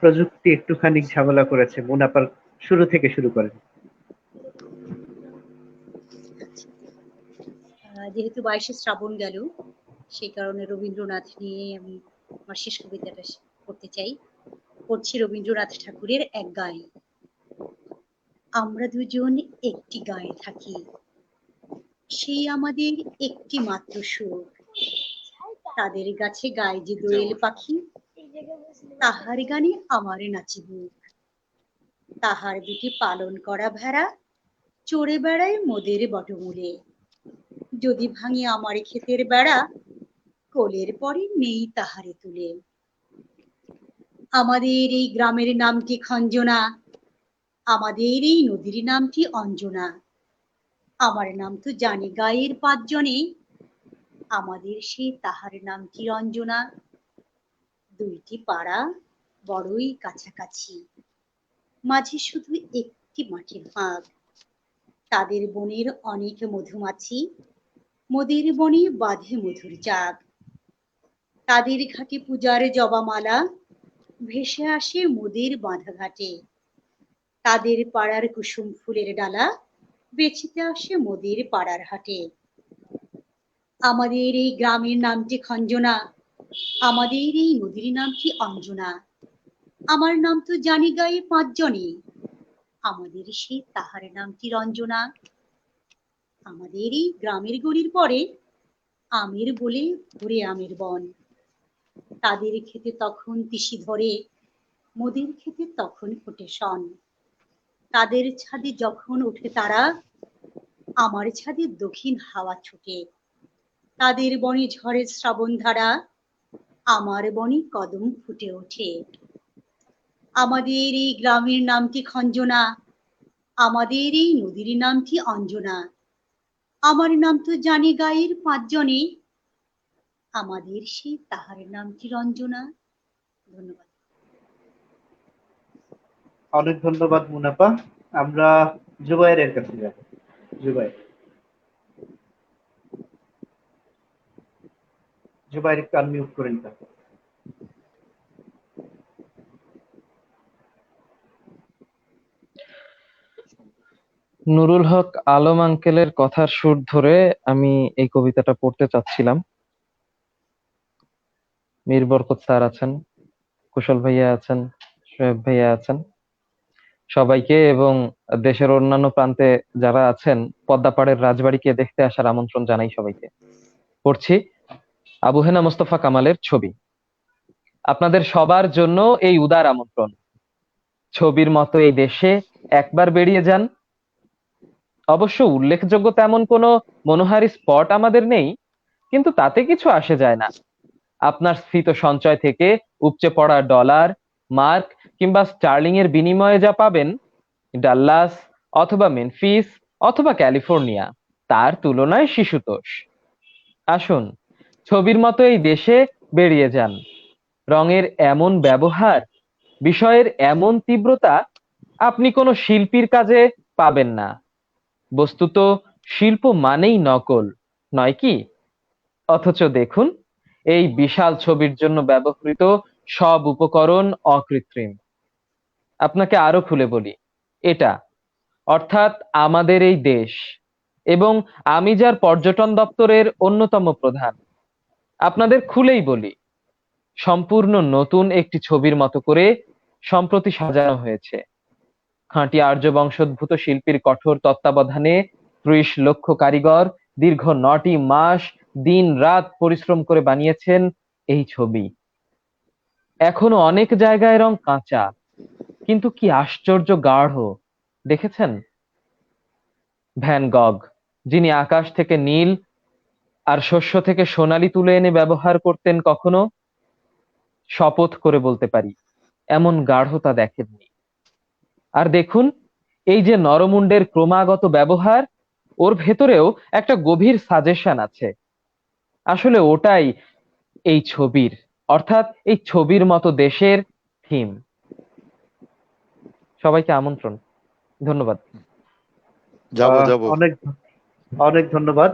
প্রযুক্তি একটুখানি ঝামেলা করেছে, মুনাপার শুরু থেকে শুরু করেন। যেহেতু 22শে শ্রাবণ গেল, সেই কারণে রবীন্দ্রনাথ নিয়ে আমি আমার শেষ কবিতাটা করতে চাই। পড়ছি রবীন্দ্রনাথ ঠাকুরের এক গায়ে। আমরা দুজন একটি গায়ে থাকি, সেই আমাদের একটি মাত্র সুখ। তাদের গাছে গায়ে যে দোয়েল পাখি, তাহার গানে আমার নাচি বুক। তাহার দুটি পালন করা ভেড়া চড়ে বেড়ায় মোদের বটমূলে। যদি ভাঙে আমার ক্ষেতের বেড়া, কোলের পরে নেই তাহারে তুলে। আমাদের এই গ্রামের নামটি খঞ্জনা, আমাদের এই নদীর নামটি অঞ্জনা। আমার নাম তো জানে গায়ের 5 জনে, আমাদের সেই তাহার নামটি রঞ্জনা। দুইটি পাড়া বড়ই কাছাকাছি, মাঝে শুধু একটি মাটির ফাঁক। তাদের বনের অনেক মধুমাছি, মোদের বনে বাঁধে মধুর চাক। তাদের ঘাটে পূজার জবামালা ভেসে আসে মোদের বাঁধা ঘাটে। তাদের পাড়ার কুসুম ফুলের ডালা বেচিতে আসে মোদের পাড়ার হাটে। আমাদের এই গ্রামের নামটি খঞ্জনা, আমাদের এই নদীর নামটি অঞ্জনা। আমার নাম তো জানি গায়ে 5 জনে, আমাদের সেই তাহার নামটি রঞ্জনা। আমাদের এই গ্রামের গড়ির পরে আমের বলে ভরে আমের বন। তাদের খেতে তখন তিসি ধরে, মোদের খেতে তখন ফোটে শন। তাদের ছাদে যখন ওঠে তারা, আমার ছাদে দক্ষিণ হাওয়া ছুটে। তাদের বনে ঝড়ে শ্রাবণ ধারা, আমার বনে কদম ফুটে ওঠে। আমাদের এই গ্রামের নামটি খঞ্জনা, আমাদের এই নদীর নামটি অঞ্জনা। আমার নাম তো জানে গায়ের 5 জনে, আমাদের সেই তাহার নামটি রঞ্জনা। ধন্যবাদ। অনেক ধন্যবাদ মুনাপা। আমরা জুবাইরের কাছে যাব। জুবাইর, জুবাইর একটু আনমিউট করে নিতে হবে। নুরুল হক আলম আঙ্কেলের কথার সুর ধরে আমি এই কবিতাটা পড়তে চাচ্ছিলাম। মীর বরকত স্যার আছেন, কুশল ভাইয়া আছেন, শোয়েব ভাইয়া আছেন, সবাইকে এবং দেশের অন্যান্য প্রান্তে যারা আছেন পদ্মাপাড়ের রাজবাড়িকে দেখতে আসার আমন্ত্রণ জানাই সবাইকে। পড়ছি আবু হেনা মোস্তফা কামালের ছবি। আপনাদের সবার জন্য এই উদার আমন্ত্রণ। ছবির মতো এই দেশে একবার বেরিয়ে যান, অবশ্য উল্লেখযোগ্য তেমন কোনো মনোহারী স্পট আমাদের নেই, কিন্তু তাতে কিছু আসে যায় না। আপনার স্থিত সঞ্চয় থেকে উপচে পড়া ডলার, মার্ক কিংবা স্টার্লিং এর বিনিময়ে যা পাবেন, ডাল্লাস অথবা মেনফিস অথবা ক্যালিফোর্নিয়া তার তুলনায় শিশুতোষ। আসুন, ছবির মতো এই দেশে বেরিয়ে যান। রঙের এমন ব্যবহার, বিষয়ের এমন তীব্রতা আপনি কোনো শিল্পীর কাজে পাবেন না। বস্তুত শিল্প মানেই নকল, নয় কি? অথচ দেখুন, এই বিশাল ছবির জন্য ব্যবহৃত সব উপকরণ অকৃত্রিম। আপনাকে আরো খুলে বলি, এটা অর্থাৎ আমাদের এই দেশ, এবং আমি যার পর্যটন দপ্তরের অন্যতম প্রধান, আপনাদের খুলেই বলি, সম্পূর্ণ নতুন একটি ছবির মতো করে সম্প্রতি সাজানো হয়েছে। খাঁটি আর্য বংশোদ্ভূত শিল্পীর কঠোর তত্ত্বাবধানে ৩০ লক্ষ কারিগর দীর্ঘ ৯টি মাস দিন রাত পরিশ্রম করে বানিয়েছেন এই ছবি। এখনো অনেক জায়গায় রং কাঁচা, কিন্তু কি আশ্চর্য গাঢ়, দেখেছেন? ভ্যান গগ, যিনি আকাশ থেকে নীল আর শস্য থেকে সোনালি তুলে এনে ব্যবহার করতেন, কখনো শপথ করে বলতে পারি এমন গাঢ়তা দেখেননি। আর দেখুন, এই যে নরমুন্ডের ক্রমাগত ব্যবহার, ওর ভেতরেও একটা গভীর সাজেশন আছে। আসলে ওটাই এই ছবির, অর্থাৎ এই ছবির মতো দেশের থিম। সবাইকে আমন্ত্রণ। ধন্যবাদ। যাবো যাবো। অনেক অনেক ধন্যবাদ।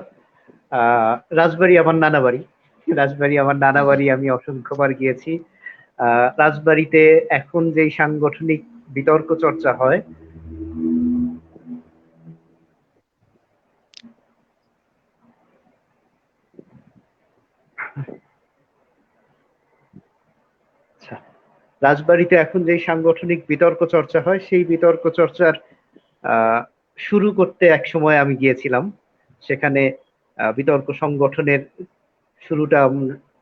রাজবাড়ী আমার নানা বাড়ি। রাজবাড়ী আমার নানা বাড়ি, আমি অসংখ্যবার গিয়েছি। রাজবাড়িতে এখন যেই সাংগঠনিক বিতর্ক চর্চা হয়, রাজবাড়িতে এখন যেই সাংগঠনিক বিতর্ক চর্চা হয়, সেই বিতর্ক চর্চার শুরু করতে এক সময় আমি গিয়েছিলাম। সেখানে বিতর্ক সংগঠনের শুরুটা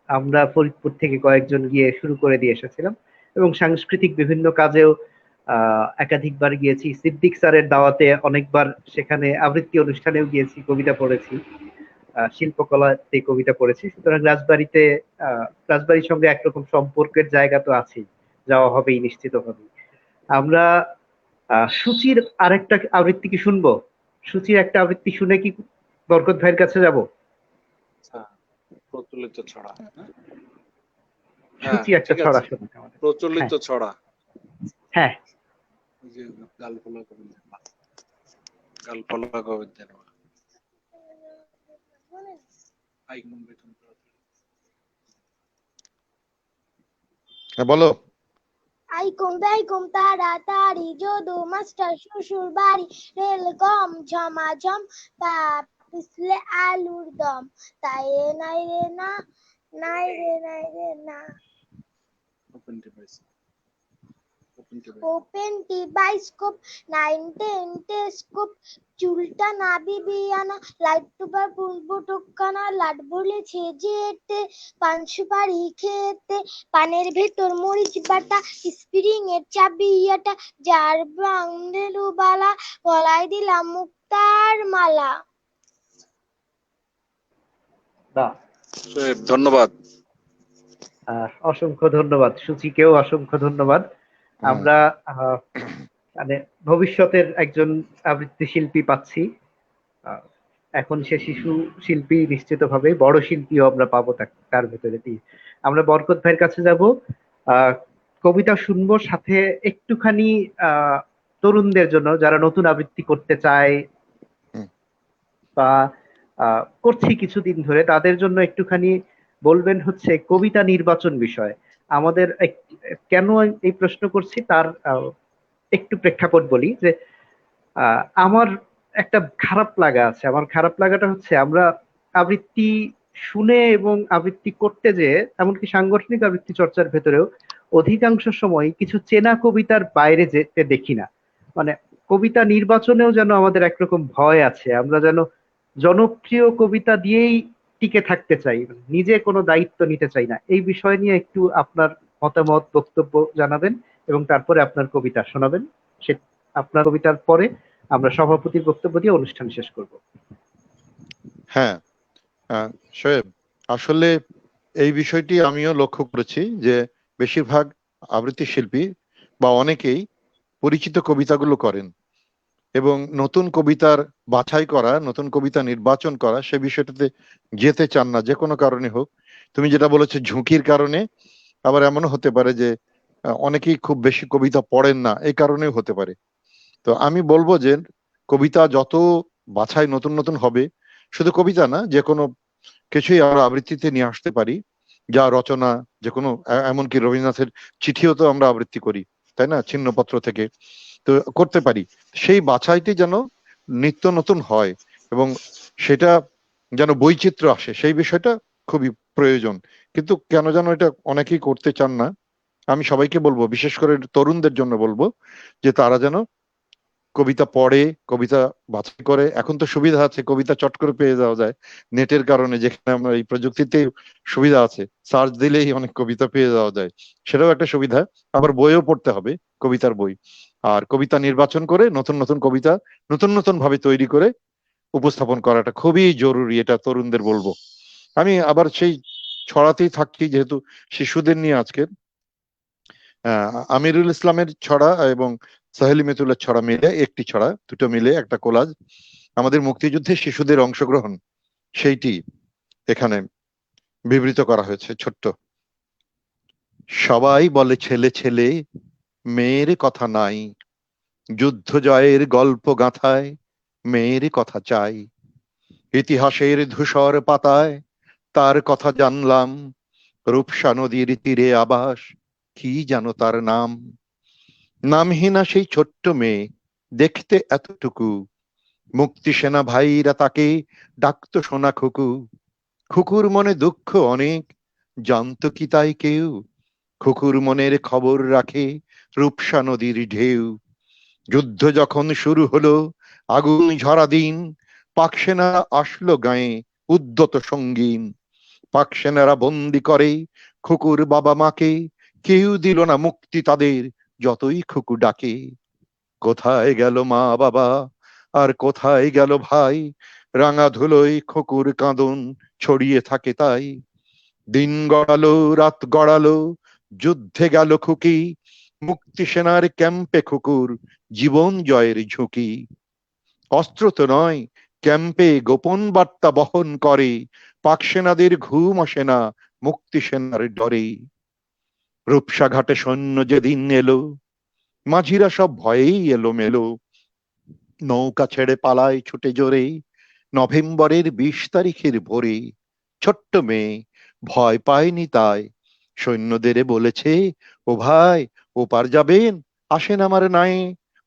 আমরা ফরিদপুর থেকে কয়েকজন গিয়ে শুরু করে দিয়ে এসেছিলাম, এবং সাংস্কৃতিক বিভিন্ন কাজেও একাধিকবার গিয়েছি। সিদ্দিক স্যারের দাওয়াতে অনেকবার সেখানে আবৃত্তি অনুষ্ঠানেও গিয়েছি, কবিতা পড়েছি, শিল্পকলাতে কবিতা পড়েছি। সুতরাং রাজবাড়ির সঙ্গে একরকম সম্পর্কের জায়গা তো আছেই, যাওয়া হবেই নিশ্চিতভাবে। আমরা সূচির আরেকটা আবৃত্তি কি শুনবো? সূচির একটা আবৃত্তি শুনে কি বরকত ভাইয়ের কাছে যাব? প্রচলিত ছড়া, সূচি একটা ছড়া শুনুন আমাদের। প্রচলিত ছড়া। হ্যাঁ, গালফলা গোবিন্দের বলো। আইকম বেইকম তাড়াতাড়ি যদু মাস্টার শ্বশুর বাড়ি রেল গম ঝমাঝম পা পিছলে আলুর দম তাই নাই রে না নাই রে নাই রে না ওপেন টিবাইস্কোপ 910 টেস্কোপ চুলটা না বিবিয়ানা লাইট টুবার বুলবু টুকানা লাট বলেছে যেতে পান সুপারি খেতে পানের ভেতর মরিচ বাটা স্প্রিং এর চাবিয়াটা যার বাংলেলু বালা গলায় দিলাম মুক্তার মালা। ধন্যবাদ। অসংখ্য ধন্যবাদ সূচিকেও, অসংখ্য ধন্যবাদ। আমরা মানে ভবিষ্যতের একজন আবৃত্তি শিল্পী পাচ্ছি। এখন সে শিশু শিল্পী, নিশ্চিতভাবে বড় শিল্পীও আমরা পাবো তার ভেতরে দিয়ে। আমরা বরকত ভাইয়ের কাছে যাব, কবিতা শুনবো, সাথে একটুখানি তরুণদের জন্য যারা নতুন আবৃত্তি করতে চায় বা করছি কিছুদিন ধরে, তাদের জন্য একটুখানি বলবেন হচ্ছে কবিতা নির্বাচন বিষয়। আমাদের কেন এই প্রশ্ন করছি তার একটু প্রেক্ষাপট বলি, যে আমার একটা খারাপ লাগা আছে। আমার খারাপ লাগাটা হচ্ছে, আমরা আবৃত্তি শুনে এবং আবৃত্তি করতে যে, এমনকি সাংগঠনিক আবৃত্তি চর্চার ভেতরেও অধিকাংশ সময় কিছু চেনা কবিতার বাইরে যেতে দেখি না। মানে কবিতা নির্বাচনেও যেন আমাদের একরকম ভয় আছে, আমরা যেন জনপ্রিয় কবিতা দিয়েই টিকে থাকতে চাই, নিজে কোনো দায়িত্ব নিতে চাই না। এই বিষয় নিয়ে একটু আপনার মতামত, বক্তব্য জানাবেন, এবং তারপরে আপনার কবিতা শোনাবেন। সে আপনার কবিতার পরে আমরা সভাপতির বক্তব্য দিয়ে অনুষ্ঠান শেষ করব। হ্যাঁ, শোয়েব, আসলে এই বিষয়টি আমিও লক্ষ্য করেছি যে বেশিরভাগ আবৃত্তি শিল্পী বা অনেকেই পরিচিত কবিতাগুলো করেন এবং নতুন কবিতার বাছাই করা, নতুন কবিতা নির্বাচন করা, সে বিষয়টাতে যেতে চান না, যে কোনো কারণে হোক। তুমি যেটা বলেছো ঝুঁকির কারণে, আবার এমনও হতে পারে যে অনেকেই খুব বেশি কবিতা পড়েন না, এই কারণেও হতে পারে। তো আমি বলবো যে কবিতা যত বাছাই নতুন নতুন হবে, শুধু কবিতা না, যে কোনো কিছুই আমরা আবৃত্তিতে নিয়ে আসতে পারি, যা রচনা, যে কোনো এমনকি রবীন্দ্রনাথের চিঠিও তো আমরা আবৃত্তি করি, তাই না, ছিন্নপত্র থেকে, তো করতে পারি। সেই বাছাইটি যেন নিত্য নতুন হয় এবং সেটা যেন বৈচিত্র্য আসে, সেই বিষয়টা খুবই প্রয়োজন। কিন্তু কেন যেন এটা অনেকেই করতে চান না। আমি সবাইকে বলবো, বিশেষ করে তরুণদের জন্য বলবো, যে তারা যেন কবিতা পড়ে, কবিতা বাছাই করে। এখন তো সুবিধা আছে, কবিতা চট করে পেয়ে যাওয়া যায় নেটের কারণে, যেখানে আমরা এই প্রযুক্তিতে সুবিধা আছে, সার্চ দিলেই অনেক কবিতা পেয়ে যাওয়া যায়, সেটাও একটা সুবিধা। আবার বইও পড়তে হবে, কবিতার বই। আর কবিতা নির্বাচন করে নতুন নতুন কবিতা নতুন নতুন ভাবে তৈরি করে উপস্থাপন করাটা খুবই জরুরি, এটা তরুণদের বলবো। আমি আবার সেই ছড়াতেই থাকছি, যেহেতু শিশুদের নিয়ে আজকে আমিরুল ইসলামের ছড়া এবং সাহেলি মেতুলের ছড়া মিলে একটি ছড়া, দুটো মিলে একটা কোলাজ, আমাদের মুক্তিযুদ্ধে শিশুদের অংশগ্রহণ, সেইটি এখানে বিবৃত করা হয়েছে ছোট্ট। সবাই বলে ছেলে ছেলে, মেয়ের কথা নাই, যুদ্ধ জয়ের গল্প গাথায় মেয়ের কথা চাই। ইতিহাসের ধূসর পাতায় তার কথা জানলাম, রূপসা নদীর তীরে আবাস, কি জানো তার নাম। নামহীনা সেই ছোট্ট মেয়ে, দেখতে এতটুকু, মুক্তি সেনা ভাইরা তাকে ডাকতো সোনা খুকু। খুকুর মনে দুঃখ অনেক, জানতো কি তাই কেউ, খুকুর মনের খবর রাখে রূপসা নদীর ঢেউ। যুদ্ধ যখন শুরু হলো, আগুন ঝরা দিন, পাক সেনা আসলো গায়ে উদ্যত সঙ্গীন। পাক সেনারা বন্দি করে খুকুর বাবা মাকে, কেউ দিল না মুক্তি তাদের, যতই খুকু ডাকে। কোথায় গেল মা বাবা, আর কোথায় গেল ভাই, রাঙা ধুলোয় খকুর কাঁদন ছড়িয়ে থাকে তাই। দিন গড়ালো রাত গড়ালো, যুদ্ধে গেল খুকি, মুক্তি সেনার ক্যাম্পে খুকুর জীবন জয়ের ঝুঁকি। অস্ত্র তো নয়, ক্যাম্পে গোপন বার্তা বহন করে, পাক সেনাদের ঘুম আসে না মুক্তি সেনার ডরে। রূপসা ঘাটে সৈন্য যেদিন এলো, মাঝিরা সব ভয়েই এলো মেলো, নৌকা ছেড়ে পালায় ছুটে জোরে, নভেম্বরের 20 তারিখের ভোরে। ছোট্ট মেয়ে ভয় পায়নি তাই, সৈন্যদের বলেছে, ও ভাই, ওপার যাবেন, আসেন আমার নাই,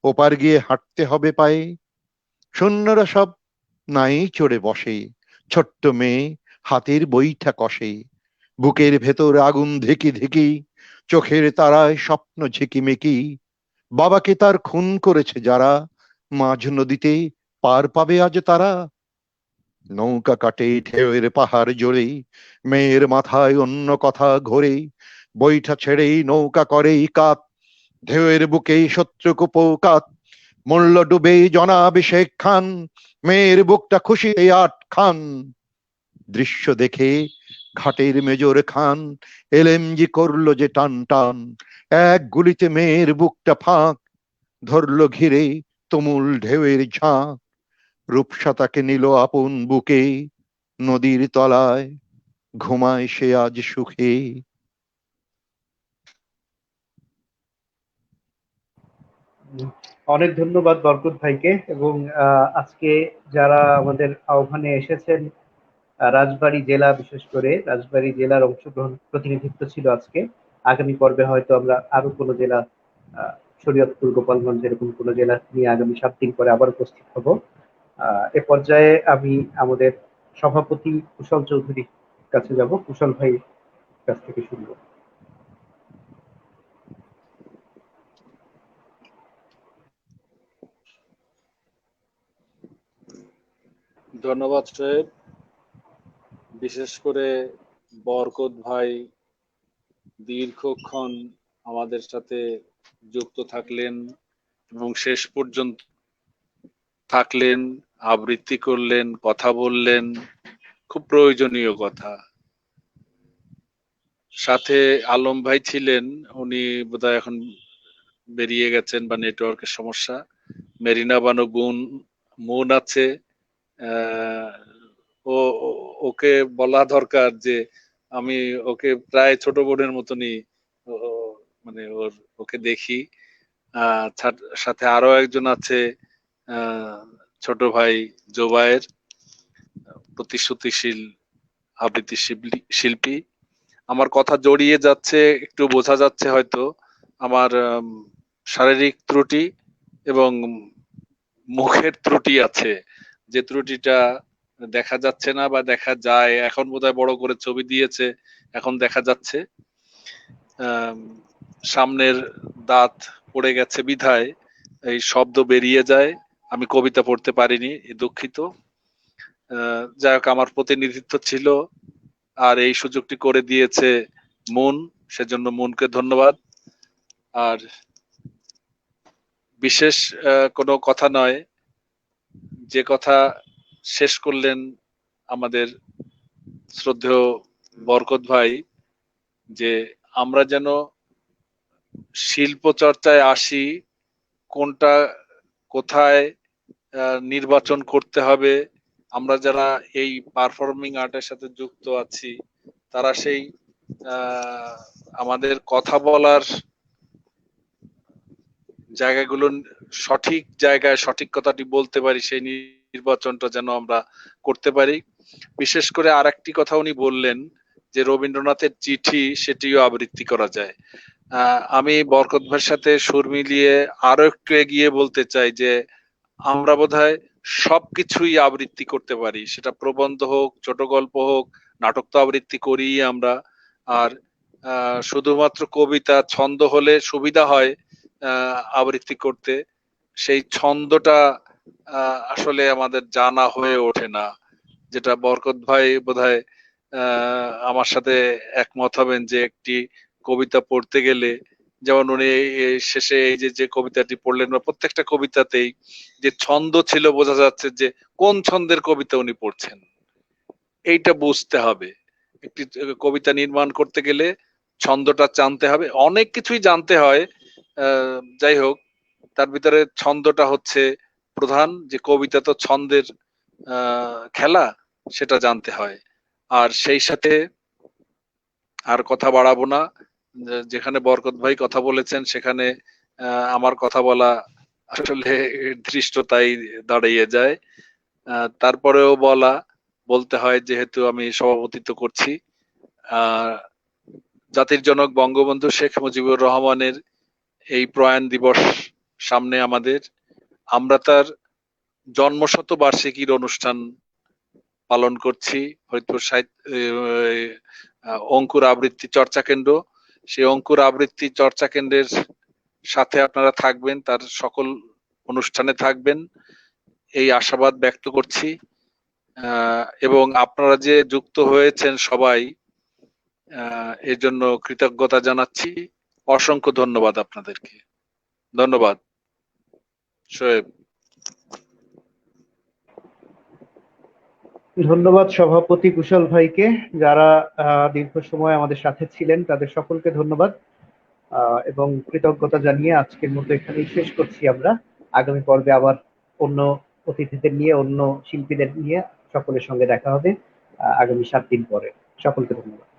ওপার গিয়ে হাঁটতে হবে পায়ে। সৈন্যরা সব নাই চড়ে বসে, ছোট্ট মেয়ে হাতের বইটা কষে। বুকের ভেতর আগুন ধিকি ধিকি, চোখের তারায় স্বপ্ন ঝিকিমিকি। বাবাকে তার খুন করেছে যারা, মাঝ নদীতে পার পাবে আজ তারা। নৌকা কাটে ঢেউয়ের পাহাড় জোরে, মেয়ের মাথায় অন্য কথা ঘোরে, বইটা ছেড়েই নৌকা করেই কাত, ঢেউয়ের বুকে শত্রু কুপকাত। মূল্য ডুবে জনাব শেখ খান, মেয়ের বুকটা খুশিতে আটখান। দৃশ্য দেখে ঘাটের মেজর খান, এলএমজি করলো যে টান টান, এক গুলিতে মেয়ের বুকটা ফাঁক, ধরলো ঘিরে তুমুল ঢেউয়ের ঝাঁক। রূপসা তাকে নিল আপন বুকে, নদীর তলায় ঘুমায় সে আজ সুখে। অনেক ধন্যবাদ বরকত ভাইকে। এবং আজকে যারা আমাদের আহ্বানে এসেছেন, রাজবাড়ী জেলা, বিশেষ করে রাজবাড়ী জেলার অংশগ্রহণ প্রতিনিধিত্ব ছিল আজকে। আগামী পর্বে হয়তো আমরা আরো কোনো জেলা, শরীয়তপুর, গোপালগঞ্জ, এরকম কোনো জেলা নিয়ে আগামী 7 দিন পরে আবার উপস্থিত হব। এ পর্যায়ে আমি আমাদের সভাপতি কুশল চৌধুরীর কাছে যাব। কুশল ভাই কাছ থেকে শুনবো। ধন্যবাদ সাহেব। বিশেষ করে বরকত ভাই দীর্ঘক্ষণ আমাদের সাথে যুক্ত থাকলেন এবং শেষ পর্যন্ত থাকলেন, আবৃত্তি করলেন, কথা বললেন, খুব প্রয়োজনীয় কথা। সাথে আলম ভাই ছিলেন, উনি বোধহয় এখন বেরিয়ে গেছেন বা নেটওয়ার্কের সমস্যা। মেরিনা বানু মুন আছে, ওকে বলা দরকার যে আমি ওকে প্রায় ছোট বোনের মতনই মানে ওকে দেখি। সাথে আরো একজন আছে ছোট ভাই জোবায়ের, প্রতিশ্রুতিশীল আবৃত্তি শিল্পী। আমার কথা জড়িয়ে যাচ্ছে, একটু বোঝা যাচ্ছে হয়তো আমার শারীরিক ত্রুটি এবং মুখের ত্রুটি আছে, যে ত্রুটিটা দেখা যাচ্ছে না বা দেখা যায়, এখন বোধহয় বড় করে ছবি দিয়েছে, এখন দেখা যাচ্ছে। সামনের দাঁত পড়ে গেছে বিধায় এই শব্দ বেরিয়ে যায়, আমি কবিতা পড়তে পারিনি, দুঃখিত। যাই হোক, আমার প্রতিনিধিত্ব ছিল আর এই সুযোগটি করে দিয়েছে মুন, সেজন্য মুনকে ধন্যবাদ। আর বিশেষ কোনো কথা নয়, যে কথা শেষ করলেন আমাদের শ্রদ্ধেয় বরকত ভাই, যে আমরা যেন শিল্প চর্চায় আসি, কোনটা কোথায় নির্বাচন করতে হবে। আমরা যারা এই পারফর্মিং আর্টের সাথে যুক্ত আছি, তারা সেই আমাদের কথা বলার জায়গাগুলো সঠিক জায়গায় সঠিক কথাটি বলতে পারি, সেই নির্বাচনটা যেন আমরা করতে পারি। বিশেষ করে আরেকটি কথা উনি বললেন যে রবীন্দ্রনাথের চিঠি, সেটিও আবৃত্তি করা যায়। আমি বরকত ভাইয়ের সাথে সুর মিলিয়ে আরো একটু এগিয়ে বলতে চাই যে আমরা বোধহয় সবকিছুই আবৃত্তি করতে পারি, সেটা প্রবন্ধ হোক, ছোট গল্প হোক, নাটক তো আবৃত্তি করি আমরা। আর শুধুমাত্র কবিতা ছন্দ হলে সুবিধা হয় আবৃত্তি করতে, সেই ছন্দটা আসলে আমাদের জানা হয়ে ওঠে না, যেটা বরকত ভাই বোধহয় আমার সাথে একমত হবেন যে একটি কবিতা পড়তে গেলে, যেমন উনি শেষে এই যে কবিতাটি পড়লেন, বা প্রত্যেকটা কবিতাতেই যে ছন্দ ছিল, বোঝা যাচ্ছে যে কোন ছন্দের কবিতা উনি পড়ছেন, এইটা বুঝতে হবে। একটি কবিতা নির্মাণ করতে গেলে ছন্দটা জানতে হবে, অনেক কিছুই জানতে হয়। যাই হোক, তার ভিতরে ছন্দটা হচ্ছে প্রধান, যে কবিতা তো ছন্দের খেলা, সেটা জানতে হয়। আর সেই সাথে আর কথা বাড়াবো না, যেখানে বরকত ভাই কথা বলেছেন সেখানে আমার কথা বলা আসলে ধৃষ্টতাই দাঁড়িয়ে যায়। তারপরেও বলতে হয়, যেহেতু আমি সভাপতিত্ব করছি। জাতির জনক বঙ্গবন্ধু শেখ মুজিবুর রহমানের এই প্রয়াণ দিবস সামনে আমাদের, আমরা তার জন্মশতবার্ষিকীর অনুষ্ঠান পালন করছি ফরিদপুর অঙ্কুর আবৃত্তি চর্চা কেন্দ্র। সেই অঙ্কুর আবৃত্তি চর্চা কেন্দ্রের সাথে আপনারা থাকবেন, তার সকল অনুষ্ঠানে থাকবেন, এই আশাবাদ ব্যক্ত করছি। এবং আপনারা যে যুক্ত হয়েছেন সবাই, এর জন্য কৃতজ্ঞতা জানাচ্ছি। অসংখ্য ধন্যবাদ আপনাদেরকে। ধন্যবাদ। শোয়েব। ধন্যবাদ সভাপতি কুশল ভাইকে, যারা দীর্ঘ সময় আমাদের সাথে ছিলেন তাদের সকলকে ধন্যবাদ এবং কৃতজ্ঞতা জানিয়ে আজকের মতো এখানেই শেষ করছি আমরা। আগামী পর্বে আবার অন্য অতিথিদের নিয়ে, অন্য শিল্পীদের নিয়ে সকলের সঙ্গে দেখা হবে আগামী 7 দিন পরে। সকলকে ধন্যবাদ।